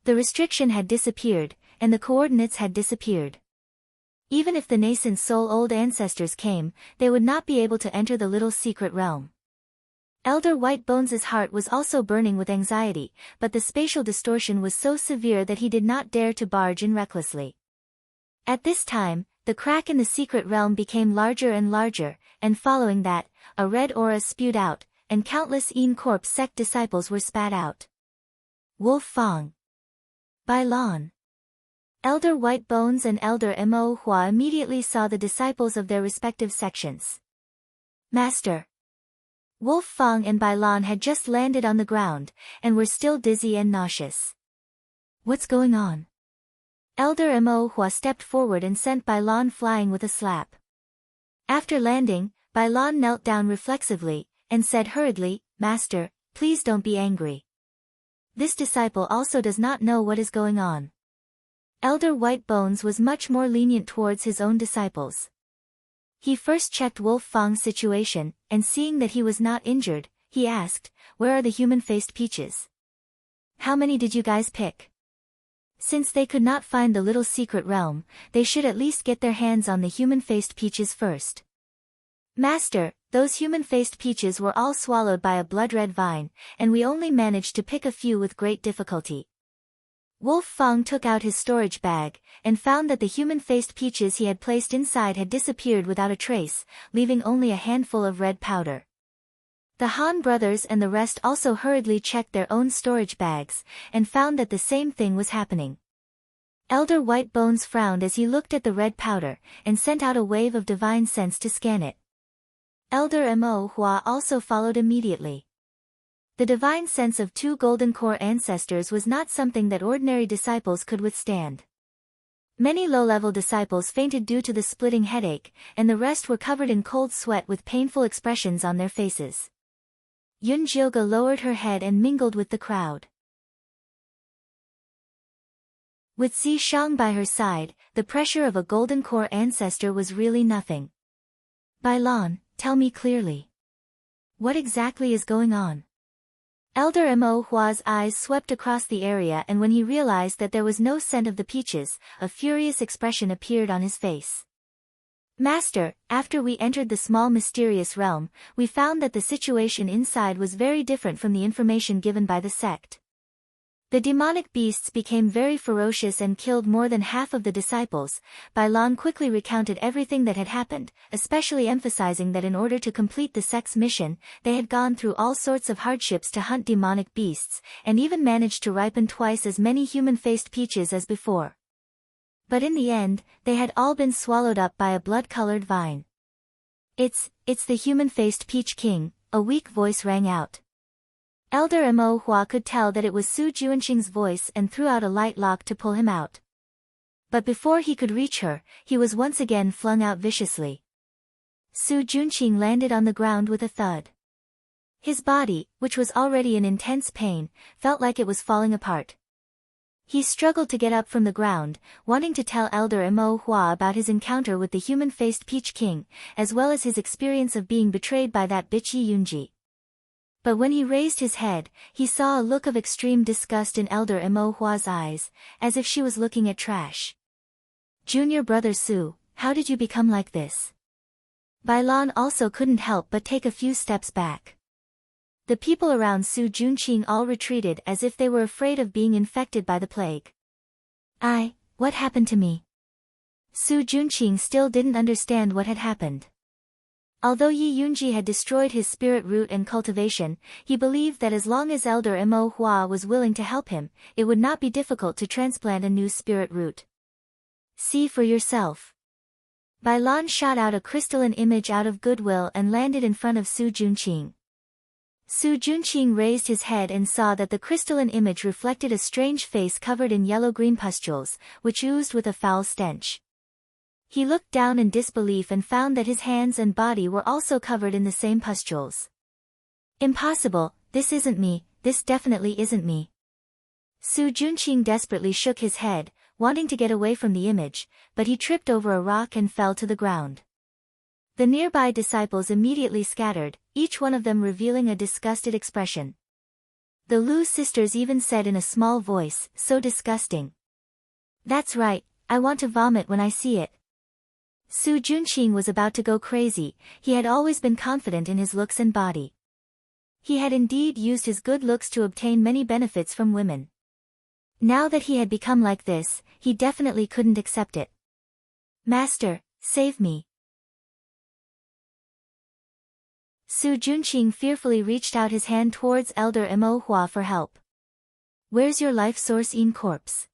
Speaker 1: The restriction had disappeared, and the coordinates had disappeared. Even if the nascent soul-old ancestors came, they would not be able to enter the little secret realm. Elder Whitebones' heart was also burning with anxiety, but the spatial distortion was so severe that he did not dare to barge in recklessly. At this time, the crack in the secret realm became larger and larger, and following that, a red aura spewed out, and countless Een Corpse sect disciples were spat out. Wolf Fong. Bai Lan. Elder Whitebones and Elder Mo Hua immediately saw the disciples of their respective sections. Master. Wolf Fong and Bai Lan had just landed on the ground, and were still dizzy and nauseous. What's going on? Elder Mo Hua stepped forward and sent Bai Lan flying with a slap. After landing, Bai Lan knelt down reflexively, and said hurriedly, "Master, please don't be angry. This disciple also does not know what is going on." Elder Whitebones was much more lenient towards his own disciples. He first checked Wolf Fong's situation, and seeing that he was not injured, he asked, "Where are the human-faced peaches? How many did you guys pick?" Since they could not find the little secret realm, they should at least get their hands on the human-faced peaches first. "Master, those human-faced peaches were all swallowed by a blood-red vine, and we only managed to pick a few with great difficulty." Wolf Fong took out his storage bag, and found that the human-faced peaches he had placed inside had disappeared without a trace, leaving only a handful of red powder. The Han brothers and the rest also hurriedly checked their own storage bags, and found that the same thing was happening. Elder Whitebones frowned as he looked at the red powder, and sent out a wave of divine sense to scan it. Elder Mo Hua also followed immediately. The divine sense of 2 Golden Core ancestors was not something that ordinary disciples could withstand. Many low-level disciples fainted due to the splitting headache, and the rest were covered in cold sweat with painful expressions on their faces. Yun Jilga lowered her head and mingled with the crowd. With Zi Shang by her side, the pressure of a Golden Core ancestor was really nothing. "Bai Lan, tell me clearly. What exactly is going on?" Elder Mo Hua's eyes swept across the area, and when he realized that there was no scent of the peaches, a furious expression appeared on his face. "Master, after we entered the small mysterious realm, we found that the situation inside was very different from the information given by the sect. The demonic beasts became very ferocious and killed more than half of the disciples. Bailan quickly recounted everything that had happened, especially emphasizing that in order to complete the sect's mission, they had gone through all sorts of hardships to hunt demonic beasts, and even managed to ripen twice as many human-faced peaches as before. But in the end, they had all been swallowed up by a blood-colored vine. It's the human-faced peach king, a weak voice rang out. Elder Mo Hua could tell that it was Su Juanqing's voice and threw out a light lock to pull him out. But before he could reach her, he was once again flung out viciously. Su Juanqing landed on the ground with a thud. His body, which was already in intense pain, felt like it was falling apart. He struggled to get up from the ground, wanting to tell Elder Mo Hua about his encounter with the human-faced Peach King, as well as his experience of being betrayed by that bitch Yi Yunji. But when he raised his head, he saw a look of extreme disgust in Elder Mo Hua's eyes, as if she was looking at trash. Junior brother Su, how did you become like this? Bailan also couldn't help but take a few steps back. The people around Su Juanqing all retreated as if they were afraid of being infected by the plague. What happened to me? Su Juanqing still didn't understand what had happened. Although Yi Yunji had destroyed his spirit root and cultivation, he believed that as long as Elder Mo Hua was willing to help him, it would not be difficult to transplant a new spirit root. See for yourself. Bailan shot out a crystalline image out of goodwill and landed in front of Su Juanqing. Su Juanqing raised his head and saw that the crystalline image reflected a strange face covered in yellow-green pustules, which oozed with a foul stench. He looked down in disbelief and found that his hands and body were also covered in the same pustules. Impossible, this isn't me, this definitely isn't me. Su Juanqing desperately shook his head, wanting to get away from the image, but he tripped over a rock and fell to the ground. The nearby disciples immediately scattered, each one of them revealing a disgusted expression. The Lu sisters even said in a small voice, "So disgusting." That's right, I want to vomit when I see it. Su Juanqing was about to go crazy. He had always been confident in his looks and body. He had indeed used his good looks to obtain many benefits from women. Now that he had become like this, he definitely couldn't accept it. Master, save me. Su Juanqing fearfully reached out his hand towards Elder Mo Hua for help. Where's your life source in corpse?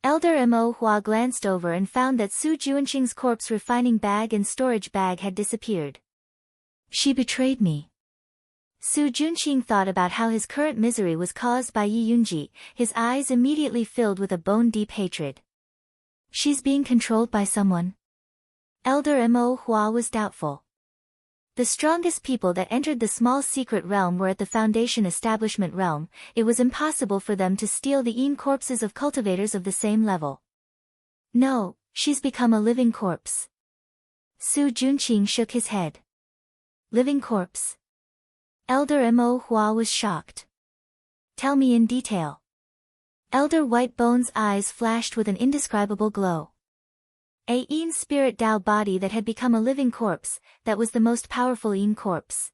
Speaker 1: Elder Mo Hua glanced over and found that Su Juanqing's corpse refining bag and storage bag had disappeared. She betrayed me. Su Juanqing thought about how his current misery was caused by Yi Yunji, his eyes immediately filled with a bone-deep hatred. She's being controlled by someone. Elder Mo Hua was doubtful. The strongest people that entered the small secret realm were at the Foundation Establishment realm. It was impossible for them to steal the Yin corpses of cultivators of the same level. No, she's become a living corpse. Su Juanqing shook his head. Living corpse? Elder Mo Hua was shocked. Tell me in detail. Elder White Bone's eyes flashed with an indescribable glow. A Yin spirit Dao body that had become a living corpse, that was the most powerful Yin corpse.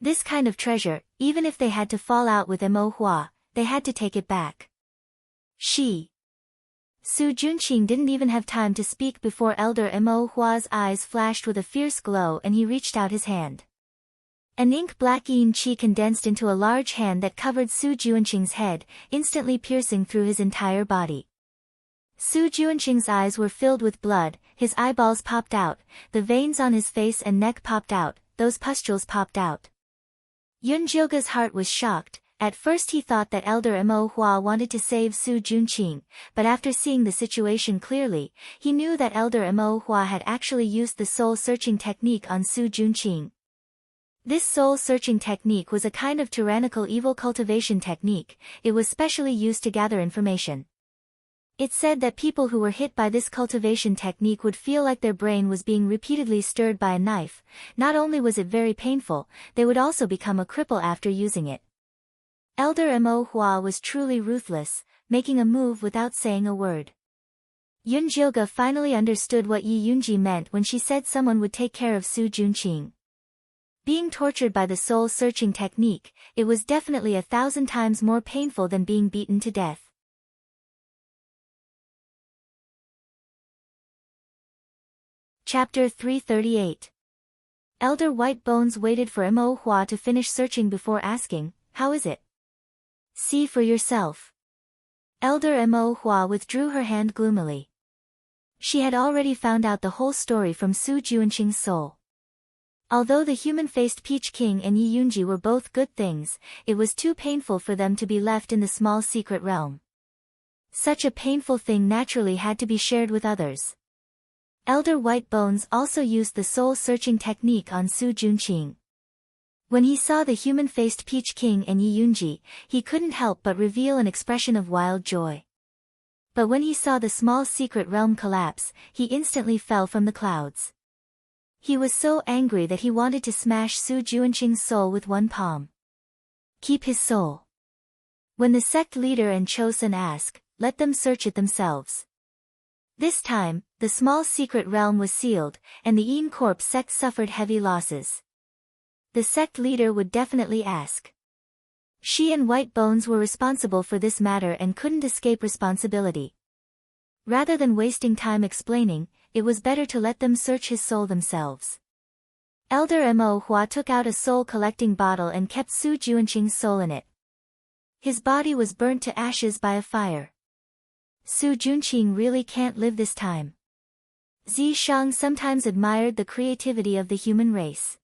Speaker 1: This kind of treasure, even if they had to fall out with Mo Hua, they had to take it back. Su Juanqing didn't even have time to speak before Elder Mo Hua's eyes flashed with a fierce glow and he reached out his hand. An ink-black Yin chi condensed into a large hand that covered Su Juanqing's head, instantly piercing through his entire body. Su Juanqing's eyes were filled with blood, his eyeballs popped out, the veins on his face and neck popped out, those pustules popped out. Yunjioga's heart was shocked. At first he thought that Elder Mo Hua wanted to save Su Juanqing, but after seeing the situation clearly, he knew that Elder Mo Hua had actually used the soul-searching technique on Su Juanqing. This soul-searching technique was a kind of tyrannical evil cultivation technique. It was specially used to gather information. It said that people who were hit by this cultivation technique would feel like their brain was being repeatedly stirred by a knife. Not only was it very painful, they would also become a cripple after using it. Elder Mo Hua was truly ruthless, making a move without saying a word. Yunjioga finally understood what Yi Yunji meant when she said someone would take care of Su Juanqing. Being tortured by the soul-searching technique, it was definitely 1,000 times more painful than being beaten to death. Chapter 338. Elder White Bones waited for Mo Hua to finish searching before asking, "How is it?" "See for yourself." Elder Mo Hua withdrew her hand gloomily. She had already found out the whole story from Su Juanqing's soul. Although the human-faced Peach King and Yi Yunji were both good things, it was too painful for them to be left in the small secret realm. Such a painful thing naturally had to be shared with others. Elder White Bones also used the soul-searching technique on Su Juanqing. When he saw the human-faced Peach King and Yi Yunji, he couldn't help but reveal an expression of wild joy. But when he saw the small secret realm collapse, he instantly fell from the clouds. He was so angry that he wanted to smash Su Juanqing's soul with one palm. Keep his soul. When the sect leader and Chosun asked, let them search it themselves. This time, the small secret realm was sealed, and the Yin Corp sect suffered heavy losses. The sect leader would definitely ask. She and White Bones were responsible for this matter and couldn't escape responsibility. Rather than wasting time explaining, it was better to let them search his soul themselves. Elder Mo Hua took out a soul-collecting bottle and kept Su Juanqing's soul in it. His body was burnt to ashes by a fire. Su Juanqing really can't live this time. Zi Shang sometimes admired the creativity of the human race.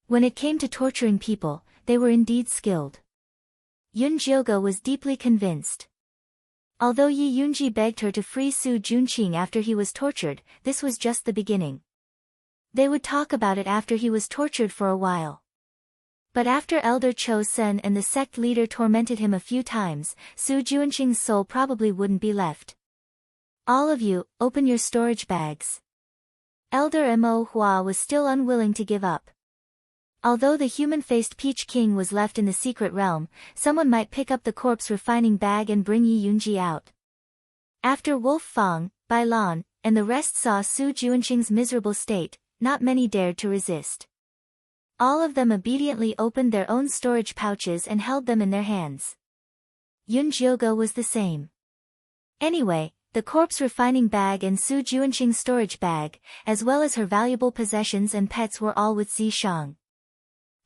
Speaker 1: When it came to torturing people, they were indeed skilled. Yun Jioge was deeply convinced. Although Yi Yunji begged her to free Su Juanqing after he was tortured, this was just the beginning. They would talk about it after he was tortured for a while. But after Elder Cho Sen and the sect leader tormented him a few times, Su Juanqing's soul probably wouldn't be left. All of you, open your storage bags. Elder Mo Hua was still unwilling to give up. Although the human-faced Peach King was left in the secret realm, someone might pick up the corpse refining bag and bring Yi Yunji out. After Wolf Fang, Bai Lan, and the rest saw Su Juanqing's miserable state, not many dared to resist. All of them obediently opened their own storage pouches and held them in their hands. Yun Jioge was the same. Anyway, the corpse refining bag and Su Juanqing's storage bag, as well as her valuable possessions and pets were all with Zi Shang.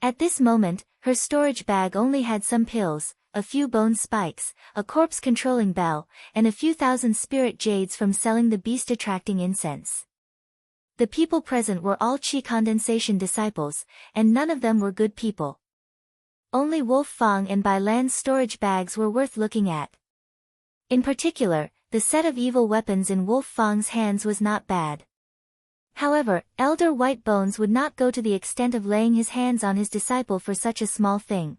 Speaker 1: At this moment, her storage bag only had some pills, a few bone spikes, a corpse-controlling bell, and a few thousand spirit jades from selling the beast-attracting incense. The people present were all Qi condensation disciples, and none of them were good people. Only Wolf Fang and Bai Lan's storage bags were worth looking at. In particular, the set of evil weapons in Wolf Fang's hands was not bad. However, Elder White Bones would not go to the extent of laying his hands on his disciple for such a small thing.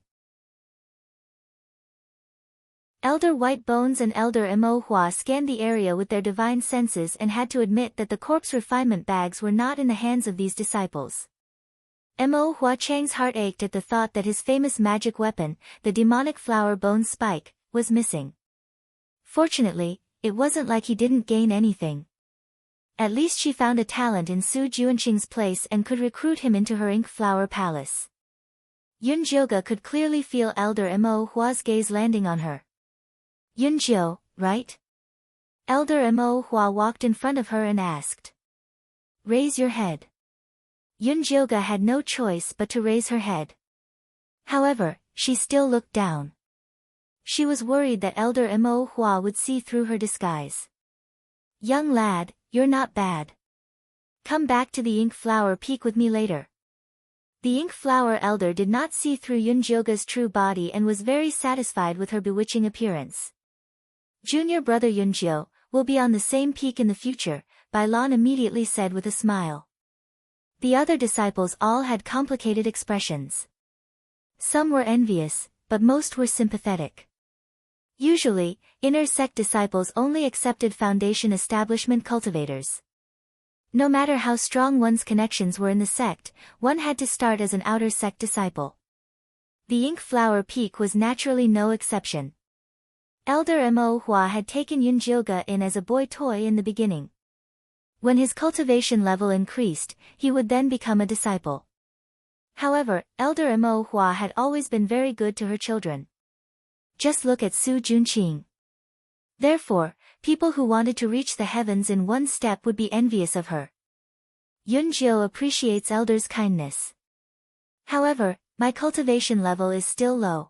Speaker 1: Elder White Bones and Elder Mo Hua scanned the area with their divine senses and had to admit that the corpse refinement bags were not in the hands of these disciples. Mo Hua Chang's heart ached at the thought that his famous magic weapon, the demonic flower bone spike, was missing. Fortunately, it wasn't like he didn't gain anything. At least she found a talent in Su Juanqing's place and could recruit him into her ink flower palace. Yun Jioge could clearly feel Elder Mo Hua's gaze landing on her. Yun Jiu, right? Elder Mo Hua walked in front of her and asked. Raise your head. Yun Jioge had no choice but to raise her head. However, she still looked down. She was worried that Elder Mo Hua would see through her disguise. Young lad, you're not bad. Come back to the ink flower peak with me later. The ink flower elder did not see through Yun Jioge's true body and was very satisfied with her bewitching appearance. Junior brother Yun Jiu will be on the same peak in the future, Bai Lan immediately said with a smile. The other disciples all had complicated expressions. Some were envious, but most were sympathetic. Usually, inner sect disciples only accepted foundation establishment cultivators. No matter how strong one's connections were in the sect, one had to start as an outer sect disciple. The ink flower peak was naturally no exception. Elder Mo Hua had taken Yun Jioge in as a boy toy in the beginning. When his cultivation level increased, he would then become a disciple. However, Elder Mo Hua had always been very good to her children. Just look at Su Junqing. Therefore, people who wanted to reach the heavens in one step would be envious of her. Yun Jiu appreciates elders' kindness. However, my cultivation level is still low.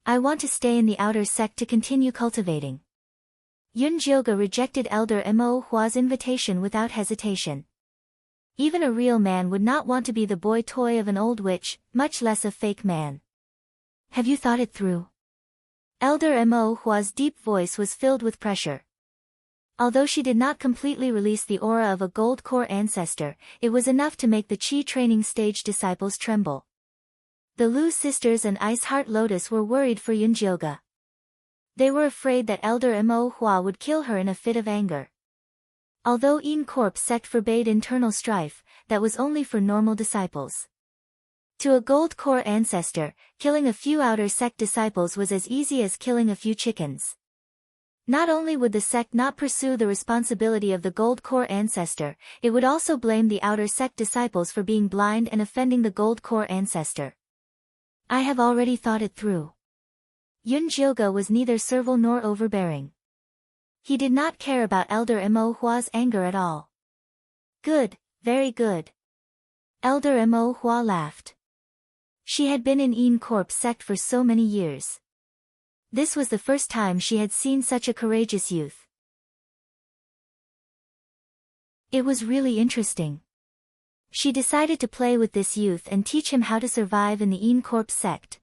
Speaker 1: I want to stay in the outer sect to continue cultivating. Yun Jioga rejected Elder Mo Hua's invitation without hesitation. Even a real man would not want to be the boy toy of an old witch, much less a fake man. Have you thought it through? Elder Mo Hua's deep voice was filled with pressure. Although she did not completely release the aura of a gold core ancestor, it was enough to make the Qi training stage disciples tremble. The Lu sisters and Ice Heart Lotus were worried for Yun Jioga. They were afraid that Elder Mo Hua would kill her in a fit of anger. Although Yin Corp's sect forbade internal strife, that was only for normal disciples. To a gold core ancestor, killing a few outer sect disciples was as easy as killing a few chickens. Not only would the sect not pursue the responsibility of the gold core ancestor, it would also blame the outer sect disciples for being blind and offending the gold core ancestor. I have already thought it through. Yun Jioga was neither servile nor overbearing. He did not care about Elder Mo Hua's anger at all. Good, very good. Elder Mo Hua laughed. She had been in Yin Corp's sect for so many years. This was the first time she had seen such a courageous youth. It was really interesting. She decided to play with this youth and teach him how to survive in the Yin Corp sect.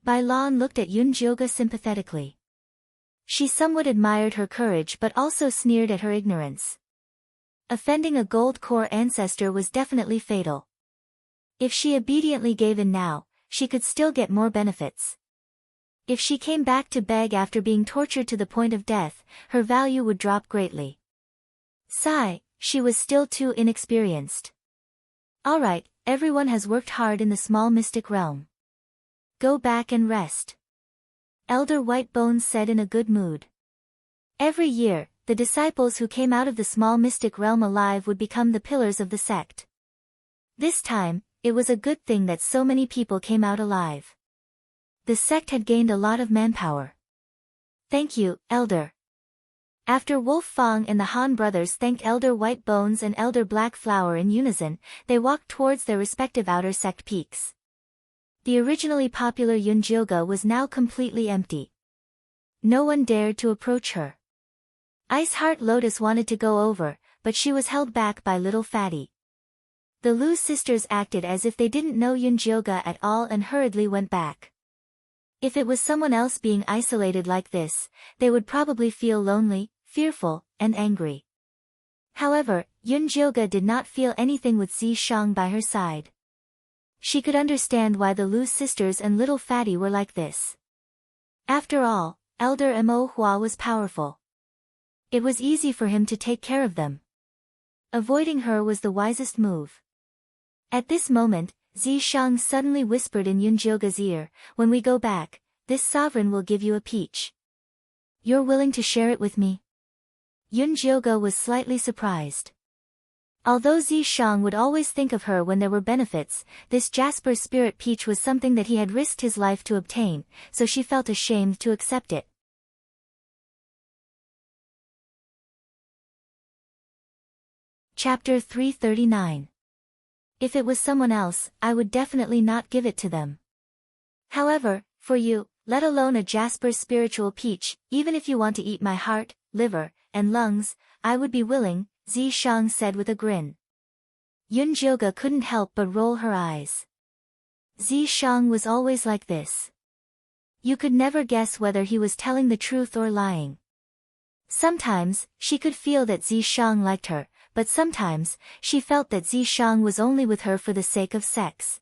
Speaker 1: Bai Lan looked at Yun Jioga sympathetically. She somewhat admired her courage but also sneered at her ignorance. Offending a gold core ancestor was definitely fatal. If she obediently gave in now, she could still get more benefits. If she came back to beg after being tortured to the point of death, her value would drop greatly. Sigh, she was still too inexperienced. Alright, everyone has worked hard in the small mystic realm. Go back and rest. Elder White Bones said in a good mood. Every year, the disciples who came out of the small mystic realm alive would become the pillars of the sect. This time, it was a good thing that so many people came out alive. The sect had gained a lot of manpower. Thank you, Elder. After Wolf Fang and the Han brothers thanked Elder White Bones and Elder Black Flower in unison, they walked towards their respective outer sect peaks. The originally popular Yun Jioga was now completely empty. No one dared to approach her. Ice Heart Lotus wanted to go over, but she was held back by Little Fatty. The Lu sisters acted as if they didn't know Yun Jioga at all and hurriedly went back. If it was someone else being isolated like this, they would probably feel lonely, fearful, and angry. However, Yun Jioga did not feel anything with Zi Shang by her side. She could understand why the Lu sisters and Little Fatty were like this. After all, Elder Mo Hua was powerful. It was easy for him to take care of them. Avoiding her was the wisest move. At this moment, Zi Shang suddenly whispered in Yun Jioga's ear, "When we go back, this sovereign will give you a peach. You're willing to share it with me?" Yun Jioga was slightly surprised. Although Zi Shang would always think of her when there were benefits, this Jasper Spirit Peach was something that he had risked his life to obtain, so she felt ashamed to accept it. Chapter 339. If it was someone else, I would definitely not give it to them. However, for you, let alone a Jasper Spiritual Peach, even if you want to eat my heart, liver, and lungs, I would be willing, Zi Shang said with a grin. Yun Jioga couldn't help but roll her eyes. Zi Shang was always like this. You could never guess whether he was telling the truth or lying. Sometimes, she could feel that Zi Shang liked her, but sometimes, she felt that Zi Shang was only with her for the sake of sex.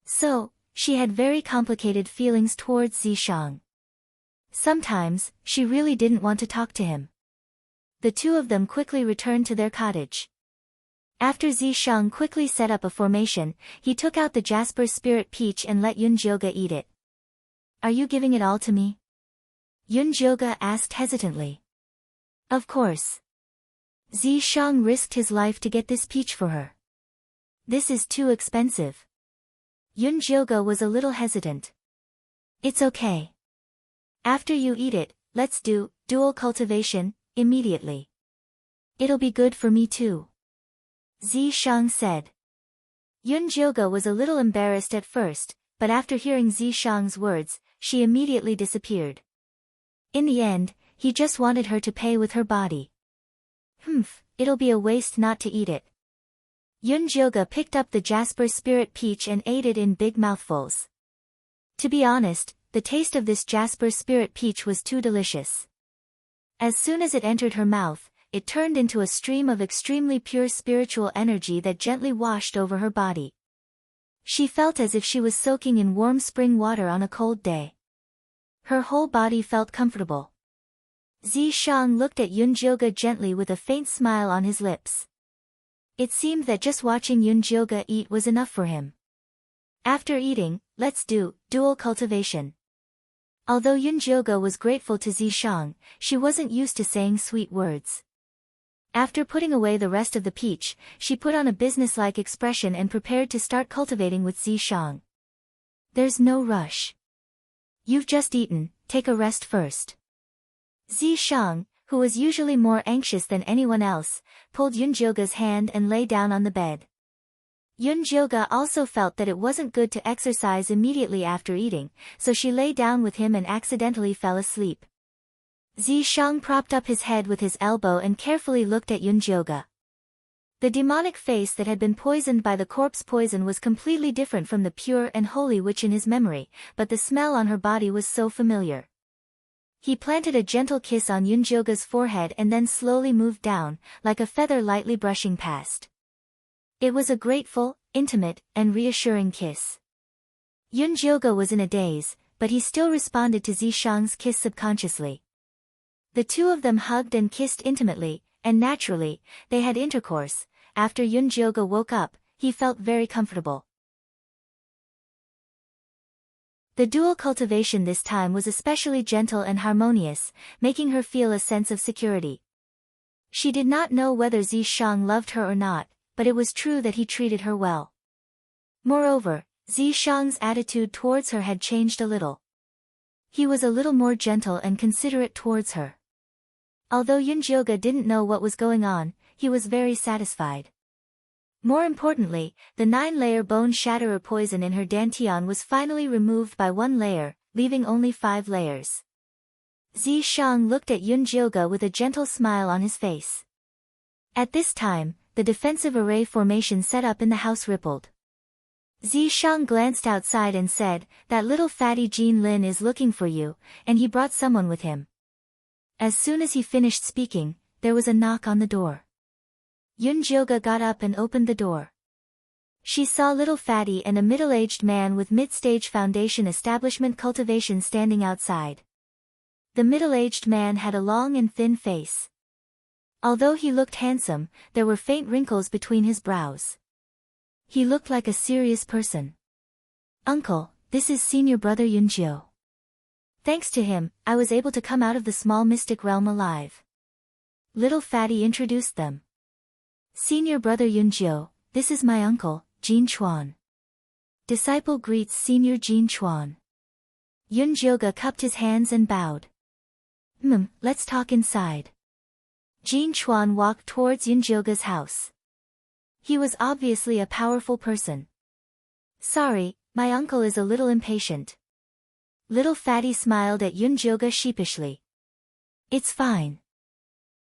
Speaker 1: So, she had very complicated feelings towards Zi Shang. Sometimes, she really didn't want to talk to him. The two of them quickly returned to their cottage. After Zi Shang quickly set up a formation, he took out the Jasper Spirit Peach and let Yun Jioga eat it. Are you giving it all to me? Yun Jioga asked hesitantly. Of course. Zi Shang risked his life to get this peach for her. This is too expensive. Yun Jioga was a little hesitant. It's okay. After you eat it, let's do dual cultivation immediately. It'll be good for me too. Zi Shang said. Yun Jioga was a little embarrassed at first, but after hearing Zi Shang's words, she immediately disappeared. In the end, he just wanted her to pay with her body. It'll be a waste not to eat it. Yun Jioga picked up the Jasper Spirit Peach and ate it in big mouthfuls. To be honest, the taste of this Jasper Spirit Peach was too delicious. As soon as it entered her mouth, it turned into a stream of extremely pure spiritual energy that gently washed over her body. She felt as if she was soaking in warm spring water on a cold day. Her whole body felt comfortable. Zi Shang looked at Yun Jioga gently with a faint smile on his lips. It seemed that just watching Yun Jioga eat was enough for him. After eating, let's do dual cultivation. Although Yun Jioga was grateful to Zi Shang, she wasn't used to saying sweet words. After putting away the rest of the peach, she put on a businesslike expression and prepared to start cultivating with Zi Shang. There's no rush. You've just eaten, take a rest first. Zi Shang, who was usually more anxious than anyone else, pulled Yun Jioga's hand and lay down on the bed. Yun Jioga also felt that it wasn't good to exercise immediately after eating, so she lay down with him and accidentally fell asleep. Zi Shang propped up his head with his elbow and carefully looked at Yun Jioga. The demonic face that had been poisoned by the corpse poison was completely different from the pure and holy witch in his memory, but the smell on her body was so familiar. He planted a gentle kiss on Yun Jioga's forehead and then slowly moved down, like a feather lightly brushing past. It was a grateful, intimate, and reassuring kiss. Yun Jioga was in a daze, but he still responded to Zi Shang's kiss subconsciously. The two of them hugged and kissed intimately, and naturally, they had intercourse. After Yun Jioga woke up, he felt very comfortable. The dual cultivation this time was especially gentle and harmonious, making her feel a sense of security. She did not know whether Zi Shang loved her or not, but it was true that he treated her well. Moreover, Zi Shang's attitude towards her had changed a little. He was a little more gentle and considerate towards her. Although Yun Jioga didn't know what was going on, he was very satisfied. More importantly, the 9-layer bone shatterer poison in her dantian was finally removed by 1 layer, leaving only 5 layers. Zi Shang looked at Yun Jioga with a gentle smile on his face. At this time, the defensive array formation set up in the house rippled. Zi Shang glanced outside and said, "That little fatty Jean Lin is looking for you," and he brought someone with him. As soon as he finished speaking, there was a knock on the door. Yun Jioga got up and opened the door. She saw little fatty and a middle-aged man with mid-stage foundation establishment cultivation standing outside. The middle-aged man had a long and thin face. Although he looked handsome, there were faint wrinkles between his brows. He looked like a serious person. "Uncle, this is senior brother Yun Jio. Thanks to him, I was able to come out of the small mystic realm alive." Little fatty introduced them. "Senior brother Yun Jio, this is my uncle, Jin Chuan." Disciple greets senior Jin Chuan. Yun Jioga cupped his hands and bowed. Let's talk inside." Jin Chuan walked towards Yun Jioga's house. He was obviously a powerful person. "Sorry, my uncle is a little impatient." Little fatty smiled at Yun Jioga sheepishly. "It's fine."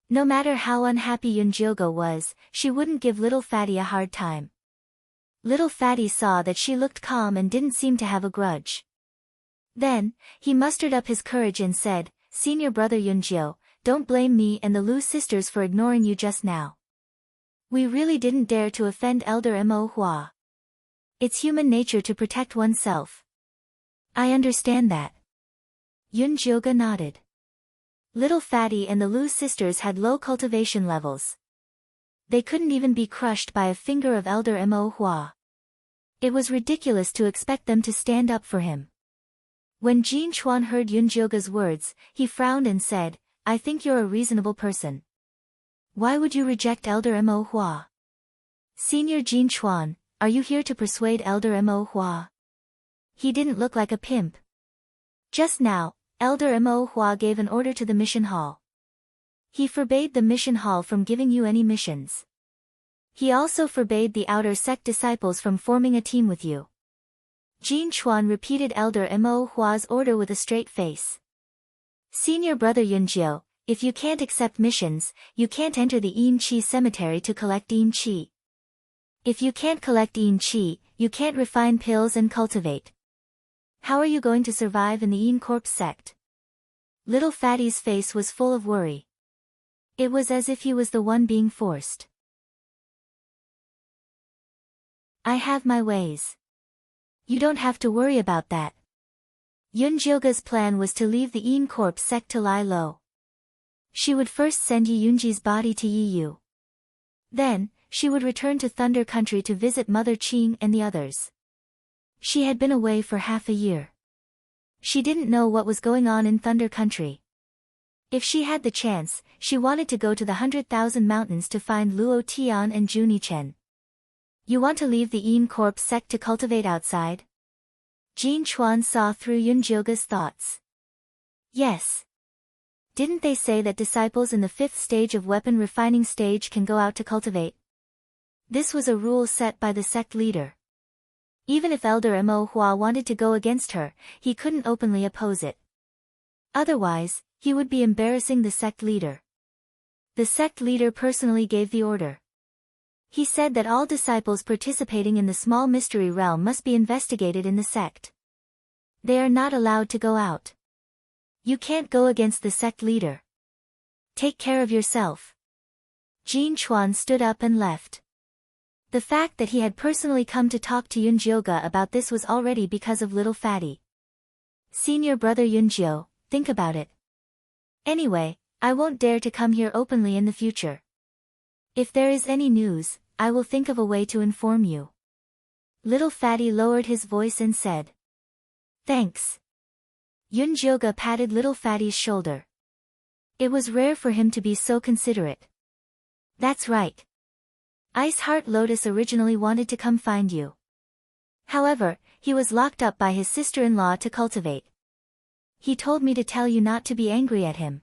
Speaker 1: No matter how unhappy Yun Jioga was, she wouldn't give little fatty a hard time. Little fatty saw that she looked calm and didn't seem to have a grudge. Then, he mustered up his courage and said, "Senior brother Yun Jio, don't blame me and the Lu sisters for ignoring you just now. We really didn't dare to offend Elder Mo Hua. It's human nature to protect oneself." "I understand that." Yun Jioga nodded. Little fatty and the Lu sisters had low cultivation levels. They couldn't even be crushed by a finger of Elder Mo Hua. It was ridiculous to expect them to stand up for him. When Jin Chuan heard Yun Jioga's words, he frowned and said, "I think you're a reasonable person. Why would you reject Elder Mo Hua?" "Senior Jin Chuan, are you here to persuade Elder Mo Hua?" He didn't look like a pimp. Just now, Elder Mo Hua gave an order to the mission hall. He forbade the mission hall from giving you any missions. He also forbade the outer sect disciples from forming a team with you. Jin Chuan repeated Elder Mo Hua's order with a straight face. Senior brother Yunjiu, if you can't accept missions, you can't enter the Yin Qi cemetery to collect Yin Qi. If you can't collect Yin Qi, you can't refine pills and cultivate. How are you going to survive in the Yin Corpse sect? Little Fatty's face was full of worry. It was as if he was the one being forced. I have my ways. You don't have to worry about that. Yunjioga's plan was to leave the Yin Corpse sect to lie low. She would first send Yi Yunji's body to Yi Yu. Then, she would return to Thunder Country to visit Mother Qing and the others. She had been away for half a year. She didn't know what was going on in Thunder Country. If she had the chance, she wanted to go to the 100,000 mountains to find Luo Tian and Juni Chen. You want to leave the Yin Corpse sect to cultivate outside? Jin Chuan saw through Yunjioga's thoughts. Yes. Didn't they say that disciples in the 5th stage of weapon refining stage can go out to cultivate? This was a rule set by the sect leader. Even if Elder Mo Hua wanted to go against her, he couldn't openly oppose it. Otherwise, he would be embarrassing the sect leader. The sect leader personally gave the order. He said that all disciples participating in the small mystery realm must be investigated in the sect. They are not allowed to go out. You can't go against the sect leader. Take care of yourself. Jin Chuan stood up and left. The fact that he had personally come to talk to Yunjioga about this was already because of little Fatty. Senior brother Yunjio, think about it. Anyway, I won't dare to come here openly in the future. If there is any news, I will think of a way to inform you. Little Fatty lowered his voice and said. Thanks. Yunjioga patted little Fatty's shoulder. It was rare for him to be so considerate. That's right. Ice Heart Lotus originally wanted to come find you. However, he was locked up by his sister-in-law to cultivate. He told me to tell you not to be angry at him.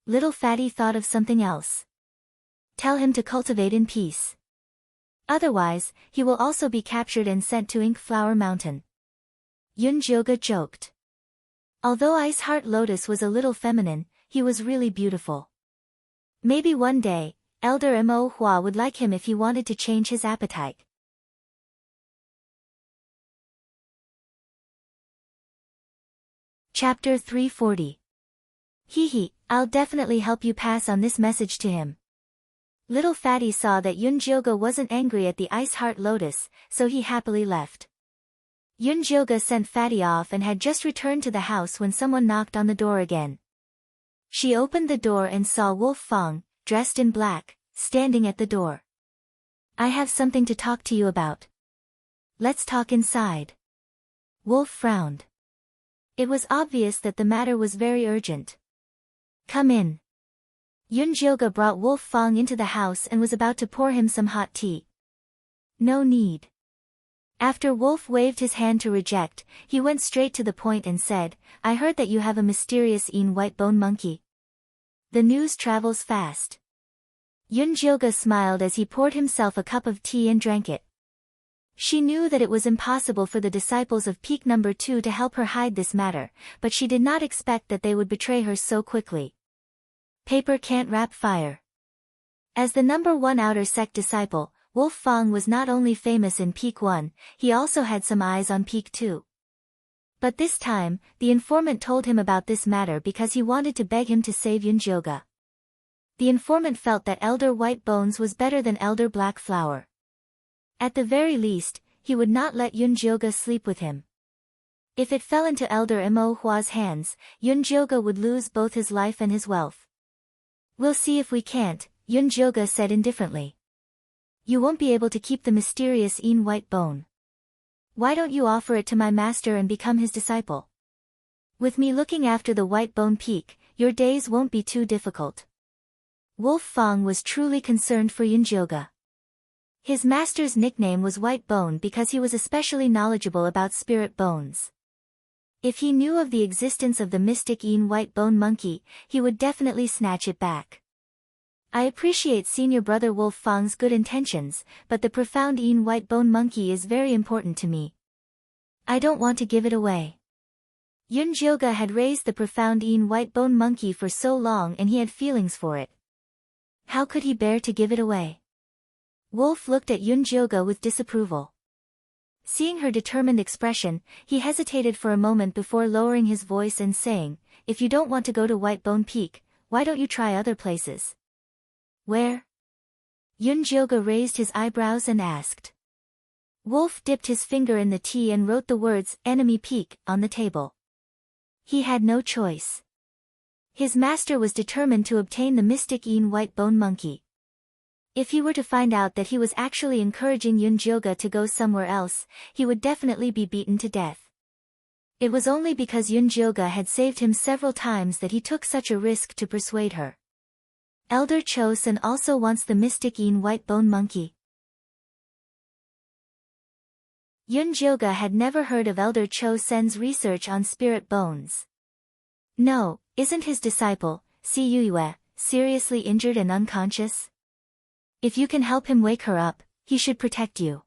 Speaker 1: Little Fatty thought of something else. Tell him to cultivate in peace. Otherwise, he will also be captured and sent to Ink Flower Mountain. Yunjioga joked. Although Ice Heart Lotus was a little feminine, he was really beautiful. Maybe one day, Elder Mo Hua would like him if he wanted to change his appetite. Chapter 340. Hee, I'll definitely help you pass on this message to him. Little Fatty saw that Yunjioga wasn't angry at the Ice Heart Lotus, so he happily left. Yunjioga sent Fatty off and had just returned to the house when someone knocked on the door again. She opened the door and saw Wolf Fong, dressed in black, standing at the door. I have something to talk to you about. Let's talk inside. Wolf frowned. It was obvious that the matter was very urgent. Come in. Yunjioga brought Wolf Fong into the house and was about to pour him some hot tea. No need. After Wolf waved his hand to reject, he went straight to the point and said, I heard that you have a mysterious white bone monkey. The news travels fast. Yunjioga smiled as he poured himself a cup of tea and drank it. She knew that it was impossible for the disciples of Peak No. 2 to help her hide this matter, but she did not expect that they would betray her so quickly. Paper can't wrap fire. As the No. 1 outer sect disciple, Wolf Fong was not only famous in Peak 1, he also had some eyes on Peak 2. But this time, the informant told him about this matter because he wanted to beg him to save Yunjioga. The informant felt that Elder White Bones was better than Elder Black Flower. At the very least, he would not let Yunjioga sleep with him. If it fell into Elder Mo Hua's hands, Yunjioga would lose both his life and his wealth. We'll see if we can't, Yunjioga said indifferently. You won't be able to keep the mysterious white bone. Why don't you offer it to my master and become his disciple? With me looking after the White Bone Peak, your days won't be too difficult. Wolf Fong was truly concerned for Yunjioga. His master's nickname was White Bone because he was especially knowledgeable about spirit bones. If he knew of the existence of the mystic White Bone monkey, he would definitely snatch it back. I appreciate Senior Brother Wolf Fang's good intentions, but the profound White Bone monkey is very important to me. I don't want to give it away. Yun Jioga had raised the profound White Bone monkey for so long and he had feelings for it. How could he bear to give it away? Wolf looked at Yun Jioga with disapproval. Seeing her determined expression, he hesitated for a moment before lowering his voice and saying, "If you don't want to go to White Bone Peak, why don't you try other places?" "Where?" Yun Jioga raised his eyebrows and asked. Wolf dipped his finger in the tea and wrote the words, "Enemy Peak," on the table. He had no choice. His master was determined to obtain the mystic White Bone monkey. If he were to find out that he was actually encouraging Yun Jioga to go somewhere else, he would definitely be beaten to death. It was only because Yun Jioga had saved him several times that he took such a risk to persuade her. Elder Chosen also wants the mystic White Bone monkey. Yun Jioga had never heard of Elder Chosen's research on spirit bones. No, isn't his disciple, Si Yue, seriously injured and unconscious? If you can help him wake her up, he should protect you.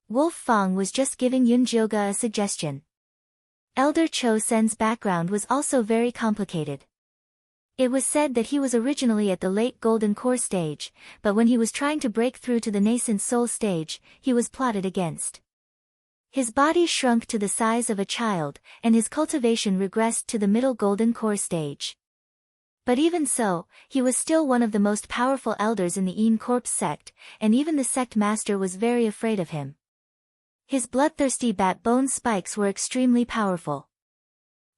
Speaker 1: Wolf Fang was just giving Yun Jioga a suggestion. Elder Chosen's background was also very complicated. It was said that he was originally at the late Golden Core stage, but when he was trying to break through to the nascent soul stage, he was plotted against. His body shrunk to the size of a child, and his cultivation regressed to the middle Golden Core stage. But even so, he was still one of the most powerful elders in the Corpse sect, and even the sect master was very afraid of him. His bloodthirsty bat bone spikes were extremely powerful.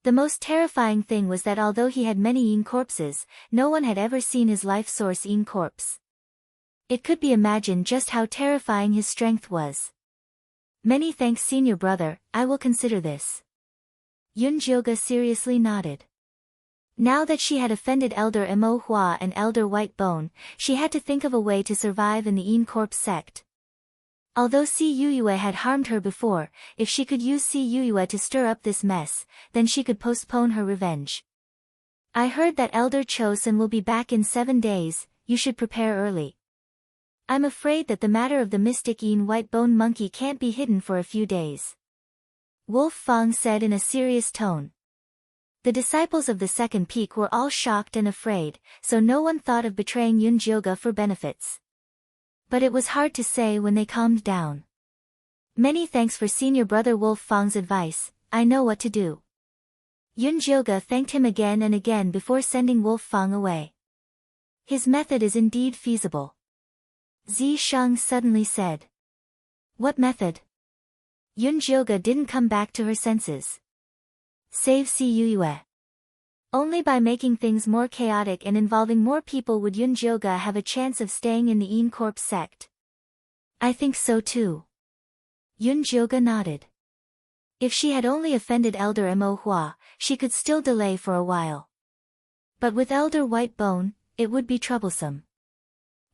Speaker 1: The most terrifying thing was that although he had many corpses, no one had ever seen his life source corpse. It could be imagined just how terrifying his strength was. Many thanks, Senior Brother, I will consider this. Yun Jioga seriously nodded. Now that she had offended Elder Mo Hua and Elder White Bone, she had to think of a way to survive in the Corpse sect. Although Si Yue had harmed her before, if she could use Si Yue to stir up this mess, then she could postpone her revenge. I heard that Elder Chosen will be back in 7 days, you should prepare early. I'm afraid that the matter of the mystic White Bone monkey can't be hidden for a few days. Wolf Fang said in a serious tone. The disciples of the second peak were all shocked and afraid, so no one thought of betraying Yun Jioga for benefits. But it was hard to say when they calmed down. Many thanks for Senior Brother Wolf Fang's advice, I know what to do. Yun Jioga thanked him again and again before sending Wolf Fang away. His method is indeed feasible. Zi Shang suddenly said. What method? Yun Jioga didn't come back to her senses. Save Si Yue. Only by making things more chaotic and involving more people would Yun Jioga have a chance of staying in the Corpse sect. I think so too. Yun Jioga nodded. If she had only offended Elder Mo Hua, she could still delay for a while. But with Elder White Bone, it would be troublesome.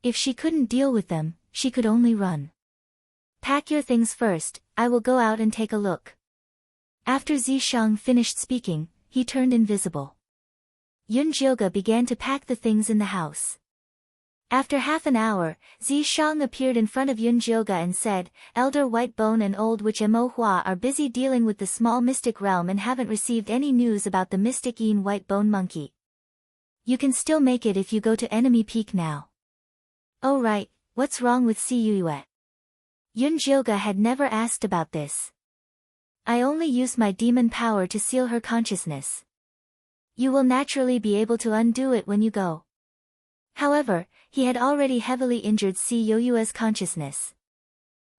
Speaker 1: If she couldn't deal with them, she could only run. Pack your things first, I will go out and take a look. After Zishang finished speaking, he turned invisible. Yun Jioga began to pack the things in the house. After half an hour, Zishang appeared in front of Yun Jioga and said, Elder White Bone and Old Witch Mo Hua are busy dealing with the small mystic realm and haven't received any news about the mystic White Bone monkey. You can still make it if you go to Enemy Peak now. Oh right, what's wrong with Si Yue? Yun Jioga had never asked about this. I only use my demon power to seal her consciousness. You will naturally be able to undo it when you go. However, he had already heavily injured Si Yue's consciousness.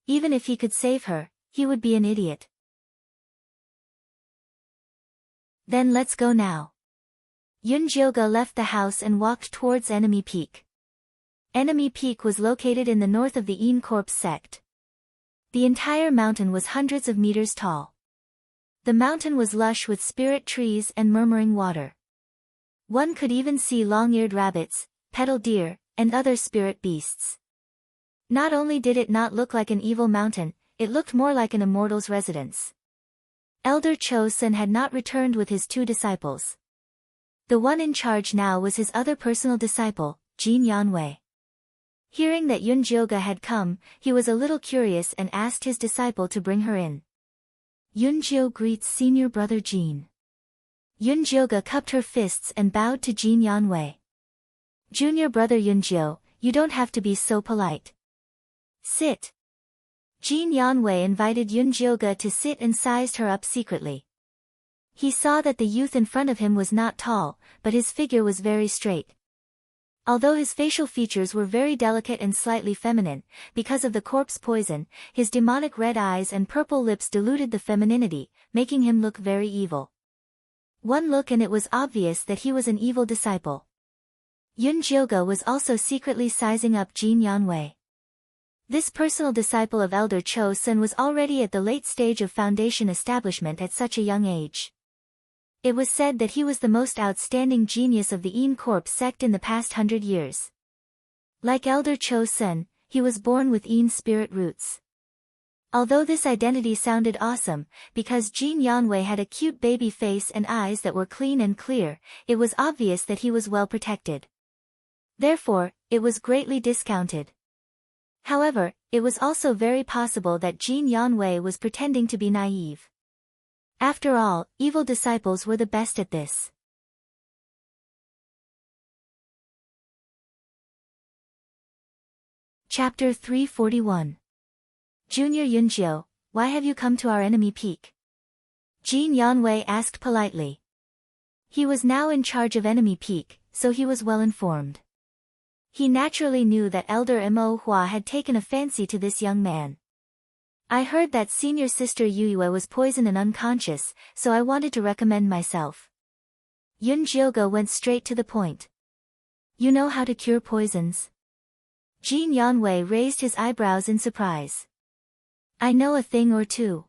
Speaker 1: Even if he could save her, he would be an idiot. Then let's go now. Yun Jioga left the house and walked towards Enemy Peak. Enemy Peak was located in the north of the Corpse sect. The entire mountain was hundreds of meters tall. The mountain was lush with spirit trees and murmuring water. One could even see long-eared rabbits, petal deer, and other spirit beasts. Not only did it not look like an evil mountain, it looked more like an immortal's residence. Elder Cho-sun had not returned with his 2 disciples. The one in charge now was his other personal disciple, Jin Yanwei. Hearing that Yun Jioga had come, he was a little curious and asked his disciple to bring her in. Yun Jio greets senior brother Jin. Yun Jioga cupped her fists and bowed to Jin Yanwei. Junior brother Yun Jio, you don't have to be so polite. Sit. Jin Yanwei invited Yun Jioga to sit and sized her up secretly. He saw that the youth in front of him was not tall, but his figure was very straight. Although his facial features were very delicate and slightly feminine, because of the corpse poison, his demonic red eyes and purple lips diluted the femininity, making him look very evil. One look and it was obvious that he was an evil disciple. Yun Jioga was also secretly sizing up Jin Yanwei. This personal disciple of Elder Cho-sun was already at the late stage of foundation establishment at such a young age. It was said that he was the most outstanding genius of the Een Corp sect in the past 100 years. Like Elder Cho-sun, he was born with Een spirit roots. Although this identity sounded awesome, because Jin Yanwei had a cute baby face and eyes that were clean and clear, it was obvious that he was well protected. Therefore, it was greatly discounted. However, it was also very possible that Jin Yanwei was pretending to be naive. After all, evil disciples were the best at this. Chapter 341. Junior Yunjio, why have you come to our enemy peak? Jin Yanwei asked politely. He was now in charge of enemy peak, so he was well informed. He naturally knew that Elder Mo Hua had taken a fancy to this young man. I heard that senior sister Yuyue was poisoned and unconscious, so I wanted to recommend myself. Yun Jioga went straight to the point. You know how to cure poisons? Jin Yanwei raised his eyebrows in surprise. I know a thing or two.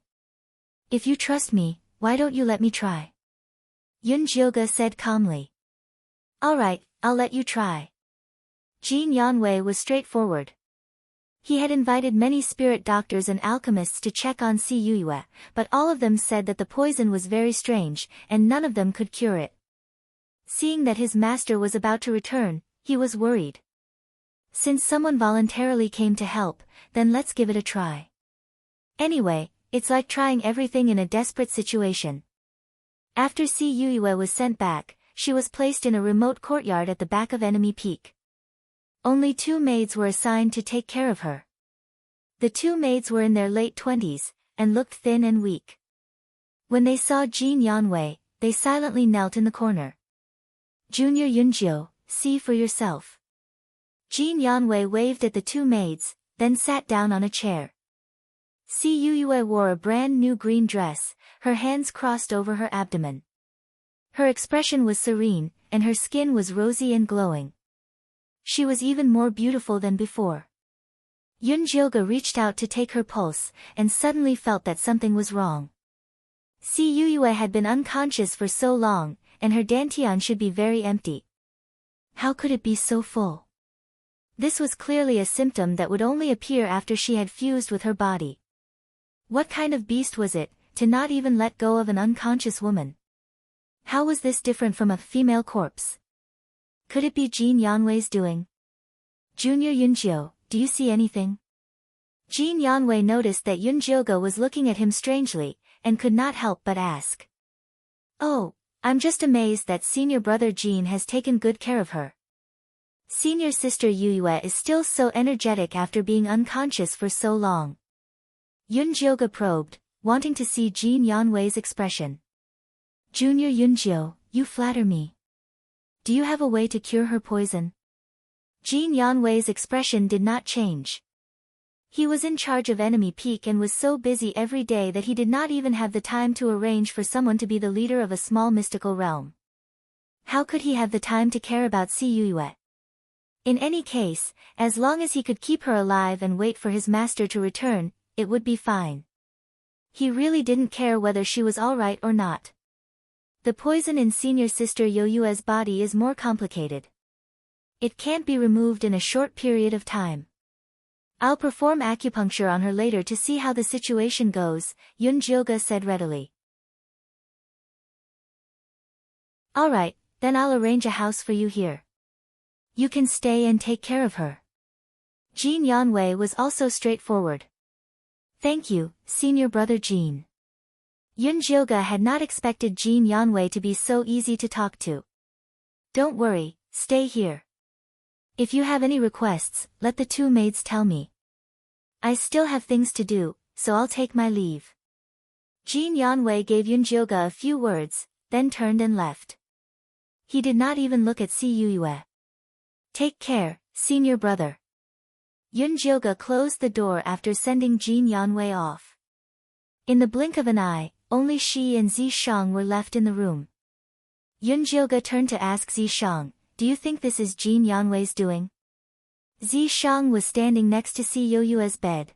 Speaker 1: If you trust me, why don't you let me try? Yun Jioga said calmly. All right, I'll let you try. Jin Yanwei was straightforward. He had invited many spirit doctors and alchemists to check on Si Yuyue, but all of them said that the poison was very strange, and none of them could cure it. Seeing that his master was about to return, he was worried. Since someone voluntarily came to help, then let's give it a try. Anyway, it's like trying everything in a desperate situation. After Si Yuyue was sent back, she was placed in a remote courtyard at the back of enemy peak. Only 2 maids were assigned to take care of her. The 2 maids were in their late 20s, and looked thin and weak. When they saw Jin Yanwei, they silently knelt in the corner. Junior Yunjio, see for yourself. Jin Yanwei waved at the 2 maids, then sat down on a chair. Si Yuyue wore a brand new green dress, her hands crossed over her abdomen. Her expression was serene, and her skin was rosy and glowing. She was even more beautiful than before. Yun Jioga reached out to take her pulse, and suddenly felt that something was wrong. Si Yuyue had been unconscious for so long, and her dantian should be very empty. How could it be so full? This was clearly a symptom that would only appear after she had fused with her body. What kind of beast was it, to not even let go of an unconscious woman? How was this different from a female corpse? Could it be Jin Yanwei's doing? Junior Yunjio, do you see anything? Jin Yanwei noticed that Yun Jioga was looking at him strangely, and could not help but ask. Oh, I'm just amazed that senior brother Jin has taken good care of her. Senior sister Yuyue is still so energetic after being unconscious for so long. Yun Jioga probed, wanting to see Jin Yanwei's expression. Junior Yunjio, you flatter me. Do you have a way to cure her poison? Jin Yanwei's expression did not change. He was in charge of enemy peak and was so busy every day that he did not even have the time to arrange for someone to be the leader of a small mystical realm. How could he have the time to care about Si Yuyue? In any case, as long as he could keep her alive and wait for his master to return, it would be fine. He really didn't care whether she was all right or not. The poison in senior sister Yoyue's body is more complicated. It can't be removed in a short period of time. I'll perform acupuncture on her later to see how the situation goes, Yun Jilga said readily. Alright, then I'll arrange a house for you here. You can stay and take care of her. Jin Yanwei was also straightforward. Thank you, senior brother Jin. Yun Jilga had not expected Jin Yanwei to be so easy to talk to. Don't worry, stay here. If you have any requests, let the two maids tell me. I still have things to do, so I'll take my leave. Jin Yanwei gave Yun Jilga a few words, then turned and left. He did not even look at Si Yue. Take care, senior brother. Yun Jilga closed the door after sending Jin Yanwei off. In the blink of an eye, only she and Zishang were left in the room. Yun Jilga turned to ask Zishang, do you think this is Jin Yanwei's doing? Zishang was standing next to Si Yue's bed.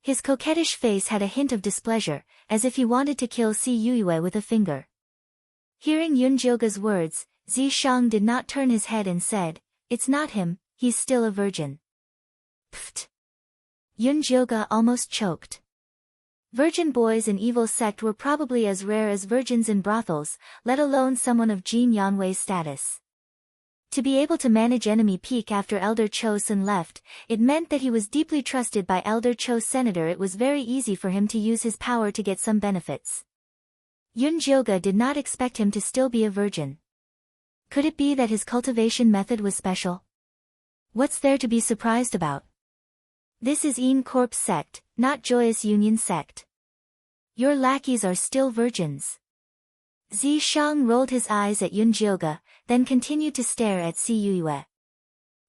Speaker 1: His coquettish face had a hint of displeasure, as if he wanted to kill Si Yue with a finger. Hearing Yun Jilga's words, Zishang did not turn his head and said, it's not him, he's still a virgin. Pfft. Yun Jilga almost choked. Virgin boys in evil sect were probably as rare as virgins in brothels, let alone someone of Jin Yanwei's status. To be able to manage enemy peak after Elder Cho Sun left, it meant that he was deeply trusted by Elder Cho's senator. It was very easy for him to use his power to get some benefits. Yun Jilga did not expect him to still be a virgin. Could it be that his cultivation method was special? What's there to be surprised about? This is Een Corp's sect, not Joyous Union sect. Your lackeys are still virgins. Zishang rolled his eyes at Yun Jilga, then continued to stare at Si Yue.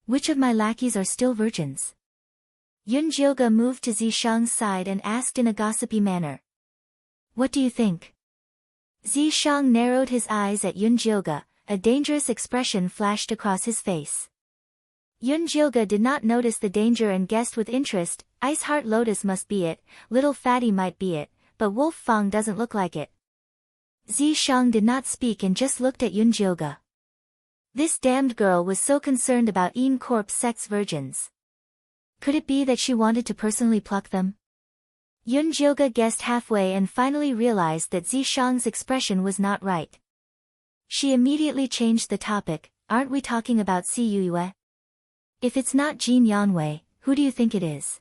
Speaker 1: Which of my lackeys are still virgins? Yun Jilga moved to Zishang's side and asked in a gossipy manner. What do you think? Zishang narrowed his eyes at Yun Jilga, a dangerous expression flashed across his face. Yun Jilga did not notice the danger and guessed with interest, Ice Heart Lotus must be it, Little Fatty might be it, but Wolf Fang doesn't look like it. Zishang did not speak and just looked at Yun Jilga. This damned girl was so concerned about Een Corp's sex virgins. Could it be that she wanted to personally pluck them? Yun Jilga guessed halfway and finally realized that Zishang's expression was not right. She immediately changed the topic, aren't we talking about Si Yue? If it's not Jin Yanwei, who do you think it is?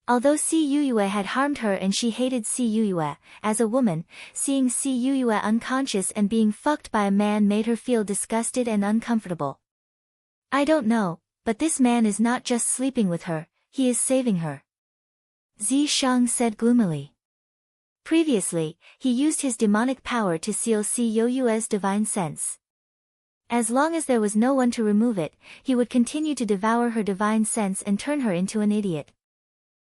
Speaker 1: Although Si Yue had harmed her and she hated Si Yue, as a woman, seeing Si Yue unconscious and being fucked by a man made her feel disgusted and uncomfortable. I don't know, but this man is not just sleeping with her, he is saving her. Zishang said gloomily. Previously, he used his demonic power to seal Si Yue's divine sense. As long as there was no one to remove it, he would continue to devour her divine sense and turn her into an idiot.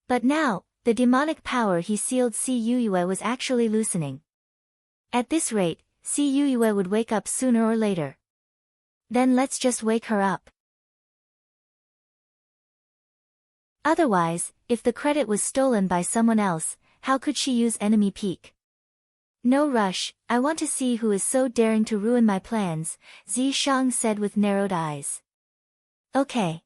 Speaker 1: But now, the demonic power he sealed Si Yue was actually loosening. At this rate, Si Yue would wake up sooner or later. Then let's just wake her up. Otherwise, if the credit was stolen by someone else, how could she use enemy peak? No rush, I want to see who is so daring to ruin my plans, Zishang said with narrowed eyes. Okay.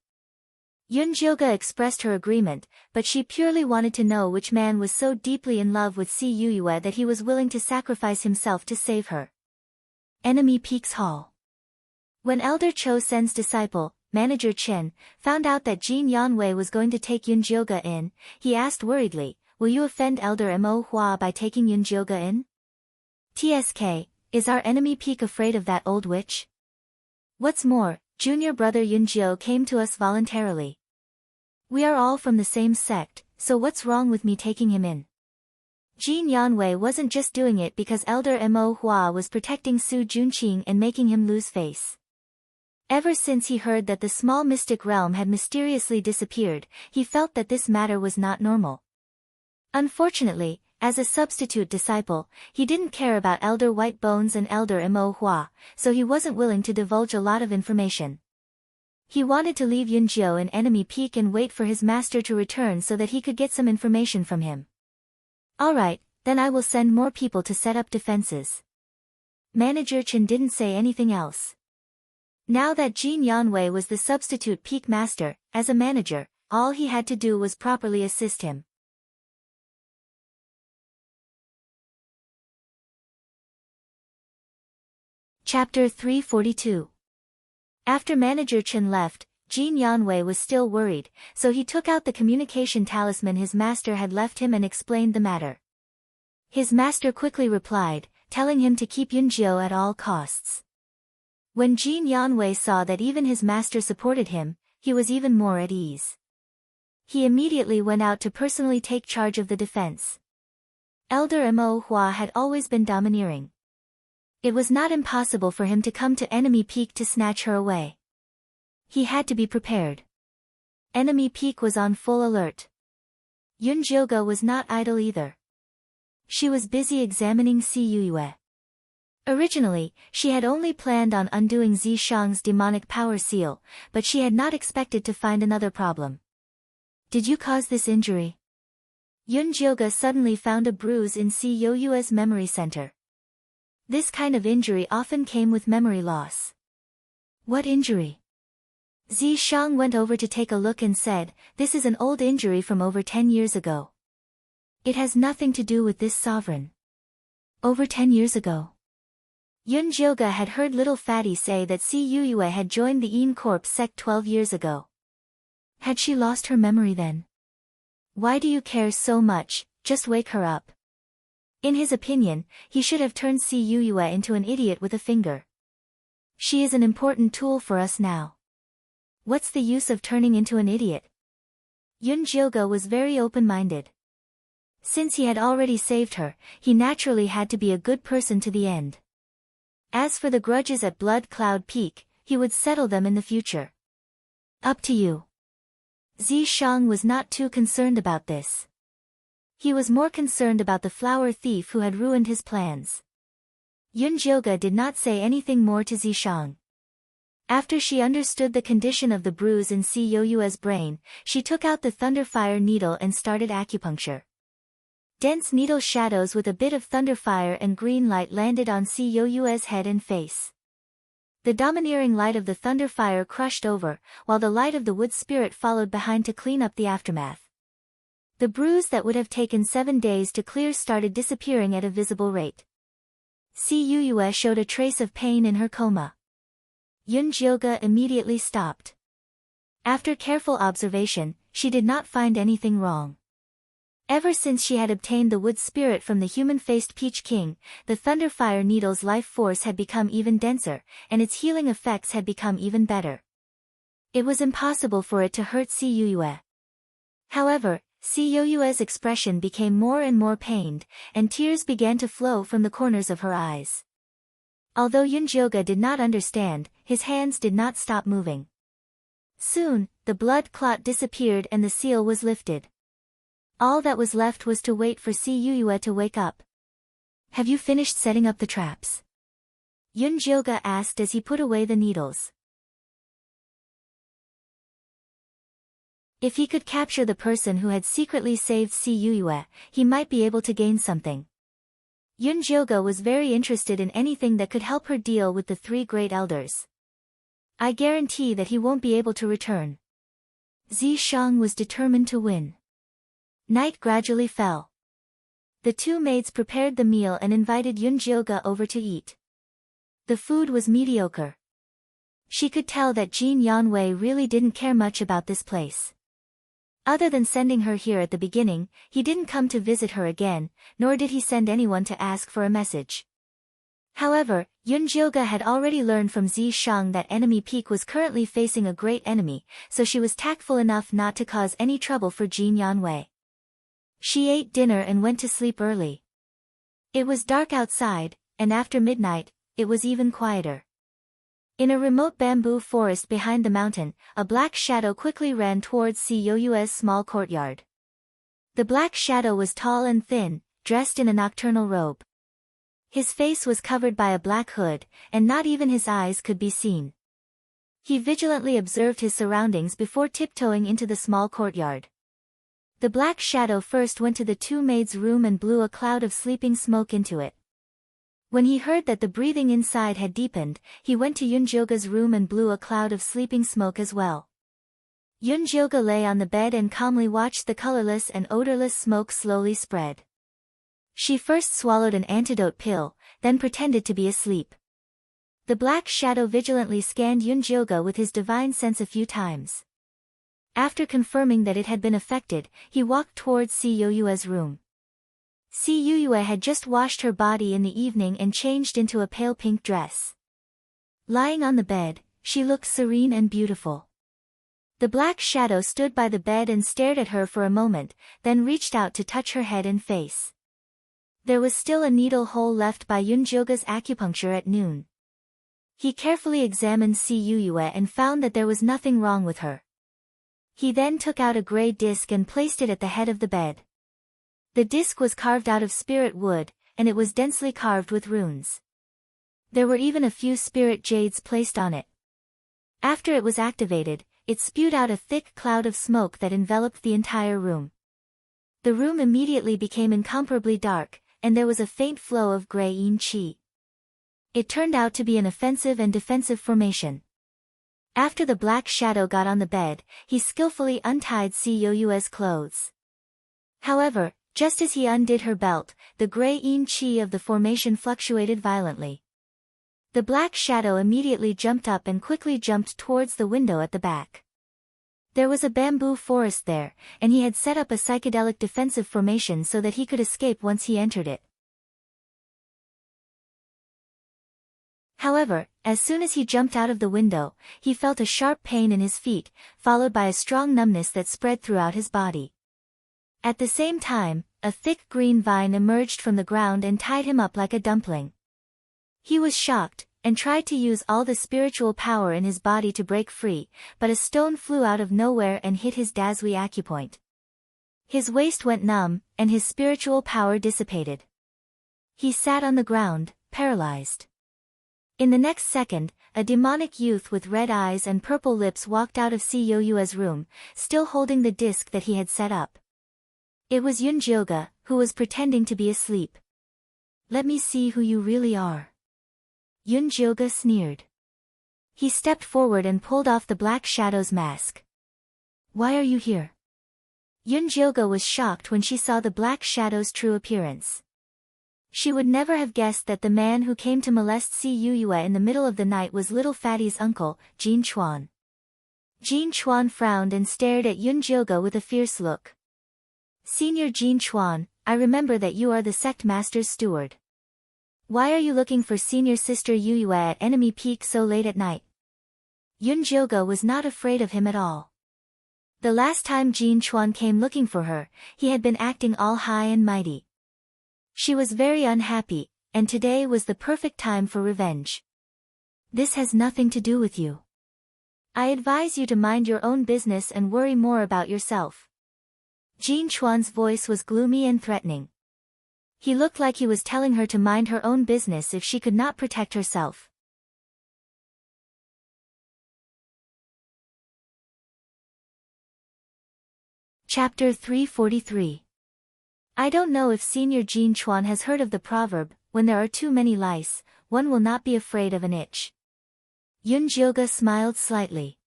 Speaker 1: Yun Jilga expressed her agreement, but she purely wanted to know which man was so deeply in love with Si Yue that he was willing to sacrifice himself to save her. Enemy Peaks Hall. When Elder Cho Sen's disciple, Manager Chen, found out that Jin Yanwei was going to take Yun Jilga in, he asked worriedly, will you offend Elder Mo Hua by taking Yun Jilga in? TSK, is our enemy peak afraid of that old witch? What's more, junior brother Yun Jio came to us voluntarily. We are all from the same sect, so what's wrong with me taking him in? Jin Yanwei wasn't just doing it because Elder Mo Hua was protecting Su Junqing and making him lose face. Ever since he heard that the small mystic realm had mysteriously disappeared, he felt that this matter was not normal. Unfortunately, as a substitute disciple, he didn't care about Elder White Bones and Elder Mo Hua, so he wasn't willing to divulge a lot of information. He wanted to leave Yun Jio in enemy peak and wait for his master to return so that he could get some information from him. Alright, then I will send more people to set up defenses. Manager Chen didn't say anything else. Now that Jin Yanwei was the substitute peak master, as a manager, all he had to do was properly assist him. Chapter 342. After Manager Chen left, Jin Yanwei was still worried, so he took out the communication talisman his master had left him and explained the matter. His master quickly replied, telling him to keep Yunjiu at all costs. When Jin Yanwei saw that even his master supported him, he was even more at ease. He immediately went out to personally take charge of the defense. Elder Mo Hua had always been domineering. It was not impossible for him to come to enemy peak to snatch her away. He had to be prepared. Enemy peak was on full alert. Yunjioga was not idle either. She was busy examining Cuyue. Originally, she had only planned on undoing Zishang's demonic power seal, but she had not expected to find another problem. Did you cause this injury? Yunjioga suddenly found a bruise in Cuyue's memory center. This kind of injury often came with memory loss. What injury? Zishang went over to take a look and said, "This is an old injury from over 10 years ago. It has nothing to do with this sovereign." Over 10 years ago? Yunjioga had heard little Fatty say that Cuyue had joined the Yin Corps sect 12 years ago. Had she lost her memory then? Why do you care so much? Just wake her up. In his opinion, he should have turned Cuyue into an idiot with a finger. She is an important tool for us now. What's the use of turning into an idiot? Yunjioga was very open-minded. Since he had already saved her, he naturally had to be a good person to the end. As for the grudges at Blood Cloud Peak, he would settle them in the future. Up to you. Zishang was not too concerned about this. He was more concerned about the flower thief who had ruined his plans. Yunjioga did not say anything more to Zishang. After she understood the condition of the bruise in Cuyue's brain, she took out the thunderfire needle and started acupuncture. Dense needle shadows with a bit of thunderfire and green light landed on Cuyue's head and face. The domineering light of the thunderfire crushed over, while the light of the wood spirit followed behind to clean up the aftermath. The bruise that would have taken 7 days to clear started disappearing at a visible rate. Cuyue showed a trace of pain in her coma. Yunjioga immediately stopped. After careful observation, she did not find anything wrong. Ever since she had obtained the wood spirit from the human-faced Peach King, the Thunderfire Needle's life force had become even denser, and its healing effects had become even better. It was impossible for it to hurt Cuyue. However, Cuyue's expression became more and more pained, and tears began to flow from the corners of her eyes. Although Yunjioga did not understand, his hands did not stop moving. Soon, the blood clot disappeared and the seal was lifted. All that was left was to wait for Cuyue to wake up. Have you finished setting up the traps? Yunjioga asked as he put away the needles. If he could capture the person who had secretly saved Cuyue, he might be able to gain something. Yunjioga was very interested in anything that could help her deal with the 3 great elders. I guarantee that he won't be able to return. Zishang was determined to win. Night gradually fell. The 2 maids prepared the meal and invited Yunjioga over to eat. The food was mediocre. She could tell that Jin Yanwei really didn't care much about this place. Other than sending her here at the beginning, he didn't come to visit her again, nor did he send anyone to ask for a message. However, Yunjioga had already learned from Zishang that Enemy Peak was currently facing a great enemy, so she was tactful enough not to cause any trouble for Jin Yanwei. She ate dinner and went to sleep early. It was dark outside, and after midnight, it was even quieter. In a remote bamboo forest behind the mountain, a black shadow quickly ran towards Cuyue's small courtyard. The black shadow was tall and thin, dressed in a nocturnal robe. His face was covered by a black hood, and not even his eyes could be seen. He vigilantly observed his surroundings before tiptoeing into the small courtyard. The black shadow first went to the 2 maids' room and blew a cloud of sleeping smoke into it. When he heard that the breathing inside had deepened, he went to Yunjioga's room and blew a cloud of sleeping smoke as well. Yunjioga lay on the bed and calmly watched the colorless and odorless smoke slowly spread. She first swallowed an antidote pill, then pretended to be asleep. The black shadow vigilantly scanned Yunjioga with his divine sense a few times. After confirming that it had been affected, he walked towards Si Yoyue's room. Si Yoyue had just washed her body in the evening and changed into a pale pink dress. Lying on the bed, she looked serene and beautiful. The black shadow stood by the bed and stared at her for a moment, then reached out to touch her head and face. There was still a needle hole left by Yunjioga's acupuncture at noon. He carefully examined Si Yoyue and found that there was nothing wrong with her. He then took out a gray disc and placed it at the head of the bed. The disc was carved out of spirit wood, and it was densely carved with runes. There were even a few spirit jades placed on it. After it was activated, it spewed out a thick cloud of smoke that enveloped the entire room. The room immediately became incomparably dark, and there was a faint flow of gray yin qi. It turned out to be an offensive and defensive formation. After the black shadow got on the bed, he skillfully untied Si Yoyue's clothes. However, just as he undid her belt, the gray yin qi of the formation fluctuated violently. The black shadow immediately jumped up and quickly jumped towards the window at the back. There was a bamboo forest there, and he had set up a psychedelic defensive formation so that he could escape once he entered it. However, as soon as he jumped out of the window, he felt a sharp pain in his feet, followed by a strong numbness that spread throughout his body. At the same time, a thick green vine emerged from the ground and tied him up like a dumpling. He was shocked, and tried to use all the spiritual power in his body to break free, but a stone flew out of nowhere and hit his Dazui acupoint. His waist went numb, and his spiritual power dissipated. He sat on the ground, paralyzed. In the next second, a demonic youth with red eyes and purple lips walked out of Si Yoyue's room, still holding the disc that he had set up. It was Yunjioga, who was pretending to be asleep. "Let me see who you really are." Yunjioga sneered. He stepped forward and pulled off the black shadow's mask. "Why are you here?" Yunjioga was shocked when she saw the black shadow's true appearance. She would never have guessed that the man who came to molest Si Yoyue in the middle of the night was little Fatty's uncle, Jin Chuan. Jin Chuan frowned and stared at Yunjioga with a fierce look. "Senior Jin Chuan, I remember that you are the sect master's steward. Why are you looking for senior sister Yoyue at Enemy Peak so late at night?" Yunjioga was not afraid of him at all. The last time Jin Chuan came looking for her, he had been acting all high and mighty. She was very unhappy, and today was the perfect time for revenge. "This has nothing to do with you. I advise you to mind your own business and worry more about yourself." Jin Chuan's voice was gloomy and threatening. He looked like he was telling her to mind her own business if she could not protect herself. Chapter 343. I don't know if Senior Jin Chuan has heard of the proverb, when there are too many lice, one will not be afraid of an itch. Yunjioga smiled slightly.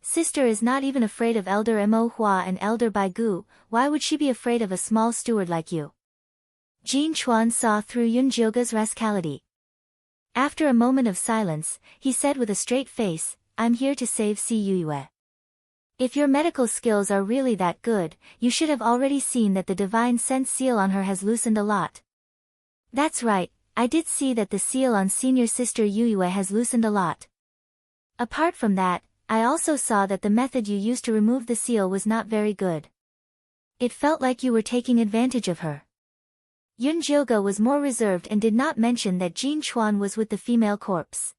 Speaker 1: Sister is not even afraid of Elder Mo Hua and Elder Bai Gu, why would she be afraid of a small steward like you? Jin Chuan saw through Yunjioga's rascality. After a moment of silence, he said with a straight face, "I'm here to save Si Yoyue. If your medical skills are really that good, you should have already seen that the divine sense seal on her has loosened a lot." "That's right, I did see that the seal on senior sister Yoyue has loosened a lot. Apart from that, I also saw that the method you used to remove the seal was not very good. It felt like you were taking advantage of her." Yunjioga was more reserved and did not mention that Jin Chuan was with the female corpse.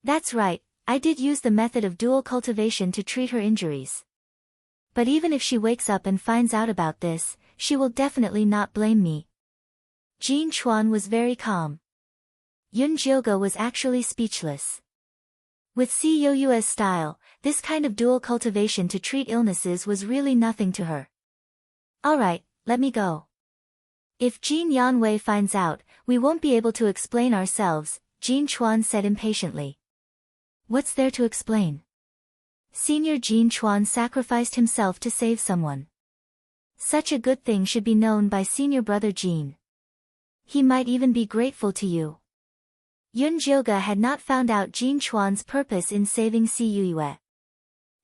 Speaker 1: "That's right, I did use the method of dual cultivation to treat her injuries. But even if she wakes up and finds out about this, she will definitely not blame me." Jin Chuan was very calm. Yunjioga was actually speechless. With Si Yoyue's style, this kind of dual cultivation to treat illnesses was really nothing to her. "Alright, let me go. If Jin Yanwei finds out, we won't be able to explain ourselves," Jin Chuan said impatiently. "What's there to explain? Senior Jin Chuan sacrificed himself to save someone. Such a good thing should be known by senior brother Jin. He might even be grateful to you. Yun Jioga had not found out Jin Chuan's purpose in saving Si Yue.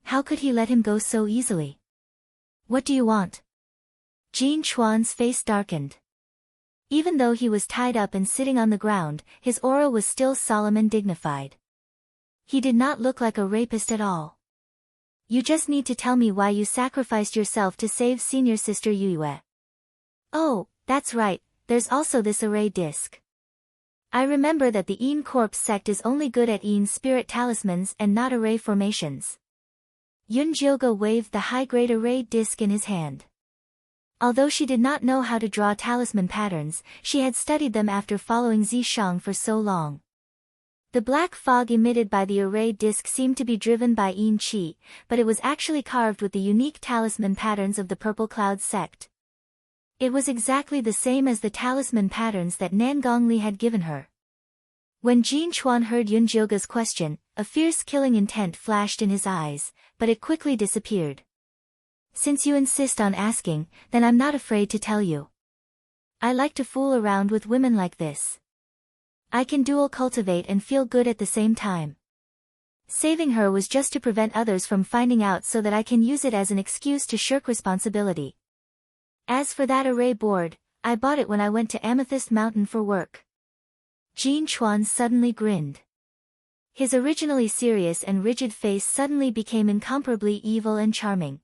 Speaker 1: How could he let him go so easily? What do you want? Jin Chuan's face darkened. Even though he was tied up and sitting on the ground, his aura was still solemn and dignified. He did not look like a rapist at all. You just need to tell me why you sacrificed yourself to save senior sister Yue. Oh, that's right, there's also this array disc. I remember that the Een Corpse sect is only good at Een spirit talismans and not array formations. Yun Jioga waved the high-grade array disc in his hand. Although she did not know how to draw talisman patterns, she had studied them after following Zishang for so long. The black fog emitted by the array disc seemed to be driven by Een Qi, but it was actually carved with the unique talisman patterns of the Purple Cloud sect. It was exactly the same as the talisman patterns that Nan Gongli had given her. When Jin Chuan heard Yun Jioga's question, a fierce killing intent flashed in his eyes, but it quickly disappeared. Since you insist on asking, then I'm not afraid to tell you. I like to fool around with women like this. I can dual cultivate and feel good at the same time. Saving her was just to prevent others from finding out so that I can use it as an excuse to shirk responsibility. As for that array board, I bought it when I went to Amethyst Mountain for work. Jin Chuan suddenly grinned. His originally serious and rigid face suddenly became incomparably evil and charming.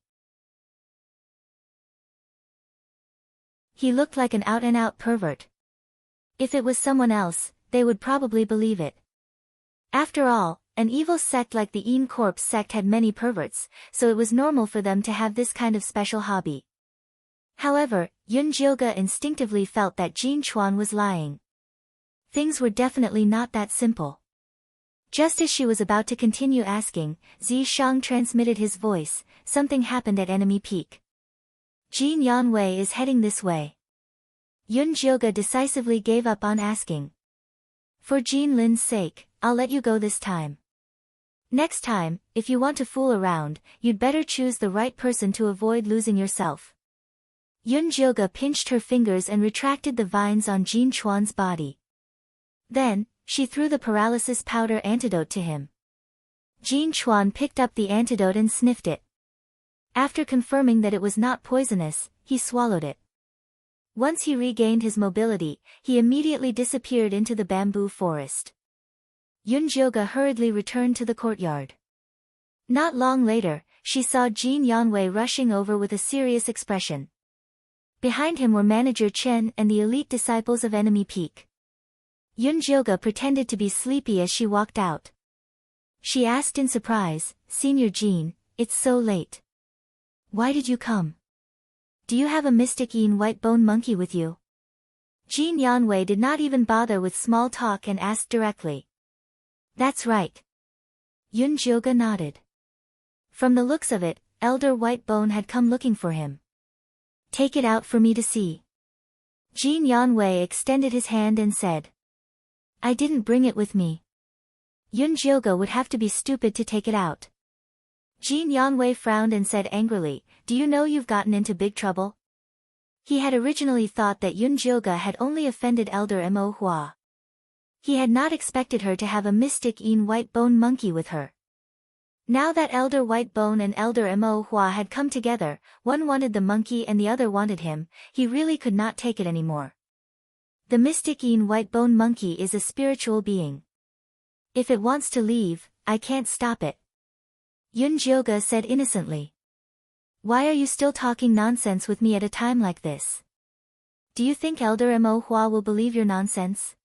Speaker 1: He looked like an out-and-out pervert. If it was someone else, they would probably believe it. After all, an evil sect like the Een Corpse sect had many perverts, so it was normal for them to have this kind of special hobby. However, Yun Jioga instinctively felt that Jin Chuan was lying. Things were definitely not that simple. Just as she was about to continue asking, Zishang transmitted his voice, something happened at enemy peak. Jin Yanwei is heading this way. Yun Jioga decisively gave up on asking. For Jin Lin's sake, I'll let you go this time. Next time, if you want to fool around, you'd better choose the right person to avoid losing yourself. Yun Jioga pinched her fingers and retracted the vines on Jin Chuan's body. Then, she threw the paralysis powder antidote to him. Jin Chuan picked up the antidote and sniffed it. After confirming that it was not poisonous, he swallowed it. Once he regained his mobility, he immediately disappeared into the bamboo forest. Yun Jioga hurriedly returned to the courtyard. Not long later, she saw Jin Yanwei rushing over with a serious expression. Behind him were Manager Chen and the elite disciples of Enemy Peak. Yun Jioga pretended to be sleepy as she walked out. She asked in surprise, "Senior Jin, it's so late. Why did you come? Do you have a mystic Een white bone monkey with you?" Jin Yanwei did not even bother with small talk and asked directly. "That's right." Yun Jioga nodded. From the looks of it, Elder Whitebone had come looking for him. "Take it out for me to see." Jin Yanwei extended his hand and said. "I didn't bring it with me." Yun Jioga would have to be stupid to take it out. Jin Yanwei frowned and said angrily, "Do you know you've gotten into big trouble?" He had originally thought that Yun Jioga had only offended Elder Mo Hua. He had not expected her to have a mystic Een white bone monkey with her. Now that Elder Whitebone and Elder Mo Hua had come together, one wanted the monkey and the other wanted him, he really could not take it anymore. The mystic Een Whitebone monkey is a spiritual being. If it wants to leave, I can't stop it. Yun Jioga said innocently. "Why are you still talking nonsense with me at a time like this? Do you think Elder Mo Hua will believe your nonsense?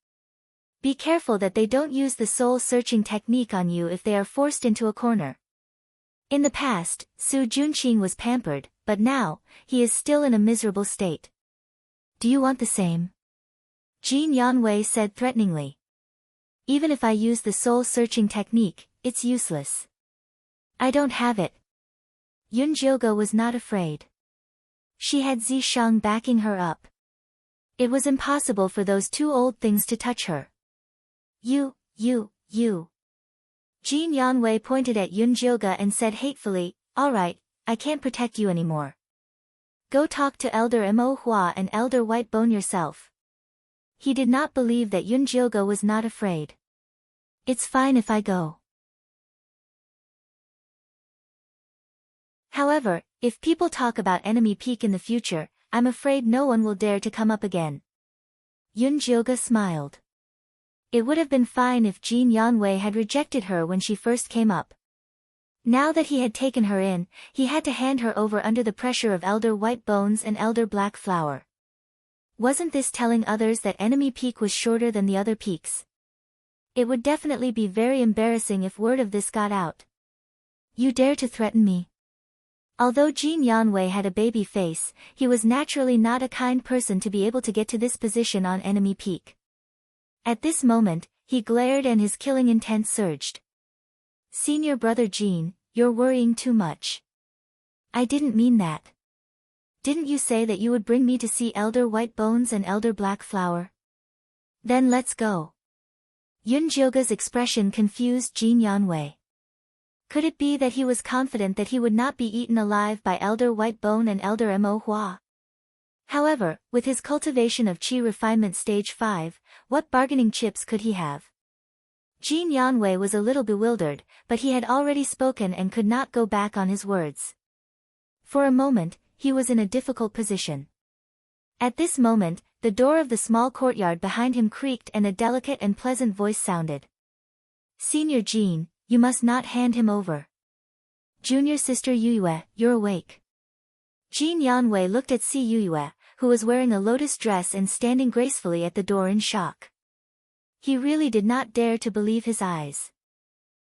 Speaker 1: Be careful that they don't use the soul-searching technique on you if they are forced into a corner." In the past, Su Junqing was pampered, but now, he is still in a miserable state. "Do you want the same?" Jin Yanwei said threateningly. "Even if I use the soul-searching technique, it's useless. I don't have it." Yun Jioga was not afraid. She had Zishang backing her up. It was impossible for those two old things to touch her. You. Jin Yanwei pointed at Yun Jilga and said hatefully, "Alright, I can't protect you anymore. Go talk to Elder Mo Hua and Elder Whitebone yourself." He did not believe that Yun Jilga was not afraid. "It's fine if I go. However, if people talk about enemy peak in the future, I'm afraid no one will dare to come up again." Yun Jilga smiled. It would have been fine if Jin Yanwei had rejected her when she first came up. Now that he had taken her in, he had to hand her over under the pressure of Elder White Bones and Elder Black Flower. Wasn't this telling others that enemy peak was shorter than the other peaks? It would definitely be very embarrassing if word of this got out. "You dare to threaten me?" Although Jin Yanwei had a baby face, he was naturally not a kind person to be able to get to this position on enemy peak. At this moment, he glared and his killing intent surged. "Senior brother Jin, you're worrying too much. I didn't mean that. Didn't you say that you would bring me to see Elder White Bones and Elder Black Flower? Then let's go." Yun Jilga's expression confused Jin Yanwei. Could it be that he was confident that he would not be eaten alive by Elder Whitebone and Elder Mo Hua? However, with his cultivation of Qi refinement stage 5, what bargaining chips could he have? Jin Yanwei was a little bewildered, but he had already spoken and could not go back on his words. For a moment, he was in a difficult position. At this moment, the door of the small courtyard behind him creaked and a delicate and pleasant voice sounded. "Senior Jin, you must not hand him over. Junior sister Yuyue, you're awake." Jin Yanwei looked at Si Yuyue, who was wearing a lotus dress and standing gracefully at the door in shock. He really did not dare to believe his eyes.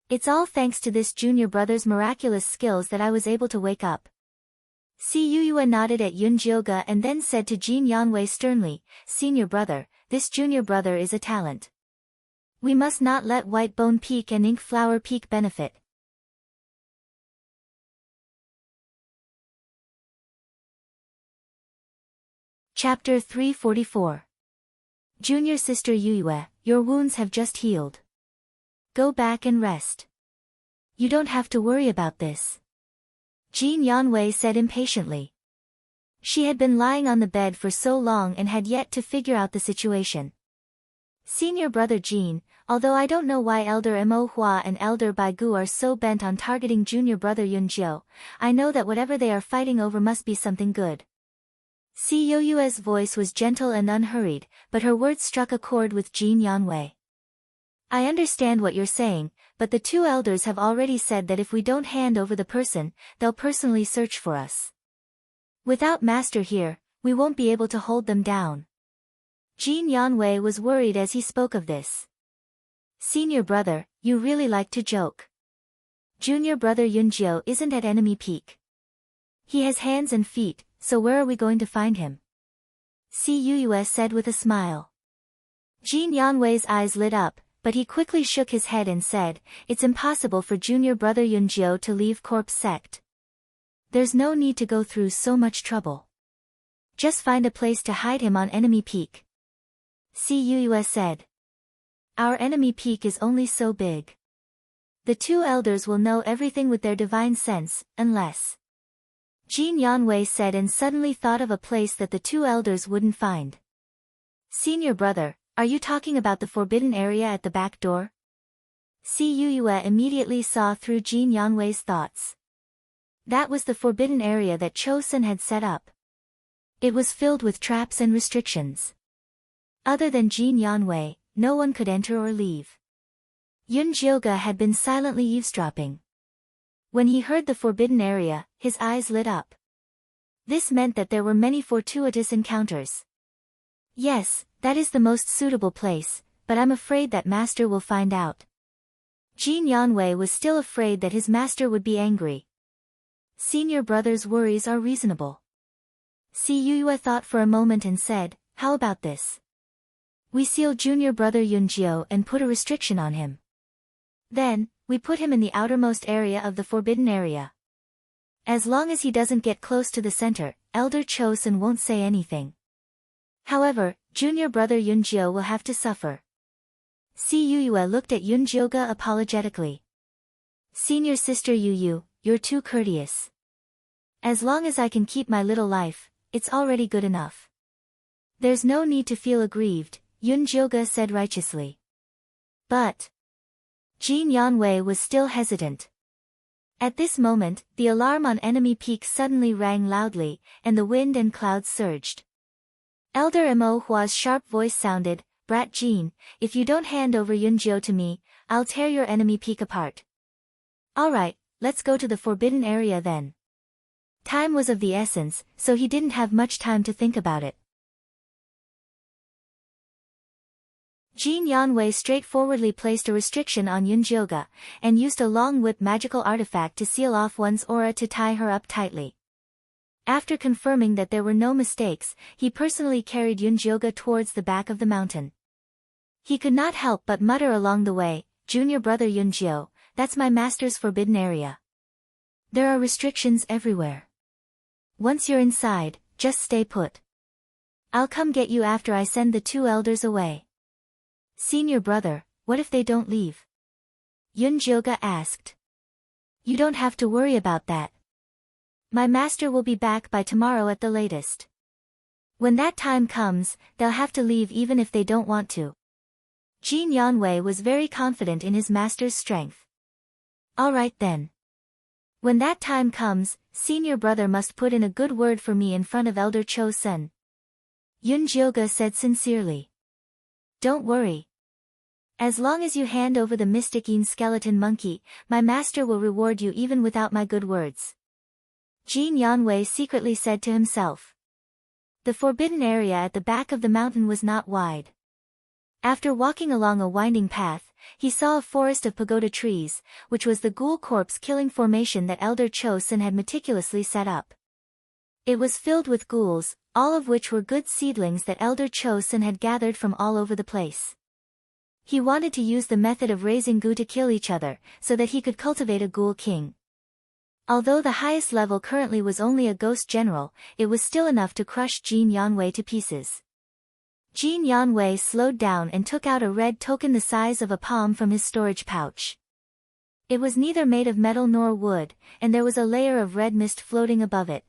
Speaker 1: "It's all thanks to this junior brother's miraculous skills that I was able to wake up." Si Yuyue nodded at Yun Jilga and then said to Jin Yanwei sternly, "Senior brother, this junior brother is a talent. We must not let Whitebone Peak and Ink Flower Peak benefit." Chapter 344. Junior Sister Yuyue, your wounds have just healed. Go back and rest. You don't have to worry about this. Jin Yanwei said impatiently. She had been lying on the bed for so long and had yet to figure out the situation. "Senior brother Jin, although I don't know why Elder Mo Hua and Elder Baigu are so bent on targeting junior brother Yun Jiu, I know that whatever they are fighting over must be something good." Si Yoyue's voice was gentle and unhurried, but her words struck a chord with Jin Yanwei. "I understand what you're saying, but the two elders have already said that if we don't hand over the person, they'll personally search for us. Without Master here, we won't be able to hold them down." Jin Yanwei was worried as he spoke of this. "Senior brother, you really like to joke. Junior brother Yunjiu isn't at enemy peak. He has hands and feet, so where are we going to find him?" Si Yuyue said with a smile. Jin Yanwei's eyes lit up, but he quickly shook his head and said, "It's impossible for junior brother Yunjiu to leave Corpse Sect. There's no need to go through so much trouble. Just find a place to hide him on enemy peak." Si Yuyue said. "Our enemy peak is only so big. The two elders will know everything with their divine sense, unless..." Jin Yanwei said and suddenly thought of a place that the two elders wouldn't find. "Senior brother, are you talking about the forbidden area at the back door?" Si Yuyue immediately saw through Jin Yanwei's thoughts. That was the forbidden area that Chosun had set up. It was filled with traps and restrictions. Other than Jin Yanwei, no one could enter or leave. Yun Jilga had been silently eavesdropping. When he heard the forbidden area, his eyes lit up. This meant that there were many fortuitous encounters. "Yes, that is the most suitable place, but I'm afraid that Master will find out." Jin Yanwei was still afraid that his master would be angry. Senior brother's worries are reasonable. Si Yuyue thought for a moment and said, "How about this? We seal junior brother Yunjiu and put a restriction on him. Then, we put him in the outermost area of the forbidden area. As long as he doesn't get close to the center, Elder Chosun won't say anything. However, junior brother Yunjiu will have to suffer." Si Yuyue looked at Yun Jilga apologetically. Senior sister Yu, you're too courteous. As long as I can keep my little life, it's already good enough. There's no need to feel aggrieved, Yun Jioge said righteously. But Jin Yanwei was still hesitant. At this moment, the alarm on enemy peak suddenly rang loudly, and the wind and clouds surged. Elder Mo Hua's sharp voice sounded, "Brat Jin, if you don't hand over Yunjiu to me, I'll tear your enemy peak apart." "Alright, let's go to the forbidden area then." Time was of the essence, so he didn't have much time to think about it. Jin Yanwei straightforwardly placed a restriction on Yunjioge, and used a long whip magical artifact to seal off one's aura to tie her up tightly. After confirming that there were no mistakes, he personally carried Yunjioge towards the back of the mountain. He could not help but mutter along the way, "Junior brother Yunjiu, that's my master's forbidden area. There are restrictions everywhere. Once you're inside, just stay put. I'll come get you after I send the two elders away." "Senior brother, what if they don't leave?" Yunjioge asked. "You don't have to worry about that. My master will be back by tomorrow at the latest. When that time comes, they'll have to leave even if they don't want to." Jin Yanwei was very confident in his master's strength. "Alright then. When that time comes, senior brother must put in a good word for me in front of Elder Cho Sen," Yunjioge said sincerely. "Don't worry. As long as you hand over the mystic Yin skeleton monkey, my master will reward you even without my good words," Jin Yanwei secretly said to himself. The forbidden area at the back of the mountain was not wide. After walking along a winding path, he saw a forest of pagoda trees, which was the ghoul corpse killing formation that Elder Cho Sen had meticulously set up. It was filled with ghouls, all of which were good seedlings that Elder Cho Sen had gathered from all over the place. He wanted to use the method of raising goo to kill each other, so that he could cultivate a ghoul king. Although the highest level currently was only a ghost general, it was still enough to crush Jin Yanwei to pieces. Jin Yanwei slowed down and took out a red token the size of a palm from his storage pouch. It was neither made of metal nor wood, and there was a layer of red mist floating above it.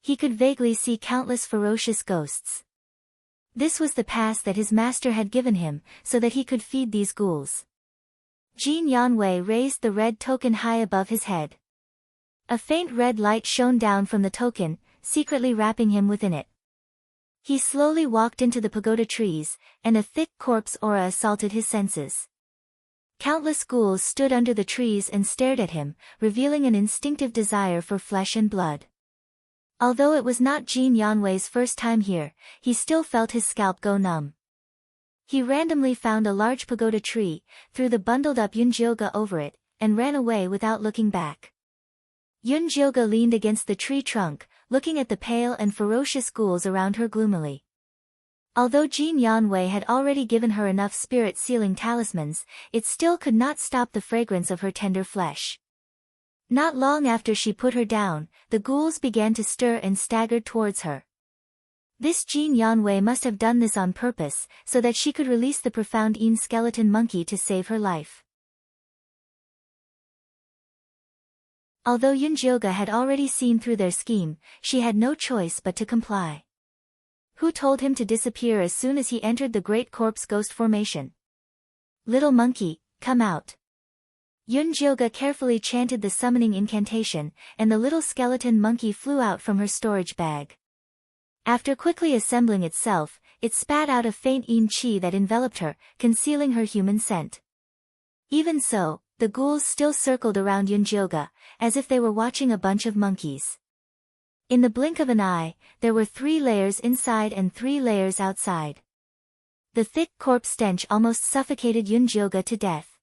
Speaker 1: He could vaguely see countless ferocious ghosts. This was the pass that his master had given him, so that he could feed these ghouls. Jin Yanwei raised the red token high above his head. A faint red light shone down from the token, secretly wrapping him within it. He slowly walked into the pagoda trees, and a thick corpse aura assaulted his senses. Countless ghouls stood under the trees and stared at him, revealing an instinctive desire for flesh and blood. Although it was not Jin Yanwei's first time here, he still felt his scalp go numb. He randomly found a large pagoda tree, threw the bundled-up Yunjioge over it, and ran away without looking back. Yunjioge leaned against the tree trunk, looking at the pale and ferocious ghouls around her gloomily. Although Jin Yanwei had already given her enough spirit-sealing talismans, it still could not stop the fragrance of her tender flesh. Not long after she put her down, the ghouls began to stir and staggered towards her. This Jin Yanwei must have done this on purpose, so that she could release the profound Yin skeleton monkey to save her life. Although Yunjioge had already seen through their scheme, she had no choice but to comply. Who told him to disappear as soon as he entered the great corpse ghost formation? "Little monkey, come out." Yunjioge carefully chanted the summoning incantation, and the little skeleton monkey flew out from her storage bag. After quickly assembling itself, it spat out a faint yin qi that enveloped her, concealing her human scent. Even so, the ghouls still circled around Yunjioge, as if they were watching a bunch of monkeys. In the blink of an eye, there were 3 layers inside and 3 layers outside. The thick corpse stench almost suffocated Yunjioge to death.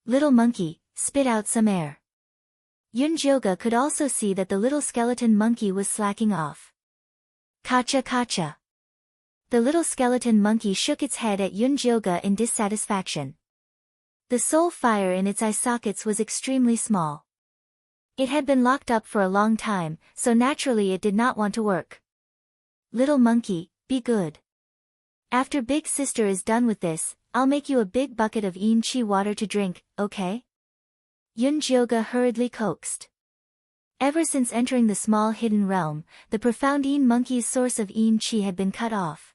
Speaker 1: "Little monkey, spit out some air." Yunjioge could also see that the little skeleton monkey was slacking off. "Kacha kacha." The little skeleton monkey shook its head at Yunjioge in dissatisfaction. The soul fire in its eye sockets was extremely small. It had been locked up for a long time, so naturally it did not want to work. "Little monkey, be good. After big sister is done with this, I'll make you a big bucket of yin qi water to drink, okay?" Yunjioga hurriedly coaxed. Ever since entering the small hidden realm, the profound Yin monkey's source of Yin Qi had been cut off.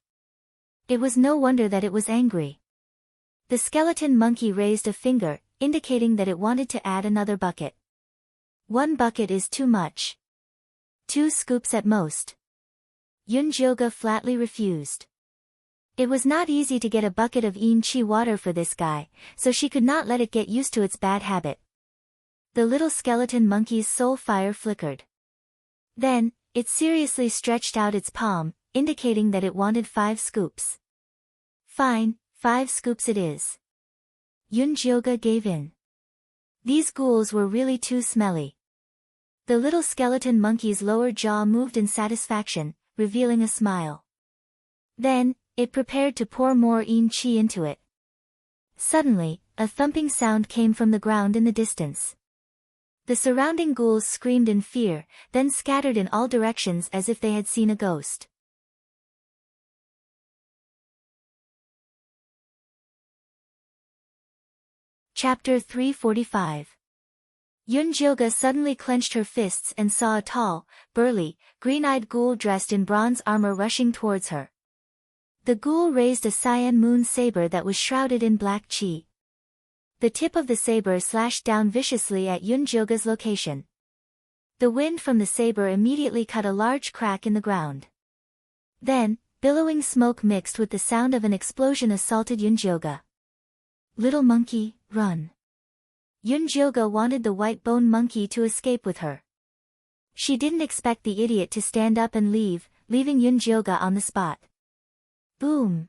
Speaker 1: It was no wonder that it was angry. The skeleton monkey raised a finger, indicating that it wanted to add another bucket. 1 bucket is too much. 2 scoops at most. Yunjioga flatly refused. It was not easy to get a bucket of Yin Qi water for this guy, so she could not let it get used to its bad habit. The little skeleton monkey's soul fire flickered. Then, it seriously stretched out its palm, indicating that it wanted 5 scoops. Fine, 5 scoops it is. Yunjioga gave in. These ghouls were really too smelly. The little skeleton monkey's lower jaw moved in satisfaction, revealing a smile. Then, it prepared to pour more Yin Qi into it. Suddenly, a thumping sound came from the ground in the distance. The surrounding ghouls screamed in fear, then scattered in all directions as if they had seen a ghost. Chapter 345. Yunjioga suddenly clenched her fists and saw a tall, burly, green-eyed ghoul dressed in bronze armor rushing towards her. The ghoul raised a cyan moon saber that was shrouded in black qi. The tip of the saber slashed down viciously at Yunjioga's location. The wind from the saber immediately cut a large crack in the ground. Then, billowing smoke mixed with the sound of an explosion assaulted Yunjioga. Little monkey, run. Yunjioga wanted the white bone monkey to escape with her. She didn't expect the idiot to stand up and leave, leaving Yunjioga on the spot. Boom!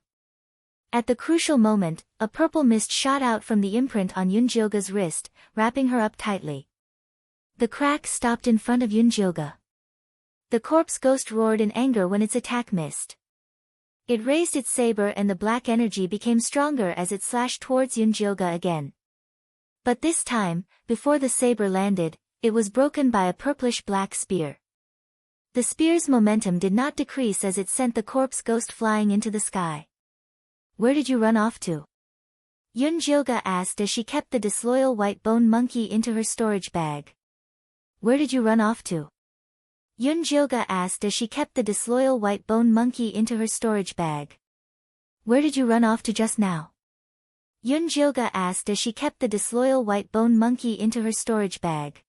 Speaker 1: At the crucial moment, a purple mist shot out from the imprint on Yunjioga's wrist, wrapping her up tightly. The crack stopped in front of Yunjioga. The corpse ghost roared in anger when its attack missed. It raised its saber and the black energy became stronger as it slashed towards Yunjioga again. But this time, before the saber landed, it was broken by a purplish-black spear. The spear's momentum did not decrease as it sent the corpse ghost flying into the sky. Where did you run off to? Yunjioga asked as she kept the disloyal white bone monkey into her storage bag. Where did you run off to? Yunjioga asked as she kept the disloyal white bone monkey into her storage bag. Where did you run off to just now? Yunjioga asked as she kept the disloyal white bone monkey into her storage bag.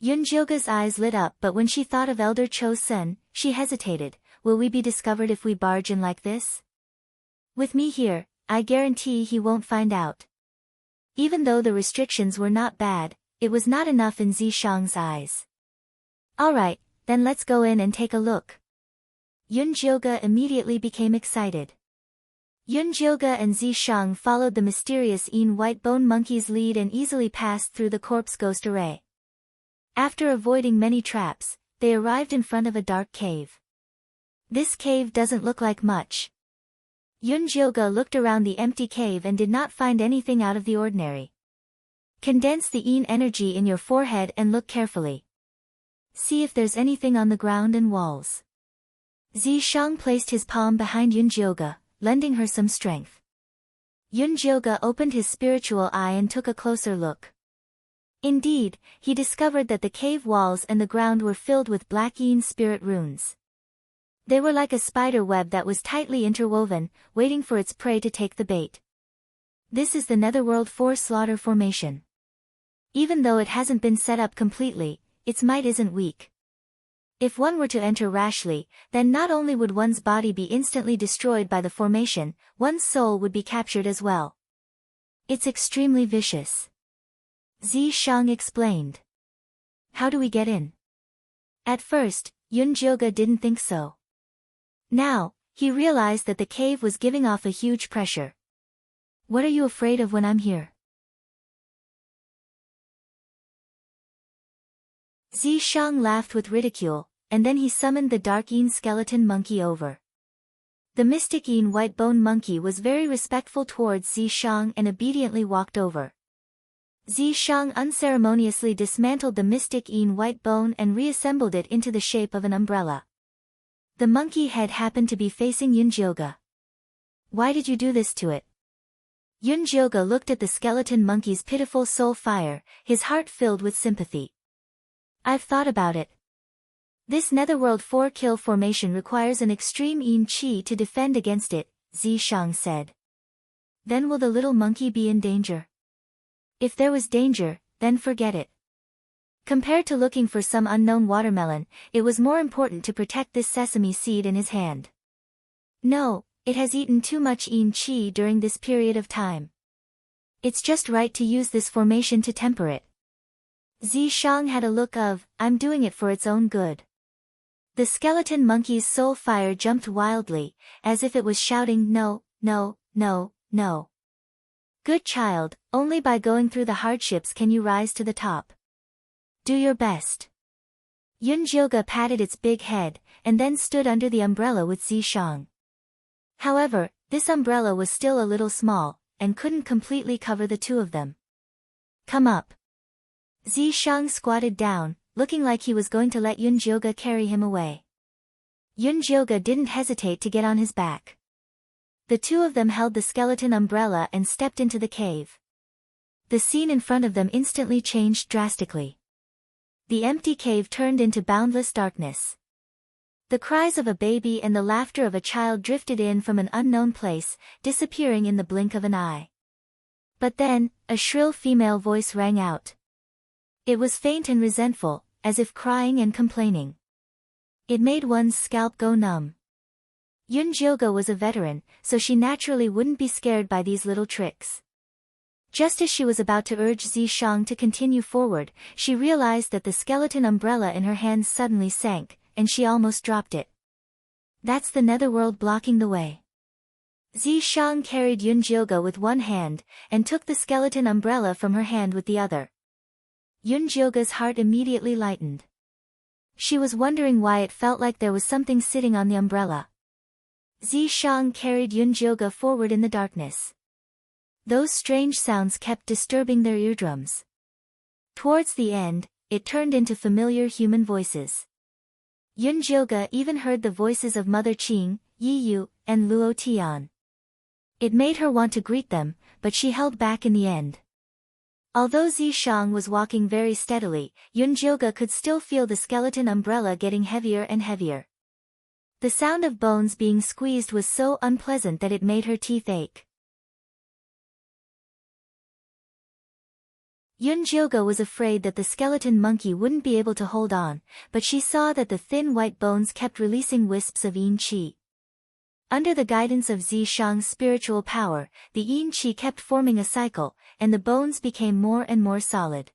Speaker 1: Yunjioga's eyes lit up, but when she thought of Elder Cho-sen, she hesitated. Will we be discovered if we barge in like this? With me here, I guarantee he won't find out. Even though the restrictions were not bad, it was not enough in Zishang's eyes. Alright, then let's go in and take a look. Yunjioga immediately became excited. Yunjioga and Zishang followed the mysterious Yin white bone monkey's lead and easily passed through the corpse ghost array. After avoiding many traps, they arrived in front of a dark cave. This cave doesn't look like much. Yunjioga looked around the empty cave and did not find anything out of the ordinary. Condense the Yin energy in your forehead and look carefully. See if there's anything on the ground and walls. Zishang placed his palm behind Yunjioga, lending her some strength. Yunjioga opened his spiritual eye and took a closer look. Indeed, he discovered that the cave walls and the ground were filled with black Yin spirit runes. They were like a spider web that was tightly interwoven, waiting for its prey to take the bait. This is the Netherworld 4 Slaughter Formation. Even though it hasn't been set up completely, its might isn't weak. If one were to enter rashly, then not only would one's body be instantly destroyed by the formation, one's soul would be captured as well. It's extremely vicious. Zishang explained. How do we get in? At first, Yunjioga didn't think so. Now, he realized that the cave was giving off a huge pressure. What are you afraid of when I'm here? Zishang laughed with ridicule, and then he summoned the dark Yin skeleton monkey over. The mystic Yin white bone monkey was very respectful towards Zishang and obediently walked over. Zishang unceremoniously dismantled the mystic Yin white bone and reassembled it into the shape of an umbrella. The monkey head happened to be facing Yunjioga. Why did you do this to it? Yunjoga looked at the skeleton monkey's pitiful soul fire, his heart filled with sympathy. I've thought about it. This netherworld 4-kill formation requires an extreme yin chi to defend against it, Zishang said. Then will the little monkey be in danger? If there was danger, then forget it. Compared to looking for some unknown watermelon, it was more important to protect this sesame seed in his hand. No, it has eaten too much yin chi during this period of time. It's just right to use this formation to temper it. Zishang had a look of, I'm doing it for its own good. The skeleton monkey's soul fire jumped wildly, as if it was shouting no, no, no, no. Good child, only by going through the hardships can you rise to the top. Do your best. Yunjoga patted its big head, and then stood under the umbrella with Zishang. However, this umbrella was still a little small, and couldn't completely cover the two of them. Come up. Zishang squatted down, looking like he was going to let Yunjoga carry him away. Yunjoga didn't hesitate to get on his back. The two of them held the skeleton umbrella and stepped into the cave. The scene in front of them instantly changed drastically. The empty cave turned into boundless darkness. The cries of a baby and the laughter of a child drifted in from an unknown place, disappearing in the blink of an eye. But then, a shrill female voice rang out. It was faint and resentful, as if crying and complaining. It made one's scalp go numb. Yunjoga was a veteran, so she naturally wouldn't be scared by these little tricks. Just as she was about to urge Zishang to continue forward, she realized that the skeleton umbrella in her hands suddenly sank, and she almost dropped it. That's the netherworld blocking the way. Zishang carried Yunjoga with one hand, and took the skeleton umbrella from her hand with the other. Yunjoga's heart immediately lightened. She was wondering why it felt like there was something sitting on the umbrella. Zishang carried Yunjoga forward in the darkness. Those strange sounds kept disturbing their eardrums. Towards the end, it turned into familiar human voices. Yunjoga even heard the voices of Mother Qing, Yiyu, and Luo Tian. It made her want to greet them, but she held back in the end. Although Zishang was walking very steadily, Yunjoga could still feel the skeleton umbrella getting heavier and heavier. The sound of bones being squeezed was so unpleasant that it made her teeth ache. Yunjoga was afraid that the skeleton monkey wouldn't be able to hold on, but she saw that the thin white bones kept releasing wisps of yin qi. Under the guidance of Zishang's spiritual power, the yin qi kept forming a cycle, and the bones became more and more solid.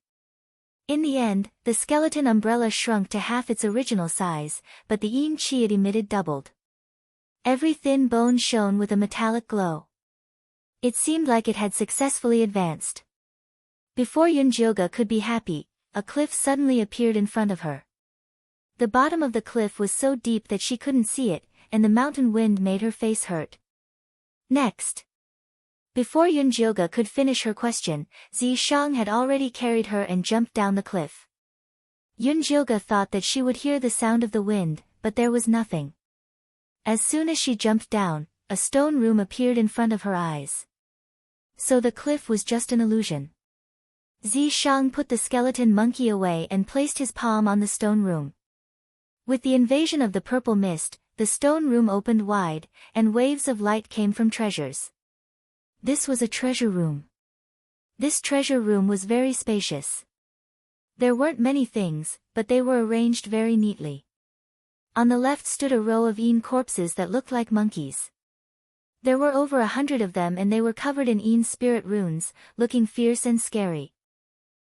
Speaker 1: In the end, the skeleton umbrella shrunk to half its original size, but the yin qi it emitted doubled. Every thin bone shone with a metallic glow. It seemed like it had successfully advanced. Before Yunjoga could be happy, a cliff suddenly appeared in front of her. The bottom of the cliff was so deep that she couldn't see it, and the mountain wind made her face hurt. Next. Before Yunjoga could finish her question, Zishang had already carried her and jumped down the cliff. Yunjoga thought that she would hear the sound of the wind, but there was nothing. As soon as she jumped down, a stone room appeared in front of her eyes. So the cliff was just an illusion. Zishang put the skeleton monkey away and placed his palm on the stone room. With the invasion of the purple mist, the stone room opened wide, and waves of light came from treasures. This was a treasure room. This treasure room was very spacious. There weren't many things, but they were arranged very neatly. On the left stood a row of yin corpses that looked like monkeys. There were over 100 of them and they were covered in yin spirit runes, looking fierce and scary.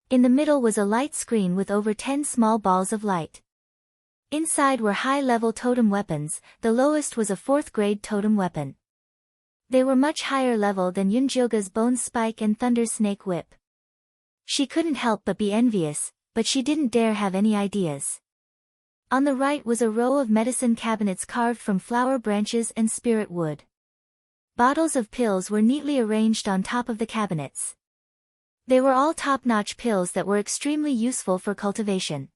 Speaker 1: In the middle was a light screen with over 10 small balls of light. Inside were high-level totem weapons, the lowest was a 4th-grade totem weapon. They were much higher level than Yunjoga's bone spike and thunder snake whip. She couldn't help but be envious, but she didn't dare have any ideas. On the right was a row of medicine cabinets carved from flower branches and spirit wood. Bottles of pills were neatly arranged on top of the cabinets. They were all top-notch pills that were extremely useful for cultivation.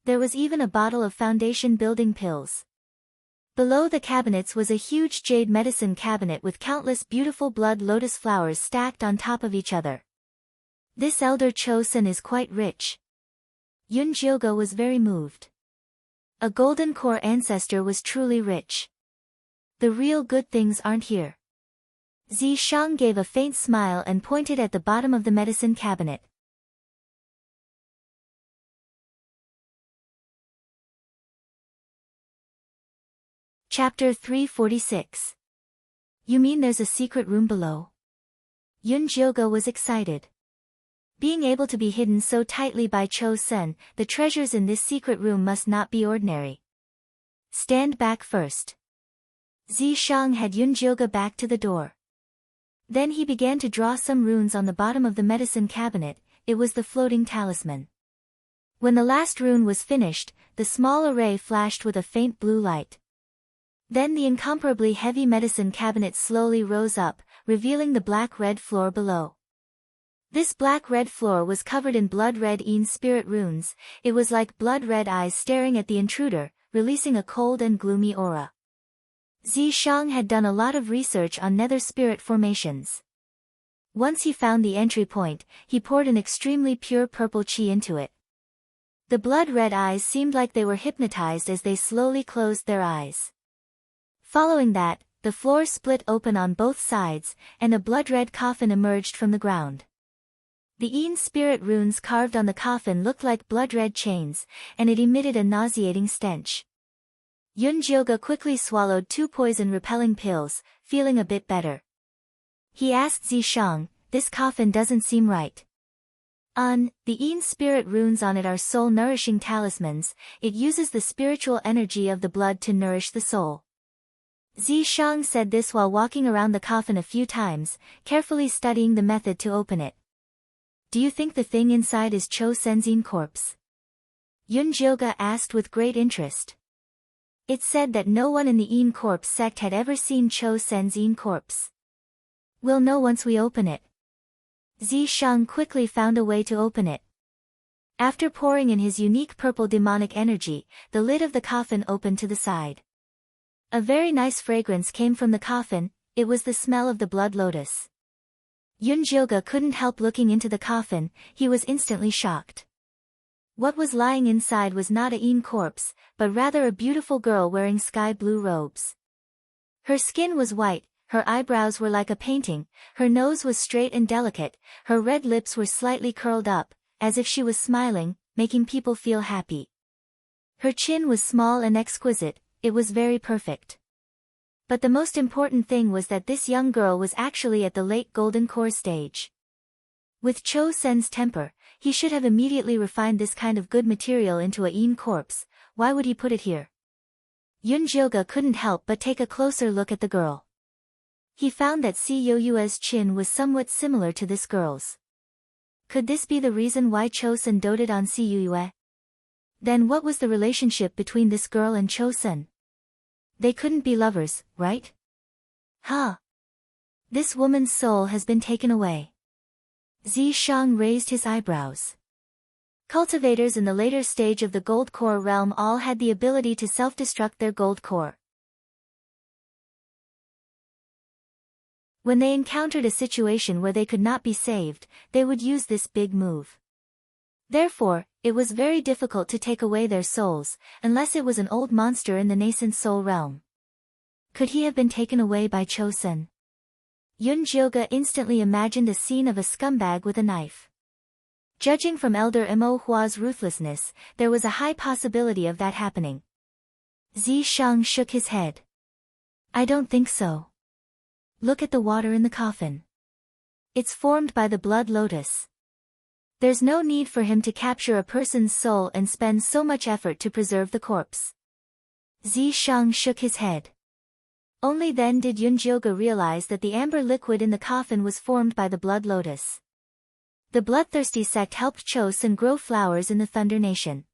Speaker 1: There was even a bottle of foundation building pills. Below the cabinets was a huge jade medicine cabinet with countless beautiful blood lotus flowers stacked on top of each other. This elder Cho-sun is quite rich. Yun Jioga was very moved. A golden core ancestor was truly rich. The real good things aren't here. Zi Shang gave a faint smile and pointed at the bottom of the medicine cabinet. Chapter 346. You mean there's a secret room below? Yun Jioga was excited. Being able to be hidden so tightly by Cho-sun, the treasures in this secret room must not be ordinary. Stand back first. Zi Shang had Yun Jioga back to the door. Then he began to draw some runes on the bottom of the medicine cabinet. It was the floating talisman. When the last rune was finished, the small array flashed with a faint blue light. Then the incomparably heavy medicine cabinet slowly rose up, revealing the black-red floor below. This black-red floor was covered in blood-red Een spirit runes. It was like blood-red eyes staring at the intruder, releasing a cold and gloomy aura. Zi Shang had done a lot of research on nether spirit formations. Once he found the entry point, he poured an extremely pure purple qi into it. The blood-red eyes seemed like they were hypnotized as they slowly closed their eyes. Following that, the floor split open on both sides, and a blood-red coffin emerged from the ground. The Een spirit runes carved on the coffin looked like blood-red chains, and it emitted a nauseating stench. Yun Jioga quickly swallowed 2 poison-repelling pills, feeling a bit better. He asked Zi Shang, "This coffin doesn't seem right." The Een spirit runes on it are soul-nourishing talismans. It uses the spiritual energy of the blood to nourish the soul. Zi Shang said this while walking around the coffin a few times, carefully studying the method to open it. "Do you think the thing inside is Cho-sun's Een corpse?" Yun Jioga asked with great interest. It said that no one in the Een corpse sect had ever seen Cho-sun's Een corpse. "We'll know once we open it." Zi Shang quickly found a way to open it. After pouring in his unique purple demonic energy, the lid of the coffin opened to the side. A very nice fragrance came from the coffin. It was the smell of the blood lotus. Yun Jioga couldn't help looking into the coffin. He was instantly shocked. What was lying inside was not a Een corpse, but rather a beautiful girl wearing sky-blue robes. Her skin was white, her eyebrows were like a painting, her nose was straight and delicate, her red lips were slightly curled up, as if she was smiling, making people feel happy. Her chin was small and exquisite. It was very perfect. But the most important thing was that this young girl was actually at the late golden core stage. With Cho-sun's temper, he should have immediately refined this kind of good material into a Een corpse. Why would he put it here? Yun Jioga couldn't help but take a closer look at the girl. He found that Si Yoyue's chin was somewhat similar to this girl's. Could this be the reason why Cho-sun doted on Si Yoyue? Then what was the relationship between this girl and Cho-sun? They couldn't be lovers, right? This woman's soul has been taken away. Zi Shang raised his eyebrows. Cultivators in the later stage of the gold core realm all had the ability to self-destruct their gold core. When they encountered a situation where they could not be saved, they would use this big move. Therefore, it was very difficult to take away their souls, unless it was an old monster in the nascent soul realm. Could he have been taken away by Cho-sun? Yun Jioga instantly imagined a scene of a scumbag with a knife. Judging from Elder Mo Hua's ruthlessness, there was a high possibility of that happening. Zi Shang shook his head. "I don't think so. Look at the water in the coffin. It's formed by the blood lotus. There's no need for him to capture a person's soul and spend so much effort to preserve the corpse." Zi Shang shook his head. Only then did Yun Jioga realize that the amber liquid in the coffin was formed by the blood lotus. The bloodthirsty sect helped Cho-sun grow flowers in the Thunder Nation.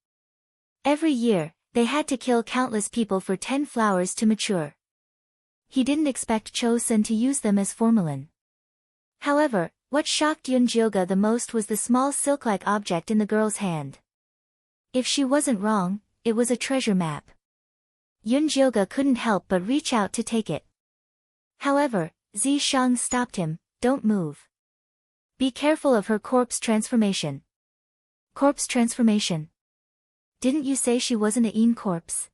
Speaker 1: Every year, they had to kill countless people for 10 flowers to mature. He didn't expect Cho-sun to use them as formalin. However, what shocked Yun Jioga the most was the small silk-like object in the girl's hand. If she wasn't wrong, it was a treasure map. Yunjioga couldn't help but reach out to take it. However, Zishang stopped him. Don't move. Be careful of her corpse transformation. Corpse transformation? Didn't you say she wasn't a Yin corpse?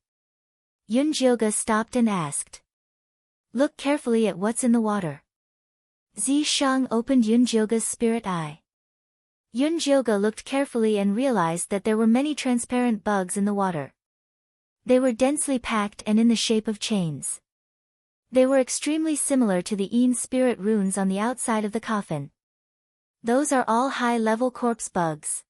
Speaker 1: Yunjioga stopped and asked. Look carefully at what's in the water. Zishang opened Yunjioga's spirit eye. Yunjioga looked carefully and realized that there were many transparent bugs in the water. They were densely packed and in the shape of chains. They were extremely similar to the Yin spirit runes on the outside of the coffin. Those are all high-level corpse bugs.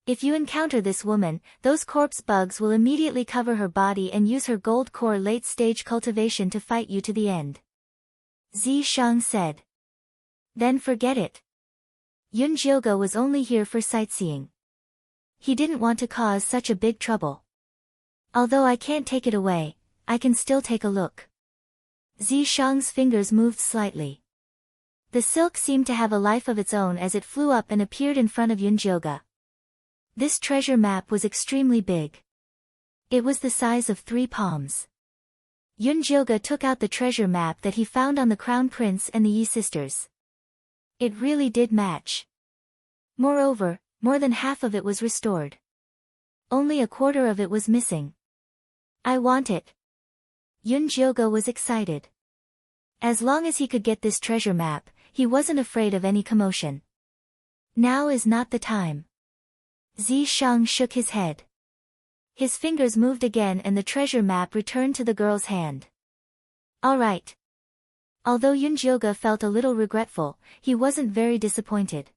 Speaker 1: If you encounter this woman, those corpse bugs will immediately cover her body and use her gold core late-stage cultivation to fight you to the end. Zishang said. Then forget it. Yunjioga was only here for sightseeing. He didn't want to cause such a big trouble. Although I can't take it away, I can still take a look. Zishang's fingers moved slightly. The silk seemed to have a life of its own as it flew up and appeared in front of Yunjioga. This treasure map was extremely big. It was the size of 3 palms. Yunjioga took out the treasure map that he found on the Crown Prince and the Yi sisters. It really did match. Moreover, more than half of it was restored. Only a quarter of it was missing. I want it. Yunjioga was excited. As long as he could get this treasure map, he wasn't afraid of any commotion. Now is not the time. Zishang shook his head. His fingers moved again and the treasure map returned to the girl's hand. All right. Although Yunjioga felt a little regretful, he wasn't very disappointed.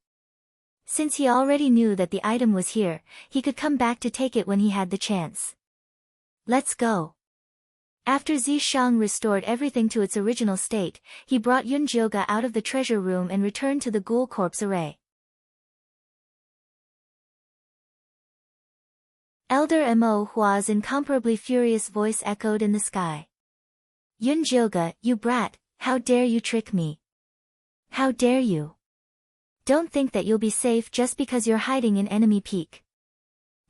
Speaker 1: Since he already knew that the item was here, he could come back to take it when he had the chance. Let's go. After Zishang restored everything to its original state, he brought Yunjioga out of the treasure room and returned to the ghoul corpse array. Elder Mo Hua's incomparably furious voice echoed in the sky. Yunjioga, you brat, how dare you trick me? How dare you? Don't think that you'll be safe just because you're hiding in enemy peak.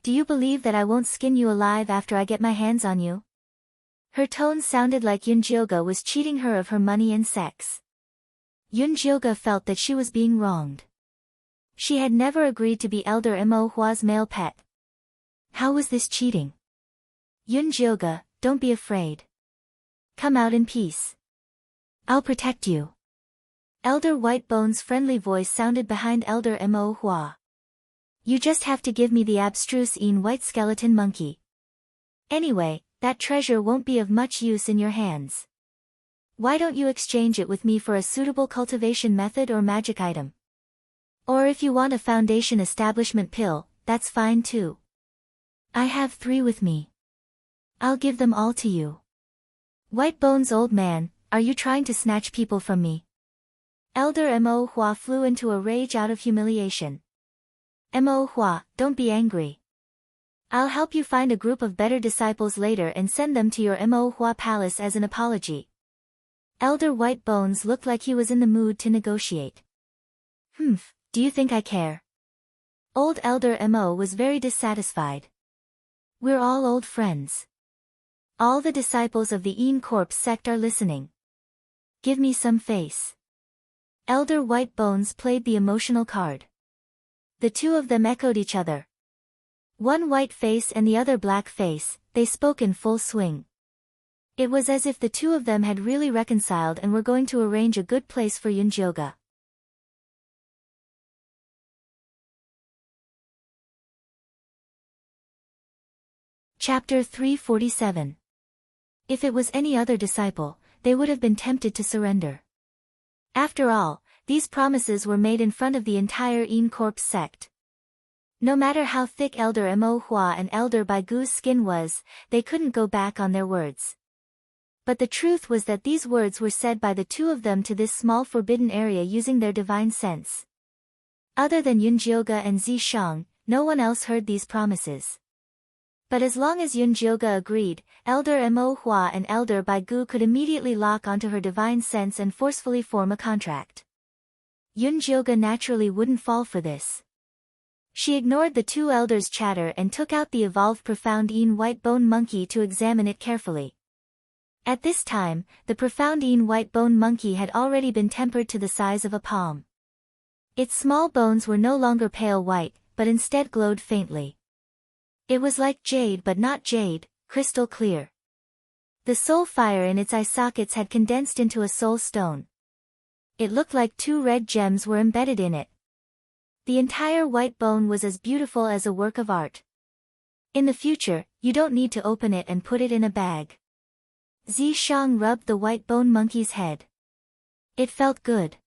Speaker 1: Do you believe that I won't skin you alive after I get my hands on you? Her tone sounded like Yunjioga was cheating her of her money and sex. Yunjioga felt that she was being wronged. She had never agreed to be Elder Mo Hua's male pet. How was this cheating? Yunjioga, don't be afraid. Come out in peace. I'll protect you. Elder Whitebone's friendly voice sounded behind Elder Mo Hua. You just have to give me the abstruse white skeleton monkey. Anyway, that treasure won't be of much use in your hands. Why don't you exchange it with me for a suitable cultivation method or magic item? Or if you want a foundation establishment pill, that's fine too. I have 3 with me. I'll give them all to you. Whitebone's old man, are you trying to snatch people from me? Elder Mo Hua flew into a rage out of humiliation. Mo Hua, don't be angry. I'll help you find a group of better disciples later and send them to your Mo Hua palace as an apology. Elder Whitebones looked like he was in the mood to negotiate. Do you think I care? Old Elder Mo was very dissatisfied. We're all old friends. All the disciples of the Yin Corpse sect are listening. Give me some face. Elder Whitebones played the emotional card. The two of them echoed each other. One white face and the other black face, they spoke in full swing. It was as if the two of them had really reconciled and were going to arrange a good place for Yunjioga. Chapter 347. If it was any other disciple, they would have been tempted to surrender. After all, these promises were made in front of the entire Yin Corpse sect. No matter how thick Elder Mo Hua and Elder Baigu's skin was, they couldn't go back on their words. But the truth was that these words were said by the two of them to this small forbidden area using their divine sense. Other than Yunjioga and Zishang, no one else heard these promises. But as long as Yunjioga agreed, Elder Mo Hua and Elder Baigu could immediately lock onto her divine sense and forcefully form a contract. Yunjioga naturally wouldn't fall for this. She ignored the two elders' chatter and took out the evolved Profound-Een white bone monkey to examine it carefully. At this time, the Profound-Een white bone monkey had already been tempered to the size of a palm. Its small bones were no longer pale white, but instead glowed faintly. It was like jade but not jade, crystal clear. The soul fire in its eye sockets had condensed into a soul stone. It looked like two red gems were embedded in it. The entire white bone was as beautiful as a work of art. In the future, you don't need to open it and put it in a bag. Zishang rubbed the white bone monkey's head. It felt good.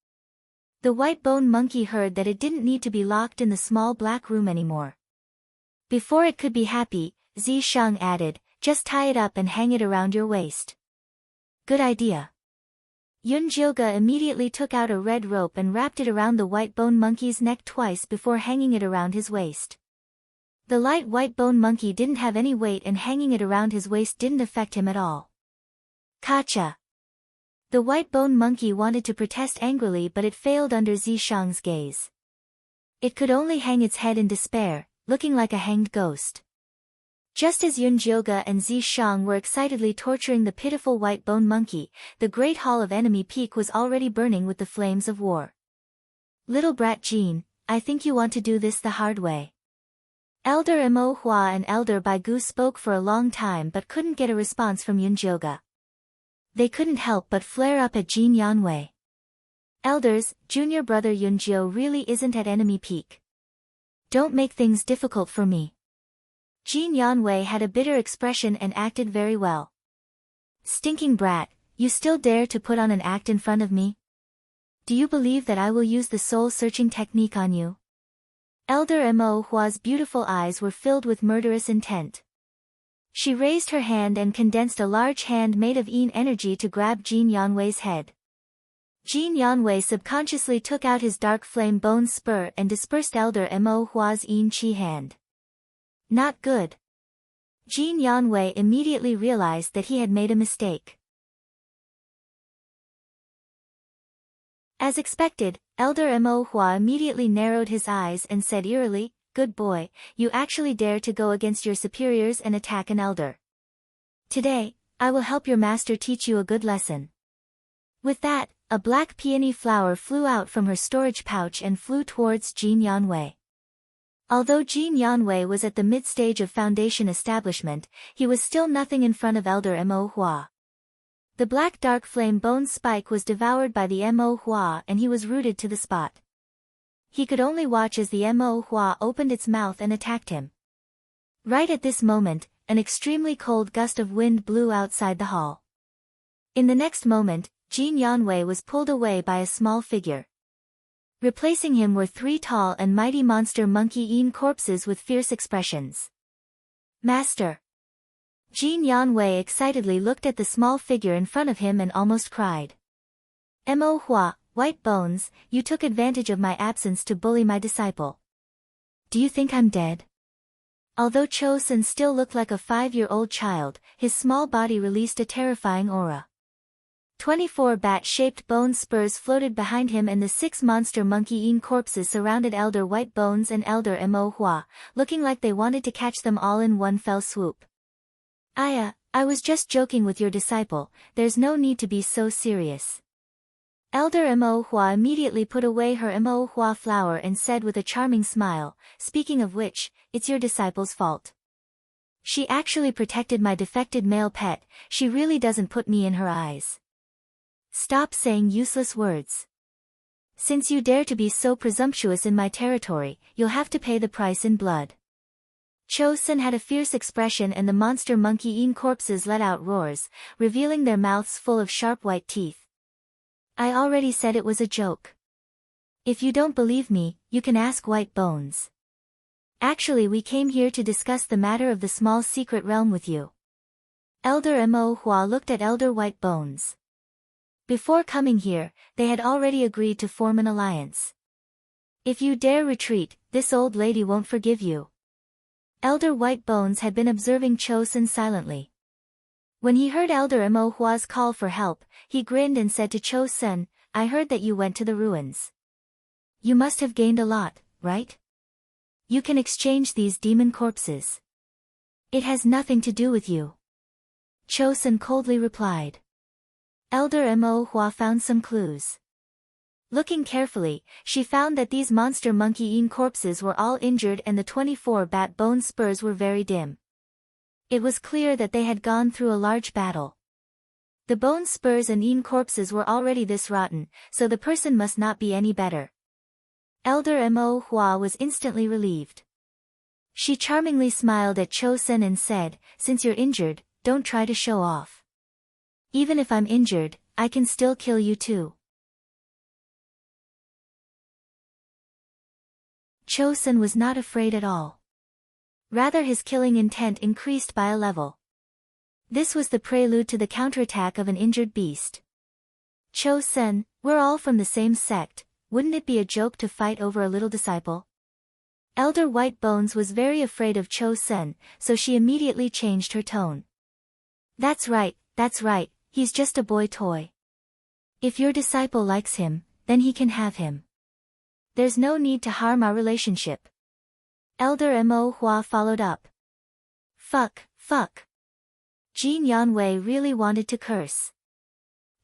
Speaker 1: The white bone monkey heard that it didn't need to be locked in the small black room anymore. Before it could be happy, Zishang added, just tie it up and hang it around your waist. Good idea. Yunjioga immediately took out a red rope and wrapped it around the white bone monkey's neck twice before hanging it around his waist. The light white bone monkey didn't have any weight and hanging it around his waist didn't affect him at all. Kacha! The white bone monkey wanted to protest angrily but it failed under Zishang's gaze. It could only hang its head in despair, looking like a hanged ghost. Just as Yunjioga and Zishang were excitedly torturing the pitiful white bone monkey, the Great Hall of Enemy Peak was already burning with the flames of war. Little brat Jean, I think you want to do this the hard way. Elder Mo Hua and Elder Baigu spoke for a long time but couldn't get a response from Yunjioga. They couldn't help but flare up at Jean Yanwei. Elders, junior brother Yunjio really isn't at Enemy Peak. Don't make things difficult for me. Jean Yanwei had a bitter expression and acted very well. Stinking brat, you still dare to put on an act in front of me? Do you believe that I will use the soul-searching technique on you? Elder Mo Hua's beautiful eyes were filled with murderous intent. She raised her hand and condensed a large hand made of Yin energy to grab Jean Yanwei's head. Jean Yanwei subconsciously took out his dark flame bone spur and dispersed Elder Mo Hua's Yin Qi hand. Not good. Jean Yanwei immediately realized that he had made a mistake. As expected, Elder Mo Hua immediately narrowed his eyes and said eerily, "Good boy, you actually dare to go against your superiors and attack an elder. Today, I will help your master teach you a good lesson." With that, a black peony flower flew out from her storage pouch and flew towards Jean Yanwei. Although Jean Yanwei was at the mid-stage of foundation establishment, he was still nothing in front of Elder Mo Hua. The black dark flame bone spike was devoured by the Mo Hua and he was rooted to the spot. He could only watch as the Mo Hua opened its mouth and attacked him. Right at this moment, an extremely cold gust of wind blew outside the hall. In the next moment, Jean Yanwei was pulled away by a small figure. Replacing him were three tall and mighty monster monkey-Yin corpses with fierce expressions. Master! Jean Yanwei excitedly looked at the small figure in front of him and almost cried. Mo Hua, White Bones, you took advantage of my absence to bully my disciple. Do you think I'm dead? Although Cho Sun still looked like a 5-year-old child, his small body released a terrifying aura. 24 bat-shaped bone spurs floated behind him and the 6 monster monkey-Yin corpses surrounded Elder White Bones and Elder Mo Hua, looking like they wanted to catch them all in one fell swoop. I was just joking with your disciple, there's no need to be so serious. Elder Mo Hua immediately put away her Mo Hua flower and said with a charming smile, speaking of which, it's your disciple's fault. She actually protected my defected male pet, she really doesn't put me in her eyes. Stop saying useless words. Since you dare to be so presumptuous in my territory, you'll have to pay the price in blood. Cho Sun had a fierce expression and the monster monkey-Yin corpses let out roars, revealing their mouths full of sharp white teeth. I already said it was a joke. If you don't believe me, you can ask White Bones. Actually, we came here to discuss the matter of the small secret realm with you. Elder Mo Hua looked at Elder White Bones. Before coming here, they had already agreed to form an alliance. If you dare retreat, this old lady won't forgive you. Elder White Bones had been observing Cho Sun silently. When he heard Elder Mo Hua's call for help, he grinned and said to Cho Sun, I heard that you went to the ruins. You must have gained a lot, right? You can exchange these demon corpses. It has nothing to do with you. Chosun coldly replied. Elder Mo Hua found some clues. Looking carefully, she found that these monster monkey-eaten corpses were all injured and the 24 bat bone spurs were very dim. It was clear that they had gone through a large battle. The bone spurs and eaten corpses were already this rotten, so the person must not be any better. Elder Mo Hua was instantly relieved. She charmingly smiled at Chosun and said, "Since you're injured, don't try to show off. Even if I'm injured, I can still kill you too." Chosun was not afraid at all. Rather, his killing intent increased by a level. This was the prelude to the counterattack of an injured beast. Chosun, we're all from the same sect, wouldn't it be a joke to fight over a little disciple? Elder White Bones was very afraid of Chosun, so she immediately changed her tone. That's right, he's just a boy toy. If your disciple likes him, then he can have him. There's no need to harm our relationship. Elder Mo Hua followed up. Fuck. Jin Yanwei really wanted to curse.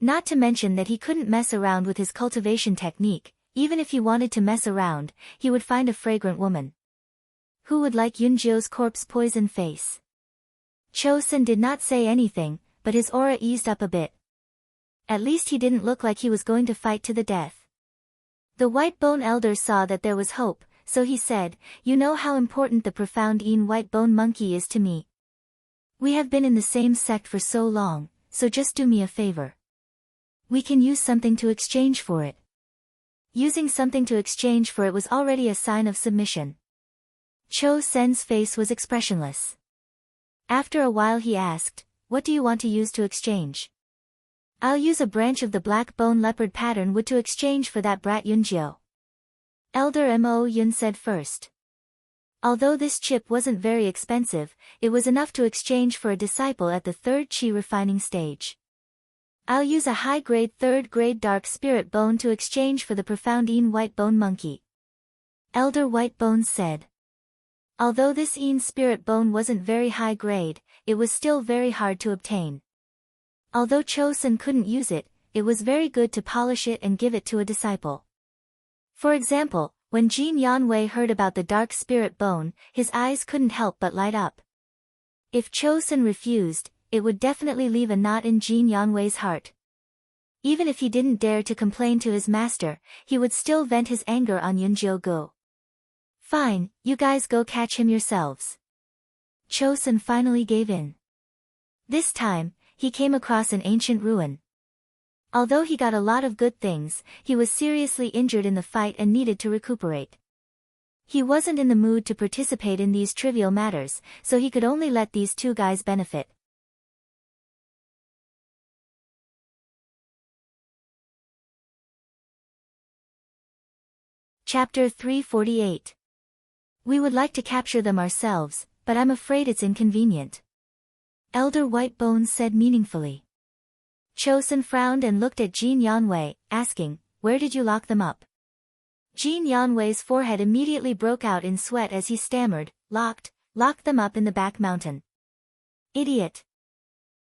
Speaker 1: Not to mention that he couldn't mess around with his cultivation technique. Even if he wanted to mess around, he would find a fragrant woman. Who would like Yunjio's corpse poison face? Chosun did not say anything, but his aura eased up a bit. At least he didn't look like he was going to fight to the death. The White Bone Elder saw that there was hope, so he said, "You know how important the profound Een White Bone Monkey is to me. We have been in the same sect for so long, so just do me a favor. We can use something to exchange for it." Using something to exchange for it was already a sign of submission. Chosun's face was expressionless. After a while he asked, "What do you want to use to exchange?" "I'll use a branch of the black bone leopard pattern wood to exchange for that brat Yunjio." Elder Mo Yun said first. Although this chip wasn't very expensive, it was enough to exchange for a disciple at the 3rd Qi refining stage. "I'll use a high-grade 3rd grade dark spirit bone to exchange for the profound Een White Bone Monkey." Elder White Bones said. Although this Een spirit bone wasn't very high grade, it was still very hard to obtain. Although Chosun couldn't use it, it was very good to polish it and give it to a disciple. For example, when Jin Yanwei heard about the dark spirit bone, his eyes couldn't help but light up. If Chosun refused, it would definitely leave a knot in Jin Yanwei's heart. Even if he didn't dare to complain to his master, he would still vent his anger on Yunjio Go. "Fine, you guys go catch him yourselves." Chosun finally gave in. This time, he came across an ancient ruin. Although he got a lot of good things, he was seriously injured in the fight and needed to recuperate. He wasn't in the mood to participate in these trivial matters, so he could only let these two guys benefit. Chapter 348. We would like to capture them ourselves, but I'm afraid it's inconvenient. Elder White Bones said meaningfully. Chosun frowned and looked at Jin Yanwei, asking, "Where did you lock them up?" Jin Yanwei's forehead immediately broke out in sweat as he stammered, locked them up in the back mountain." Idiot.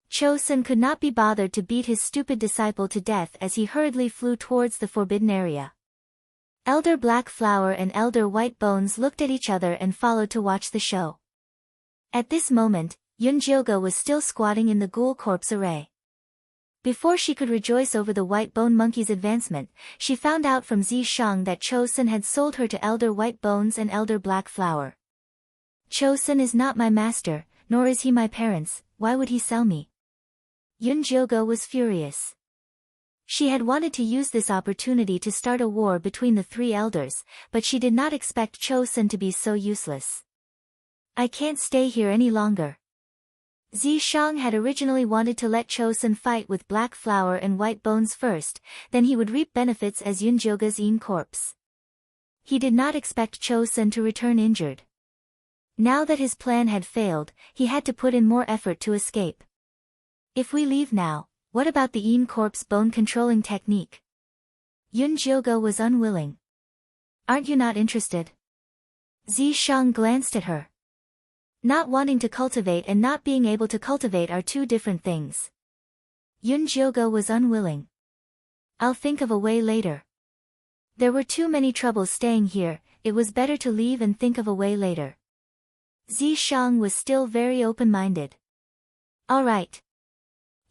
Speaker 1: Chosun could not be bothered to beat his stupid disciple to death as he hurriedly flew towards the forbidden area. Elder Black Flower and Elder White Bones looked at each other and followed to watch the show. At this moment, Yunjioga was still squatting in the ghoul corpse array. Before she could rejoice over the White Bone Monkey's advancement, she found out from Zishang that Chosun had sold her to Elder White Bones and Elder Black Flower. "Chosun is not my master, nor is he my parents, why would he sell me?" Yunjioga was furious. She had wanted to use this opportunity to start a war between the three elders, but she did not expect Chosun to be so useless. "I can't stay here any longer." Zishang had originally wanted to let Chosun fight with Black Flower and White Bones first, then he would reap benefits as Yunjioga's Een corpse. He did not expect Chosun to return injured. Now that his plan had failed, he had to put in more effort to escape. "If we leave now, what about the Een corpse bone controlling technique?" Yunjioga was unwilling. "Aren't you not interested?" Zishang glanced at her. Not wanting to cultivate and not being able to cultivate are two different things. Yunjioge was unwilling. I'll think of a way later. There were too many troubles staying here, it was better to leave and think of a way later. Zishang was still very open-minded. All right.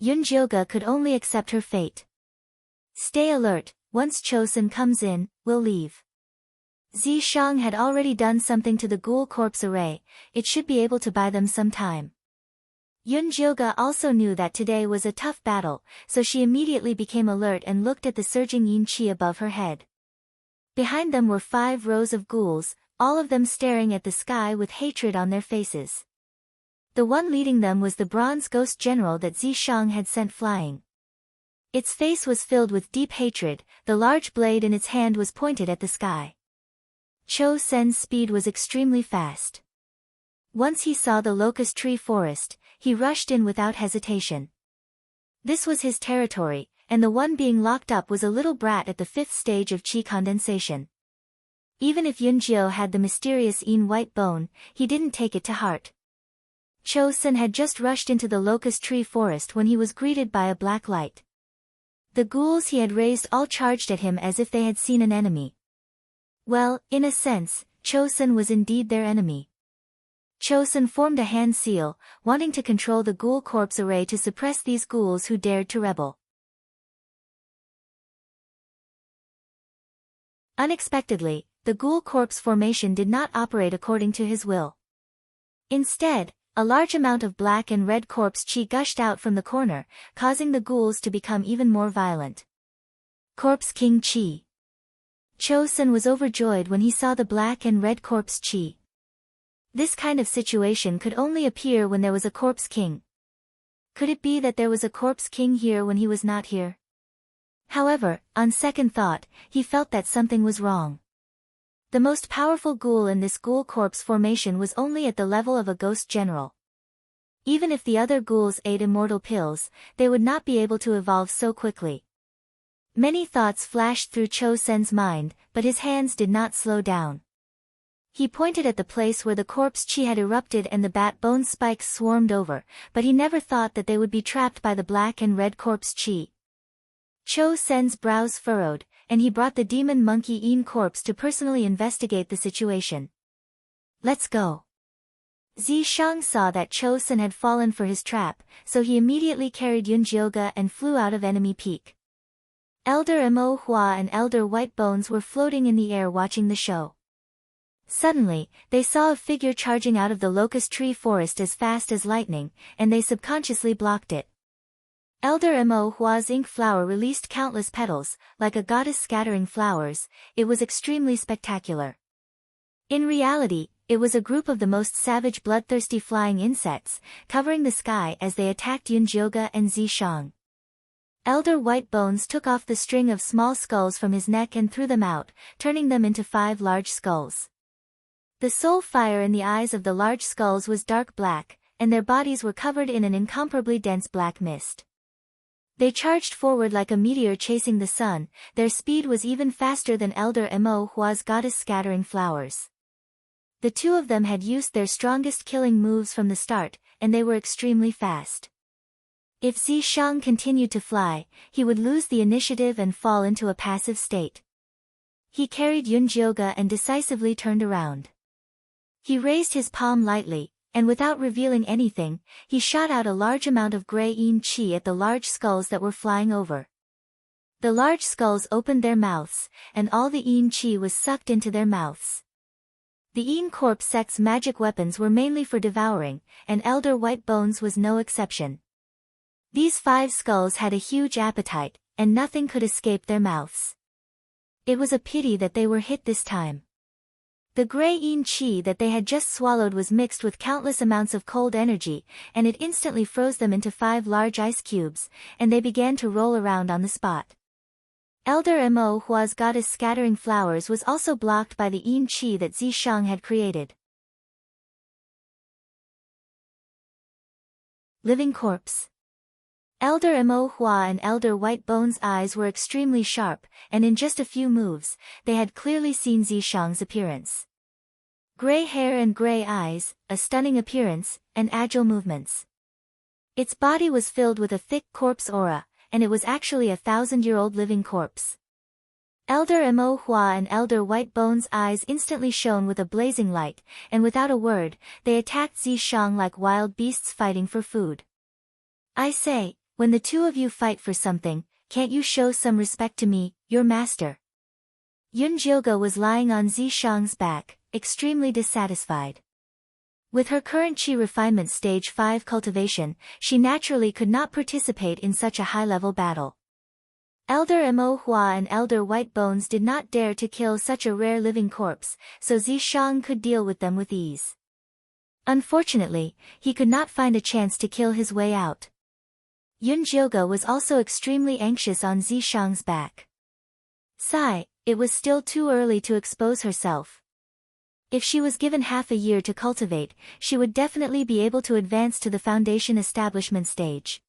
Speaker 1: Yunjioge could only accept her fate. Stay alert, once Chosun comes in, we'll leave. Zishang had already done something to the ghoul corpse array, it should be able to buy them some time. Yunjioge also knew that today was a tough battle, so she immediately became alert and looked at the surging yin qi above her head. Behind them were 5 rows of ghouls, all of them staring at the sky with hatred on their faces. The one leading them was the bronze ghost general that Zishang had sent flying. Its face was filled with deep hatred, the large blade in its hand was pointed at the sky. Cho Sen's speed was extremely fast. Once he saw the locust tree forest, he rushed in without hesitation. This was his territory, and the one being locked up was a little brat at the 5th stage of qi condensation. Even if Yunjio had the mysterious Yin white bone, he didn't take it to heart. Cho Sen had just rushed into the locust tree forest when he was greeted by a black light. The ghouls he had raised all charged at him as if they had seen an enemy. Well, in a sense, Cho Sen was indeed their enemy. Cho Sen formed a hand seal, wanting to control the ghoul corpse array to suppress these ghouls who dared to rebel. Unexpectedly, the ghoul corpse formation did not operate according to his will. Instead, a large amount of black and red corpse qi gushed out from the corner, causing the ghouls to become even more violent. Corpse King Qi. Cho Sen was overjoyed when he saw the black and red corpse qi. This kind of situation could only appear when there was a corpse king. Could it be that there was a corpse king here when he was not here? However, on second thought, he felt that something was wrong. The most powerful ghoul in this ghoul corpse formation was only at the level of a ghost general. Even if the other ghouls ate immortal pills, they would not be able to evolve so quickly. Many thoughts flashed through Cho Sen's mind, but his hands did not slow down. He pointed at the place where the corpse qi had erupted and the bat bone spikes swarmed over, but he never thought that they would be trapped by the black and red corpse qi. Cho Sen's brows furrowed, and he brought the demon monkey Yin corpse to personally investigate the situation. Let's go. Zishang saw that Cho Sen had fallen for his trap, so he immediately carried Yunjioge and flew out of enemy peak. Elder Mo Hua and Elder White Bones were floating in the air watching the show. Suddenly, they saw a figure charging out of the locust tree forest as fast as lightning, and they subconsciously blocked it. Elder Mo Hua's ink flower released countless petals, like a goddess scattering flowers. It was extremely spectacular. In reality, it was a group of the most savage bloodthirsty flying insects, covering the sky as they attacked Yunjioge and Zishang. Elder White Bones took off the string of small skulls from his neck and threw them out, turning them into 5 large skulls. The soul fire in the eyes of the large skulls was dark black, and their bodies were covered in an incomparably dense black mist. They charged forward like a meteor chasing the sun, their speed was even faster than Elder Mo Hua's goddess scattering flowers. The two of them had used their strongest killing moves from the start, and they were extremely fast. If Zishang continued to fly, he would lose the initiative and fall into a passive state. He carried Yunjioge and decisively turned around. He raised his palm lightly, and without revealing anything, he shot out a large amount of grey Yin qi at the large skulls that were flying over. The large skulls opened their mouths, and all the Yin qi was sucked into their mouths. The Yin corpse sect's magic weapons were mainly for devouring, and Elder White Bones was no exception. These 5 skulls had a huge appetite, and nothing could escape their mouths. It was a pity that they were hit this time. The grey Yin qi that they had just swallowed was mixed with countless amounts of cold energy, and it instantly froze them into 5 large ice cubes, and they began to roll around on the spot. Elder Mo Hua's goddess scattering flowers was also blocked by the Yin qi that Zishang had created. Living corpse. Elder Mo Hua and Elder White Bones' eyes were extremely sharp, and in just a few moves, they had clearly seen Zishang's appearance. Gray hair and gray eyes, a stunning appearance, and agile movements. Its body was filled with a thick corpse aura, and it was actually a 1,000-year-old living corpse. Elder Mo Hua and Elder White Bone's eyes instantly shone with a blazing light, and without a word, they attacked Zi Shang like wild beasts fighting for food. I say, when the two of you fight for something, can't you show some respect to me, your master? Yun Jioge was lying on Zi Shang's back, extremely dissatisfied. With her current Qi refinement stage 5 cultivation, she naturally could not participate in such a high-level battle. Elder Mo Hua and Elder White Bones did not dare to kill such a rare living corpse, so Zi Shang could deal with them with ease. Unfortunately, he could not find a chance to kill his way out. Yun Jioge was also extremely anxious on Zi Shang's back. Sigh, it was still too early to expose herself. If she was given half a year to cultivate, she would definitely be able to advance to the foundation establishment stage.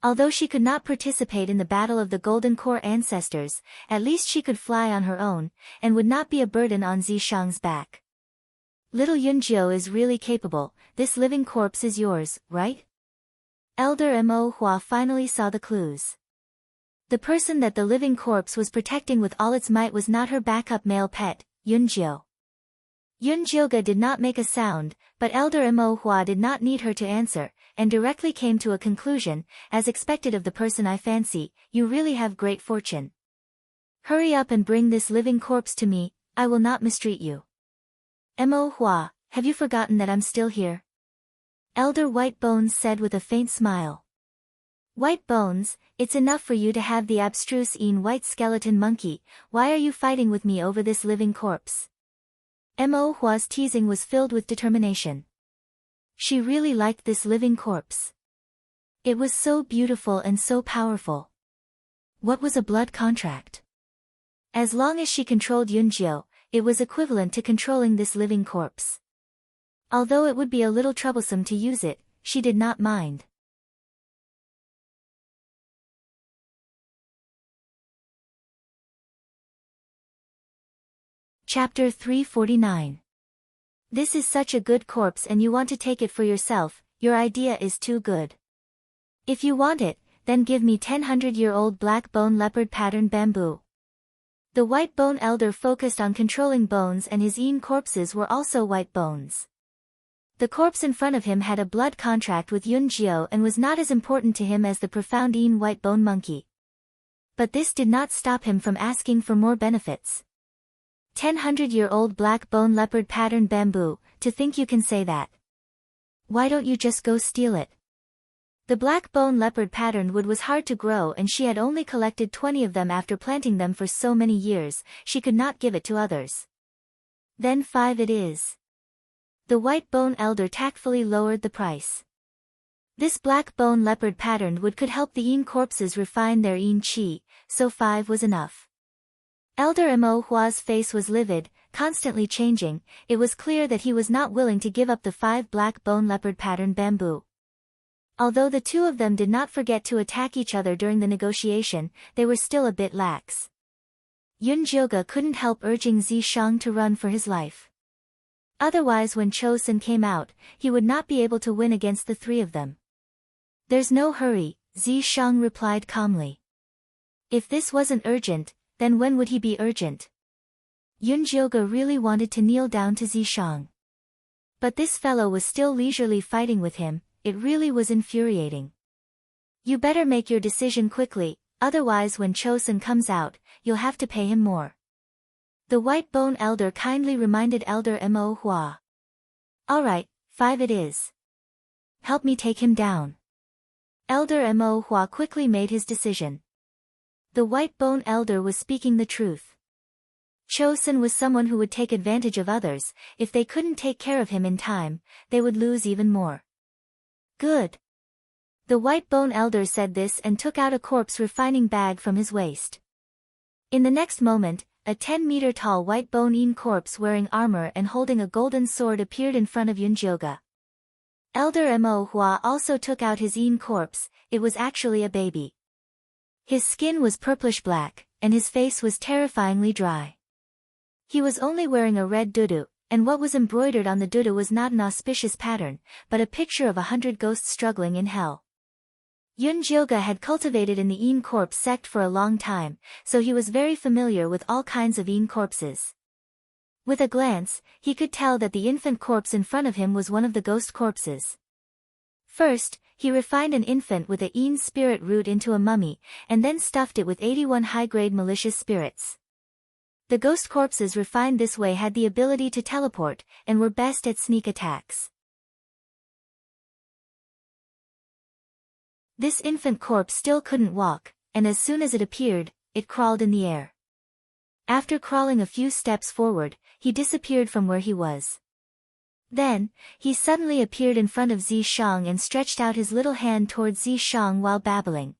Speaker 1: Although she could not participate in the battle of the Golden Core ancestors, at least she could fly on her own, and would not be a burden on Zi Shang's back. Little Yunjiu is really capable, this living corpse is yours, right? Elder Mo Hua finally saw the clues. The person that the living corpse was protecting with all its might was not her backup male pet, Yunjiu. Yun Jioge did not make a sound, but Elder Mo Hua did not need her to answer, and directly came to a conclusion, as expected of the person I fancy, you really have great fortune. Hurry up and bring this living corpse to me, I will not mistreat you. Mo Hua, have you forgotten that I'm still here? Elder White Bones said with a faint smile. White Bones, it's enough for you to have the abstruse white skeleton monkey, why are you fighting with me over this living corpse? Mo Hua's teasing was filled with determination. She really liked this living corpse. It was so beautiful and so powerful. What was a blood contract? As long as she controlled Yunjiu, it was equivalent to controlling this living corpse. Although it would be a little troublesome to use it, she did not mind. Chapter 349. This is such a good corpse and you want to take it for yourself, your idea is too good. If you want it, then give me 100-year-old black bone leopard pattern bamboo. The white bone elder focused on controlling bones and his corpses were also white bones. The corpse in front of him had a blood contract with Yun Jiu and was not as important to him as the profound white bone monkey. But this did not stop him from asking for more benefits. 100-year-old black bone leopard pattern bamboo, to think you can say that. Why don't you just go steal it? The black bone leopard pattern wood was hard to grow and she had only collected 20 of them after planting them for so many years, she could not give it to others. Then 5 it is. The white bone elder tactfully lowered the price. This black bone leopard patterned wood could help the corpses refine their qi, so 5 was enough. Elder Mo Hua's face was livid, constantly changing, it was clear that he was not willing to give up the 5 black bone leopard pattern bamboo. Although the two of them did not forget to attack each other during the negotiation, they were still a bit lax. Yun Jioge couldn't help urging Zi Shang to run for his life. Otherwise when Chosun came out, he would not be able to win against the 3 of them. There's no hurry, Zi Shang replied calmly. If this wasn't urgent, then when would he be urgent? Yun Jioge really wanted to kneel down to Zi Shang. But this fellow was still leisurely fighting with him, it really was infuriating. You better make your decision quickly, otherwise when Chosun comes out, you'll have to pay him more. The white bone elder kindly reminded Elder Mo Hua. Alright, 5 it is. Help me take him down. Elder Mo Hua quickly made his decision. The white bone elder was speaking the truth. Chosun was someone who would take advantage of others, if they couldn't take care of him in time, they would lose even more. Good. The white bone elder said this and took out a corpse refining bag from his waist. In the next moment, a 10-meter-tall white bone corpse wearing armor and holding a golden sword appeared in front of Yun Jioge. Elder Mo Hua also took out his corpse, it was actually a baby. His skin was purplish-black, and his face was terrifyingly dry. He was only wearing a red dudu, and what was embroidered on the duda was not an auspicious pattern, but a picture of 100 ghosts struggling in hell. Yun Jilga had cultivated in the Een corpse sect for a long time, so he was very familiar with all kinds of Een corpses. With a glance, he could tell that the infant corpse in front of him was one of the ghost corpses. First, he refined an infant with a Een spirit root into a mummy, and then stuffed it with 81 high-grade malicious spirits. The ghost corpses refined this way had the ability to teleport, and were best at sneak attacks. This infant corpse still couldn't walk, and as soon as it appeared, it crawled in the air. After crawling a few steps forward, he disappeared from where he was. Then, he suddenly appeared in front of Zishang and stretched out his little hand towards Zishang while babbling.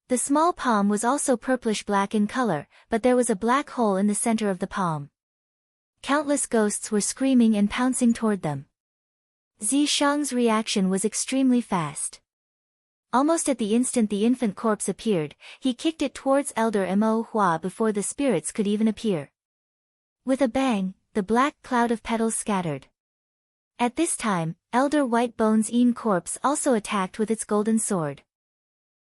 Speaker 1: The small palm was also purplish-black in color, but there was a black hole in the center of the palm. Countless ghosts were screaming and pouncing toward them. Zishang's reaction was extremely fast. Almost at the instant the infant corpse appeared, he kicked it towards Elder Mo Hua before the spirits could even appear. With a bang, the black cloud of petals scattered. At this time, Elder White Bone's Een corpse also attacked with its golden sword.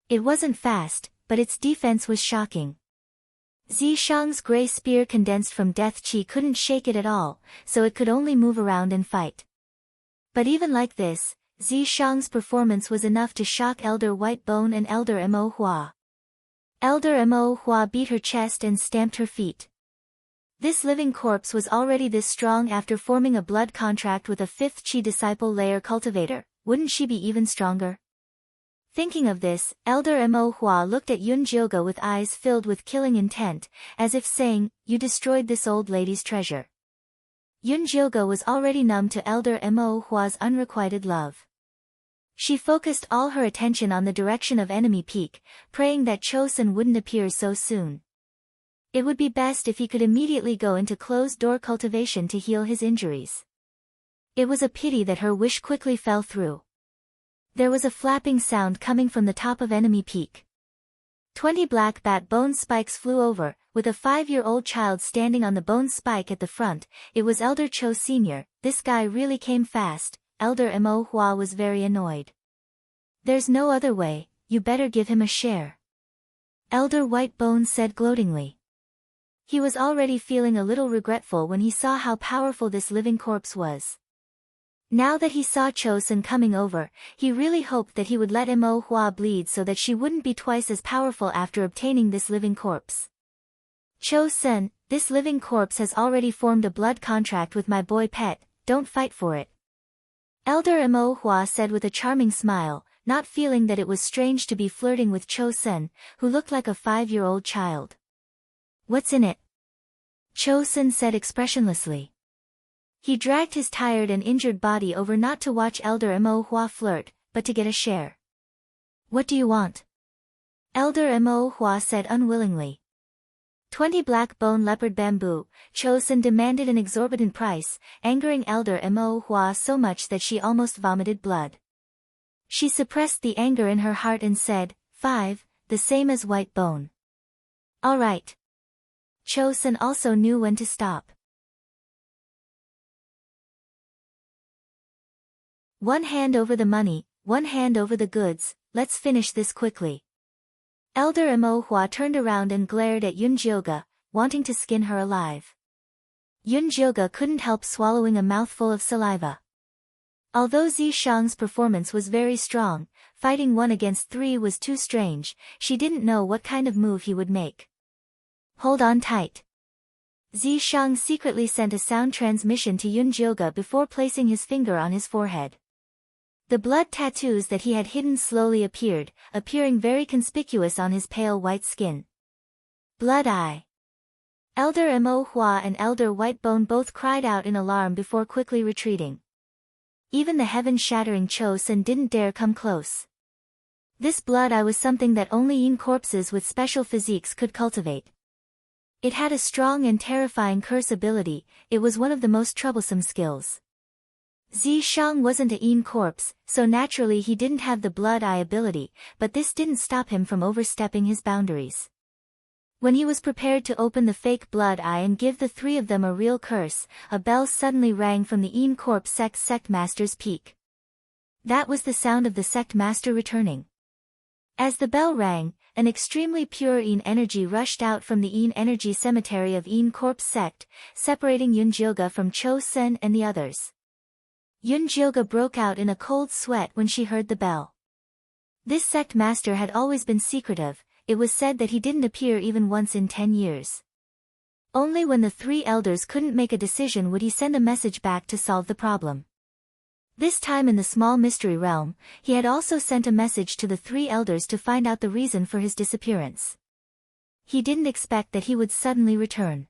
Speaker 1: It wasn't fast, but its defense was shocking. Zishang's gray spear condensed from death chi couldn't shake it at all, so it could only move around and fight. But even like this, Zishang's performance was enough to shock Elder White Bone and Elder Mo Hua. Elder Mo Hua beat her chest and stamped her feet. This living corpse was already this strong after forming a blood contract with a 5th chi disciple layer cultivator, wouldn't she be even stronger? Thinking of this, Elder Mo Hua looked at Yun Jilga with eyes filled with killing intent, as if saying, "You destroyed this old lady's treasure." Yun Jilga was already numb to Elder Mo Hua's unrequited love. She focused all her attention on the direction of enemy peak, praying that Chosun wouldn't appear so soon. It would be best if he could immediately go into closed-door cultivation to heal his injuries. It was a pity that her wish quickly fell through. There was a flapping sound coming from the top of enemy peak. 20 black bat bone spikes flew over, with a 5-year-old child standing on the bone spike at the front. It was Elder Cho Sr. This guy really came fast. Elder Mo Hua was very annoyed. "There's no other way, you better give him a share," Elder White Bone said gloatingly. He was already feeling a little regretful when he saw how powerful this living corpse was. Now that he saw Chosun coming over, he really hoped that he would let Mo Hua bleed so that she wouldn't be twice as powerful after obtaining this living corpse. "Chosun, this living corpse has already formed a blood contract with my boy pet, don't fight for it," Elder Mo Hua said with a charming smile, not feeling that it was strange to be flirting with Chosun, who looked like a 5-year-old child. "What's in it?" Chosun said expressionlessly. He dragged his tired and injured body over not to watch Elder Mo Hua flirt, but to get a share. "What do you want?" Elder Mo Hua said unwillingly. 20 black bone leopard bamboo. Chosun demanded an exorbitant price, angering Elder Mo Hua so much that she almost vomited blood. She suppressed the anger in her heart and said, 5, the same as white bone." "All right." Chosun also knew when to stop. "One hand over the money, one hand over the goods, let's finish this quickly." Elder Mo Hua turned around and glared at Yun Jilga, wanting to skin her alive. Yun Jilga couldn't help swallowing a mouthful of saliva. Although Zishang's performance was very strong, fighting 1 against 3 was too strange. She didn't know what kind of move he would make. "Hold on tight." Zishang secretly sent a sound transmission to Yun Jilga before placing his finger on his forehead. The blood tattoos that he had hidden slowly appeared, appearing very conspicuous on his pale white skin. "Blood Eye." Elder Mo Hua and Elder White Bone both cried out in alarm before quickly retreating. Even the heaven-shattering Chosun didn't dare come close. This blood eye was something that only Een corpses with special physiques could cultivate. It had a strong and terrifying curse ability. It was one of the most troublesome skills. Zishang wasn't a Een corpse, so naturally he didn't have the blood eye ability, but this didn't stop him from overstepping his boundaries. When he was prepared to open the fake blood eye and give the three of them a real curse, a bell suddenly rang from the Een Corp sect master's peak. That was the sound of the sect master returning. As the bell rang, an extremely pure Een energy rushed out from the Een energy cemetery of Een Corp's sect, separating Yunjilga from Cho Sen and the others. Yunjilga broke out in a cold sweat when she heard the bell. This sect master had always been secretive. It was said that he didn't appear even once in 10 years. Only when the three elders couldn't make a decision would he send a message back to solve the problem. This time in the small mystery realm, he had also sent a message to the three elders to find out the reason for his disappearance. He didn't expect that he would suddenly return.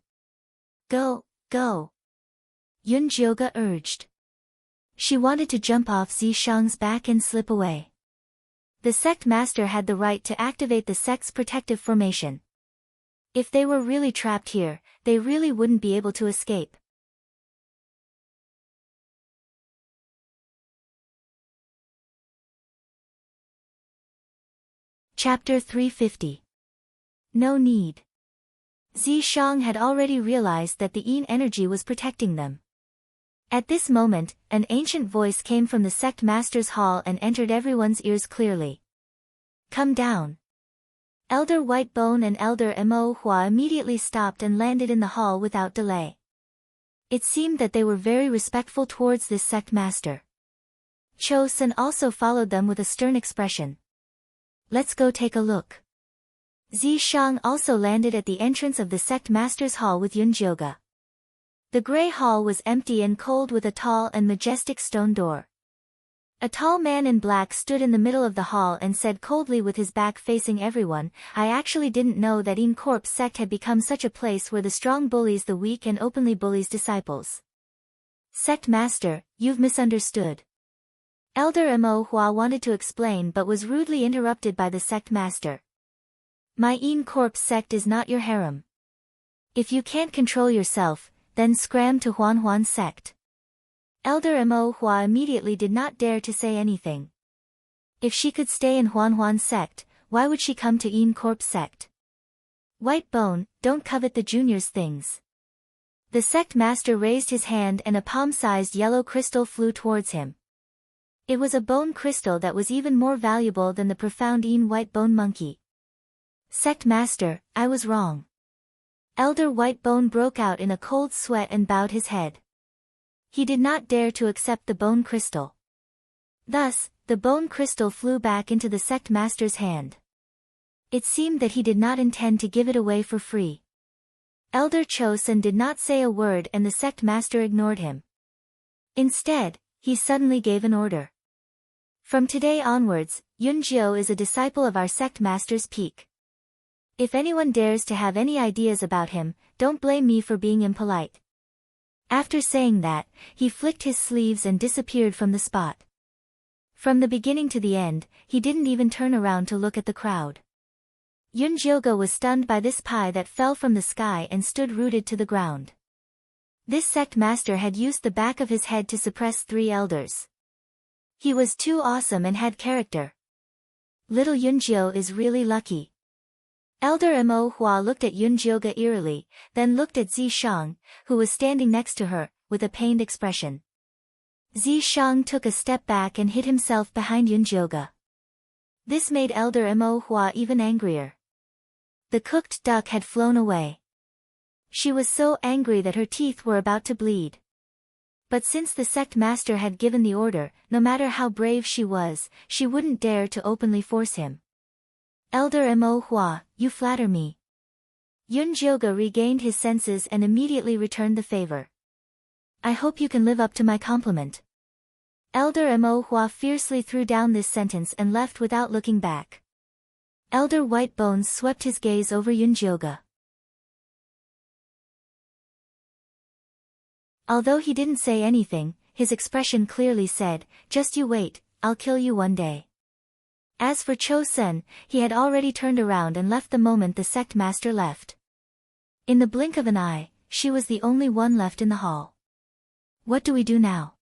Speaker 1: Go, go, Yunjilga urged. She wanted to jump off Zishang's back and slip away. The sect master had the right to activate the sect's protective formation. If they were really trapped here, they really wouldn't be able to escape. Chapter 350. No need. Zishang had already realized that the Een energy was protecting them. At this moment, an ancient voice came from the sect master's hall and entered everyone's ears clearly. Come down. Elder Whitebone and Elder Mo Hua immediately stopped and landed in the hall without delay. It seemed that they were very respectful towards this sect master. Cho Sen also followed them with a stern expression. Let's go take a look. Zishang also landed at the entrance of the sect master's hall with Yunjilga. The grey hall was empty and cold with a tall and majestic stone door. A tall man in black stood in the middle of the hall and said coldly with his back facing everyone, I actually didn't know that Een Corp's sect had become such a place where the strong bullies the weak and openly bullies disciples. Sect master, you've misunderstood. Elder Mo Hua wanted to explain but was rudely interrupted by the sect master. My Een Corp's sect is not your harem. If you can't control yourself, then scram to Huanhuan's sect. Elder Mo Hua immediately did not dare to say anything. If she could stay in Huanhuan's sect, why would she come to Een Corp's sect? Whitebone, don't covet the junior's things. The sect master raised his hand and a palm-sized yellow crystal flew towards him. It was a bone crystal that was even more valuable than the profound Een Whitebone monkey. Sect master, I was wrong. Elder Whitebone broke out in a cold sweat and bowed his head. He did not dare to accept the bone crystal. Thus, the bone crystal flew back into the sect master's hand. It seemed that he did not intend to give it away for free. Elder Chosen did not say a word and the sect master ignored him. Instead, he suddenly gave an order. From today onwards, Yunjiu is a disciple of our sect master's peak. If anyone dares to have any ideas about him, don't blame me for being impolite. After saying that, he flicked his sleeves and disappeared from the spot. From the beginning to the end, he didn't even turn around to look at the crowd. Yunjilga was stunned by this pie that fell from the sky and stood rooted to the ground. This sect master had used the back of his head to suppress three elders. He was too awesome and had character. Little Yunjiu is really lucky. Elder Mo Hua looked at Yunjilga eerily, then looked at Zishang, who was standing next to her, with a pained expression. Zishang took a step back and hid himself behind Yunjilga. This made Elder Mo Hua even angrier. The cooked duck had flown away. She was so angry that her teeth were about to bleed. But since the sect master had given the order, no matter how brave she was, she wouldn't dare to openly force him. Elder Mo Hua, you flatter me. Yunjilga regained his senses and immediately returned the favor. I hope you can live up to my compliment. Elder Mo Hua fiercely threw down this sentence and left without looking back. Elder Whitebones swept his gaze over Yunjilga. Although he didn't say anything, his expression clearly said, just you wait, I'll kill you one day. As for Cho Sen, he had already turned around and left the moment the sect master left. In the blink of an eye, she was the only one left in the hall. What do we do now?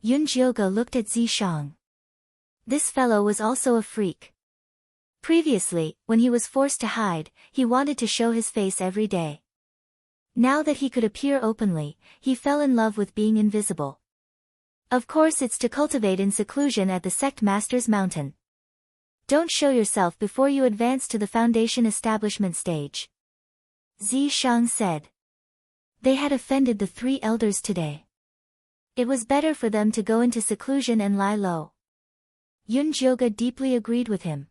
Speaker 1: Yunjilga looked at Zishang. This fellow was also a freak. Previously, when he was forced to hide, he wanted to show his face every day. Now that he could appear openly, he fell in love with being invisible. Of course, it's to cultivate in seclusion at the sect master's mountain. Don't show yourself before you advance to the foundation establishment stage. Zi Shang said. They had offended the 3 elders today. It was better for them to go into seclusion and lie low. Yun Jioga deeply agreed with him.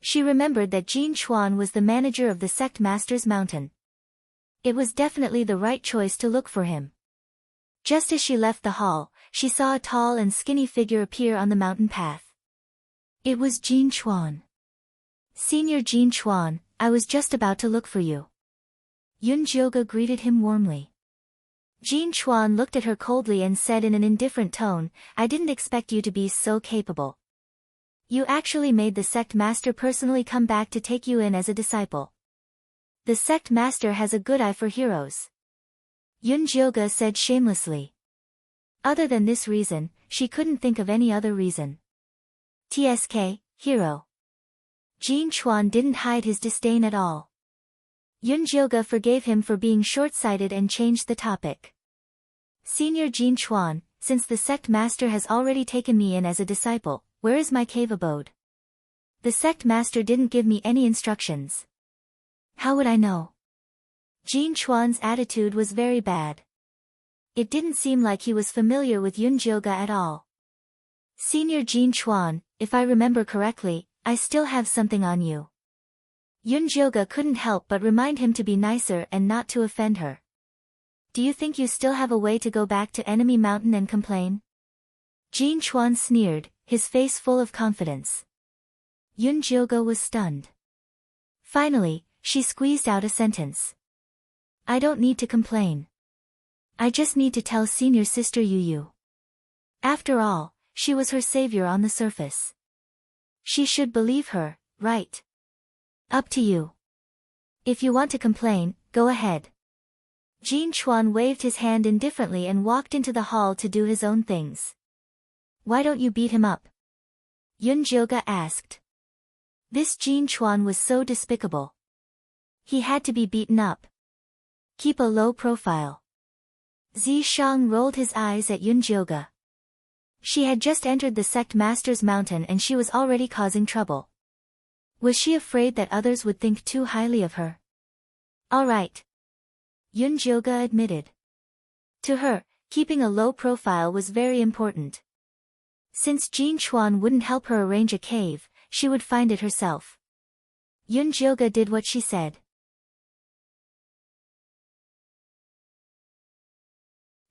Speaker 1: She remembered that Jin Chuan was the manager of the sect master's mountain. It was definitely the right choice to look for him. Just as she left the hall, she saw a tall and skinny figure appear on the mountain path. It was Jin Chuan. Senior Jin Chuan, I was just about to look for you. Yun Jioga greeted him warmly. Jin Chuan looked at her coldly and said in an indifferent tone, I didn't expect you to be so capable. You actually made the sect master personally come back to take you in as a disciple. The sect master has a good eye for heroes. Yun Jioga said shamelessly. Other than this reason, she couldn't think of any other reason. TSK, hero. Jin Chuan didn't hide his disdain at all. Yun Jioga forgave him for being short-sighted and changed the topic. Senior Jin Chuan, since the sect master has already taken me in as a disciple, where is my cave abode? The sect master didn't give me any instructions. How would I know? Jin Chuan's attitude was very bad. It didn't seem like he was familiar with Yun Jioga at all. Senior Jin Chuan, if I remember correctly, I still have something on you. Yun Jioga couldn't help but remind him to be nicer and not to offend her. Do you think you still have a way to go back to Enemy Mountain and complain? Jin Chuan sneered, his face full of confidence. Yun Jioga was stunned. Finally, she squeezed out a sentence. I don't need to complain. I just need to tell senior sister Yu. After all, she was her savior on the surface. She should believe her, right? Up to you. If you want to complain, go ahead. Jin Chuan waved his hand indifferently and walked into the hall to do his own things. Why don't you beat him up? Yun Jioga asked. This Jin Chuan was so despicable. He had to be beaten up. Keep a low profile. Zi Shang rolled his eyes at Yun Jioga. She had just entered the sect master's mountain and she was already causing trouble. Was she afraid that others would think too highly of her? All right. Yun Jioga admitted. To her, keeping a low profile was very important. Since Jin Chuan wouldn't help her arrange a cave, she would find it herself. Yun Jioga did what she said.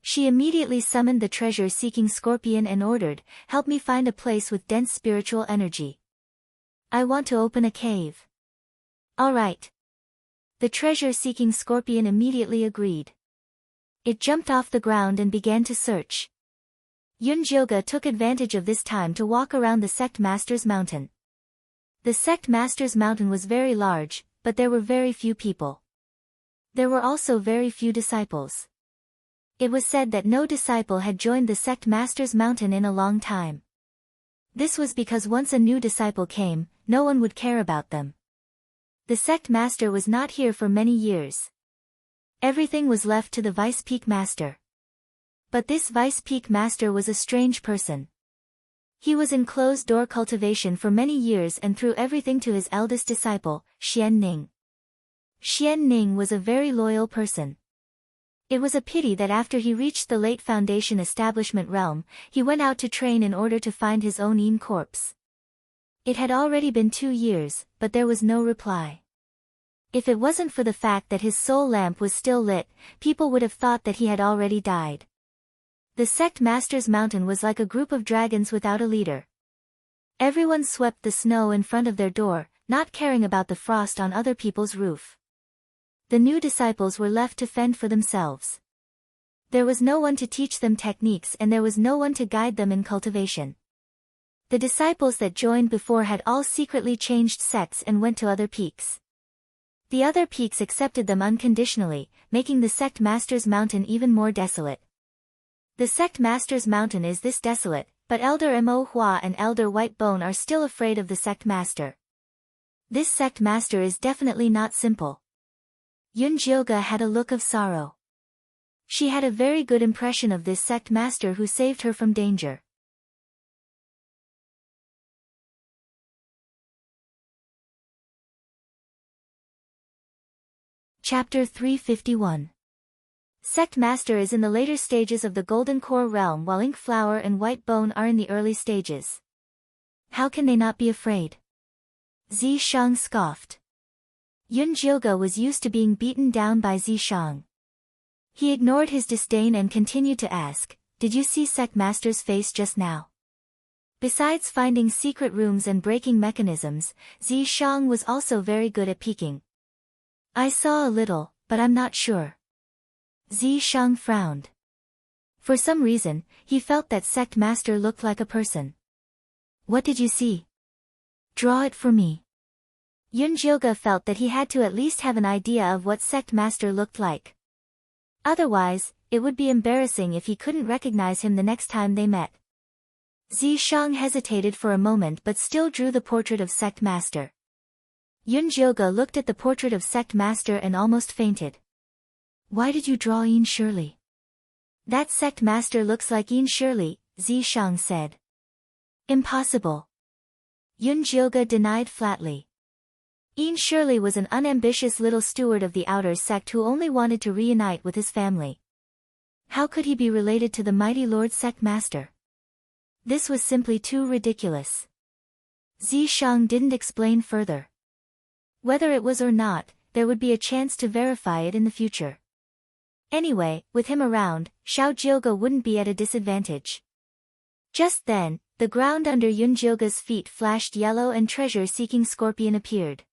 Speaker 1: She immediately summoned the treasure-seeking scorpion and ordered, help me find a place with dense spiritual energy. I want to open a cave. All right. The treasure-seeking scorpion immediately agreed. It jumped off the ground and began to search. Yun Jioga took advantage of this time to walk around the sect master's mountain. The sect master's mountain was very large, but there were very few people. There were also very few disciples. It was said that no disciple had joined the sect master's mountain in a long time. This was because once a new disciple came, no one would care about them. The sect master was not here for many years. Everything was left to the vice peak master. But this vice peak master was a strange person. He was in closed-door cultivation for many years and threw everything to his eldest disciple, Xian Ning. Xian Ning was a very loyal person. It was a pity that after he reached the late foundation establishment realm, he went out to train in order to find his own Yin corpse. It had already been 2 years, but there was no reply. If it wasn't for the fact that his soul lamp was still lit, people would have thought that he had already died. The sect master's mountain was like a group of dragons without a leader. Everyone swept the snow in front of their door, not caring about the frost on other people's roof. The new disciples were left to fend for themselves. There was no one to teach them techniques and there was no one to guide them in cultivation. The disciples that joined before had all secretly changed sects and went to other peaks. The other peaks accepted them unconditionally, making the sect master's mountain even more desolate. The sect master's mountain is this desolate, but Elder Mo Hua and Elder White Bone are still afraid of the sect master. This sect master is definitely not simple. Yunjioga had a look of sorrow. She had a very good impression of this sect master who saved her from danger. Chapter 351. Sect Master is in the later stages of the Golden Core realm while Ink Flower and White Bone are in the early stages. How can they not be afraid? Zishang scoffed. Yunjioga was used to being beaten down by Zishang. He ignored his disdain and continued to ask, "Did you see Sect Master's face just now?" Besides finding secret rooms and breaking mechanisms, Zishang was also very good at peeking. "I saw a little, but I'm not sure." Zishang frowned. For some reason, he felt that Sect Master looked like a person. "What did you see? Draw it for me." Yunjioga felt that he had to at least have an idea of what Sect Master looked like. Otherwise, it would be embarrassing if he couldn't recognize him the next time they met. Zishang hesitated for a moment but still drew the portrait of Sect Master. Yunjioga looked at the portrait of Sect Master and almost fainted. "Why did you draw Yin Shirley?" "That Sect Master looks like Yin Shirley," Zishang said. "Impossible." Yunjioga denied flatly. Yin Shirley was an unambitious little steward of the outer sect who only wanted to reunite with his family. How could he be related to the mighty Lord Sect Master? This was simply too ridiculous. Zishang didn't explain further. Whether it was or not, there would be a chance to verify it in the future. Anyway, with him around, Xiaojioga wouldn't be at a disadvantage. Just then, the ground under Yunjioga's feet flashed yellow and treasure-seeking scorpion appeared.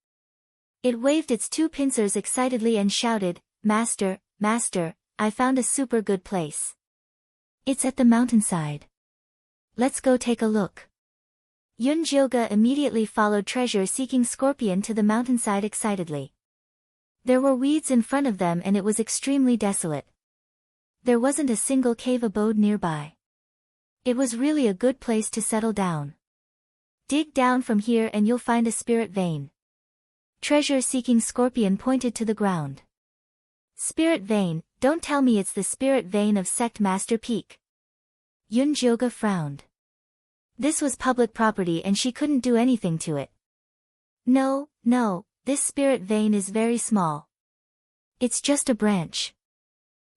Speaker 1: It waved its two pincers excitedly and shouted, "Master, Master, I found a super good place. It's at the mountainside. Let's go take a look." Yunjioga immediately followed treasure-seeking scorpion to the mountainside excitedly. There were weeds in front of them and it was extremely desolate. There wasn't a single cave abode nearby. It was really a good place to settle down. "Dig down from here and you'll find a spirit vein." Treasure-seeking scorpion pointed to the ground. "Spirit vein, don't tell me it's the spirit vein of Sect Master Peak." Yunjioga frowned. This was public property and she couldn't do anything to it. No, this spirit vein is very small. It's just a branch."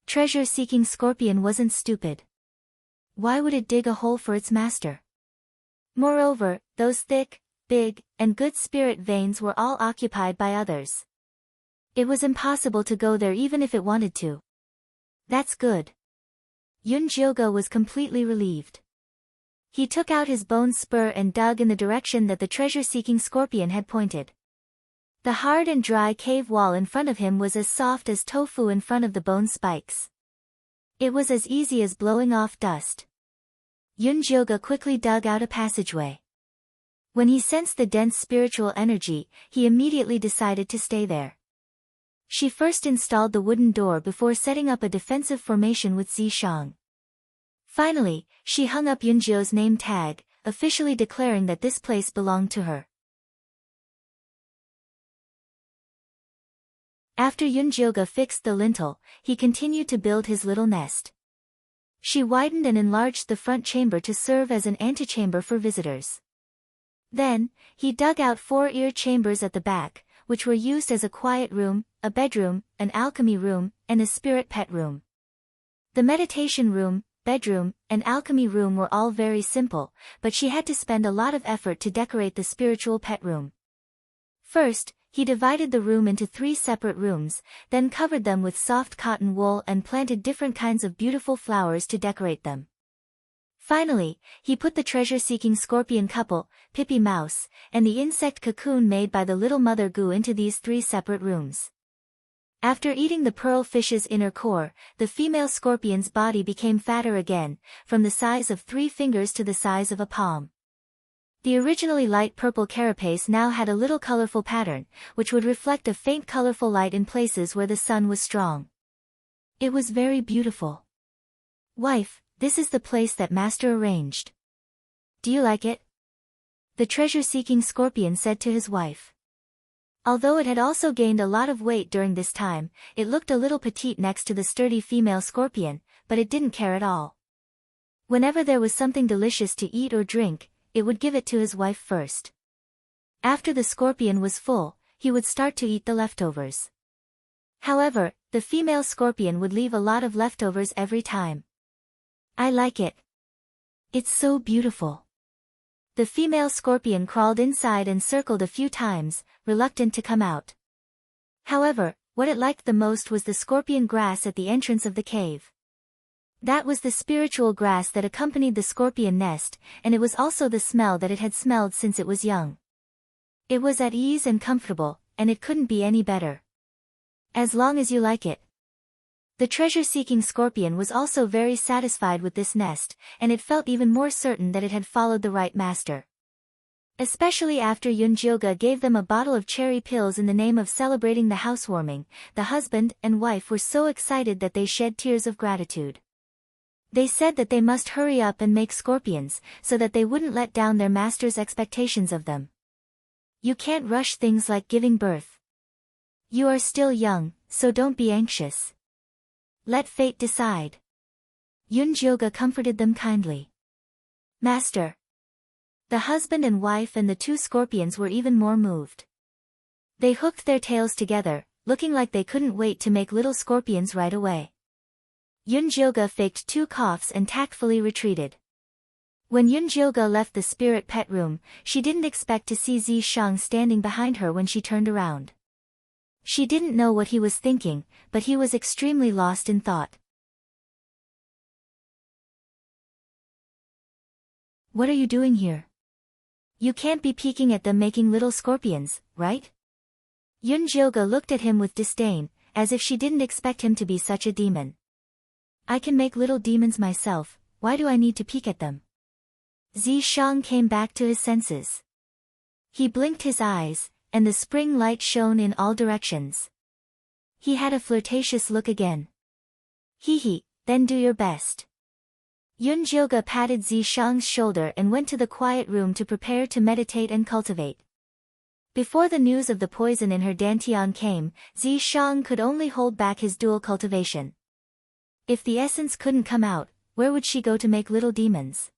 Speaker 1: Treasure-seeking scorpion wasn't stupid. Why would it dig a hole for its master? Moreover, those thick, big, and good spirit veins were all occupied by others. It was impossible to go there even if it wanted to. "That's good." Yunjioga was completely relieved. He took out his bone spur and dug in the direction that the treasure-seeking scorpion had pointed. The hard and dry cave wall in front of him was as soft as tofu in front of the bone spikes. It was as easy as blowing off dust. Yunjioga quickly dug out a passageway. When he sensed the dense spiritual energy, he immediately decided to stay there. She first installed the wooden door before setting up a defensive formation with Zishang. Finally, she hung up Yunjio's name tag, officially declaring that this place belonged to her. After Yunjioga fixed the lintel, he continued to build his little nest. She widened and enlarged the front chamber to serve as an antechamber for visitors. Then, he dug out 4 ear chambers at the back, which were used as a quiet room, a bedroom, an alchemy room, and a spirit pet room. The meditation room, bedroom, and alchemy room were all very simple, but she had to spend a lot of effort to decorate the spiritual pet room. First, he divided the room into 3 separate rooms, then covered them with soft cotton wool and planted different kinds of beautiful flowers to decorate them. Finally, he put the treasure-seeking scorpion couple, Pippi Mouse, and the insect cocoon made by the little mother goo into these 3 separate rooms. After eating the pearl fish's inner core, the female scorpion's body became fatter again, from the size of 3 fingers to the size of a palm. The originally light purple carapace now had a little colorful pattern, which would reflect a faint colorful light in places where the sun was strong. It was very beautiful. "Wife, this is the place that Master arranged. Do you like it?" The treasure-seeking scorpion said to his wife. Although it had also gained a lot of weight during this time, it looked a little petite next to the sturdy female scorpion, but it didn't care at all. Whenever there was something delicious to eat or drink, it would give it to his wife first. After the scorpion was full, he would start to eat the leftovers. However, the female scorpion would leave a lot of leftovers every time. I like it. It's so beautiful. The female scorpion crawled inside and circled a few times, reluctant to come out. However, what it liked the most was the scorpion grass at the entrance of the cave. That was the spiritual grass that accompanied the scorpion nest, and it was also the smell that it had smelled since it was young. It was at ease and comfortable, and it couldn't be any better. As long as you like it. The treasure-seeking scorpion was also very satisfied with this nest, and it felt even more certain that it had followed the right master. Especially after Yunjioga gave them a bottle of cherry pills in the name of celebrating the housewarming, the husband and wife were so excited that they shed tears of gratitude. They said that they must hurry up and make scorpions, so that they wouldn't let down their master's expectations of them. You can't rush things like giving birth. You are still young, so don't be anxious. Let fate decide. Yunjioga comforted them kindly. Master. The husband and wife and the two scorpions were even more moved. They hooked their tails together, looking like they couldn't wait to make little scorpions right away. Yunjioga faked 2 coughs and tactfully retreated. When Yunjioga left the spirit pet room, she didn't expect to see Zishang standing behind her when she turned around. She didn't know what he was thinking, but he was extremely lost in thought. What are you doing here? You can't be peeking at them making little scorpions, right? Yunjioga looked at him with disdain, as if she didn't expect him to be such a demon. I can make little demons myself, why do I need to peek at them? Zishang came back to his senses. He blinked his eyes, and the spring light shone in all directions. He had a flirtatious look again. Hee, then do your best. Yunjioga patted Zishang's shoulder and went to the quiet room to prepare to meditate and cultivate. Before the news of the poison in her dantian came, Zishang could only hold back his dual cultivation. If the essence couldn't come out, where would she go to make little demons?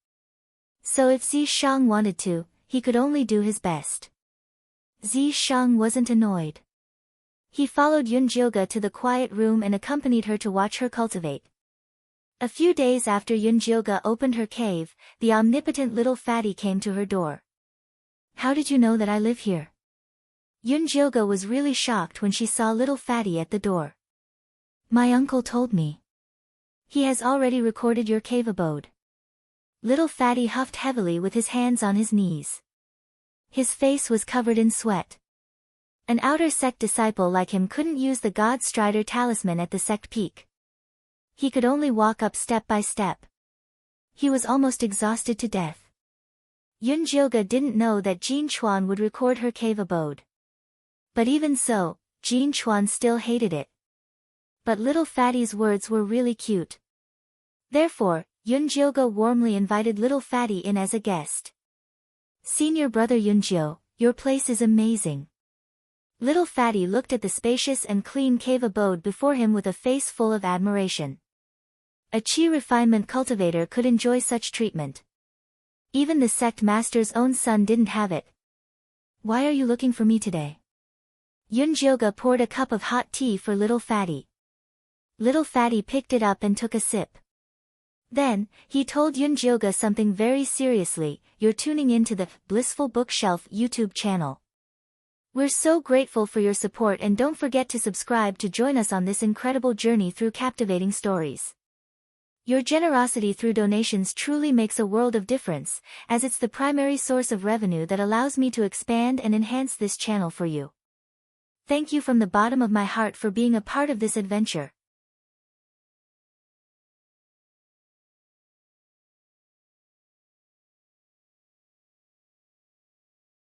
Speaker 1: So if Zishang wanted to, he could only do his best. Zishang wasn't annoyed. He followed Yunjioga to the quiet room and accompanied her to watch her cultivate. A few days after Yunjioga opened her cave, the omnipotent little fatty came to her door. How did you know that I live here? Yunjioga was really shocked when she saw little fatty at the door. My uncle told me. He has already recorded your cave abode. Little fatty huffed heavily with his hands on his knees. His face was covered in sweat. An outer sect disciple like him couldn't use the God Strider talisman at the sect peak. He could only walk up step by step. He was almost exhausted to death. Yunjioga didn't know that Jin Chuan would record her cave abode. But even so, Jin Chuan still hated it. But little fatty's words were really cute. Therefore, Yunjioga warmly invited little fatty in as a guest. Senior brother Yunjio, your place is amazing. Little fatty looked at the spacious and clean cave abode before him with a face full of admiration. A chi refinement cultivator could enjoy such treatment. Even the sect master's own son didn't have it. Why are you looking for me today? Yunjioga poured a cup of hot tea for little fatty. Little fatty picked it up and took a sip. Then, he told Yunjioga something very seriously, you're tuning into the Blissful Bookshelf YouTube channel. We're so grateful for your support and don't forget to subscribe to join us on this incredible journey through captivating stories. Your generosity through donations truly makes a world of difference, as it's the primary source of revenue that allows me to expand and enhance this channel for you. Thank you from the bottom of my heart for being a part of this adventure.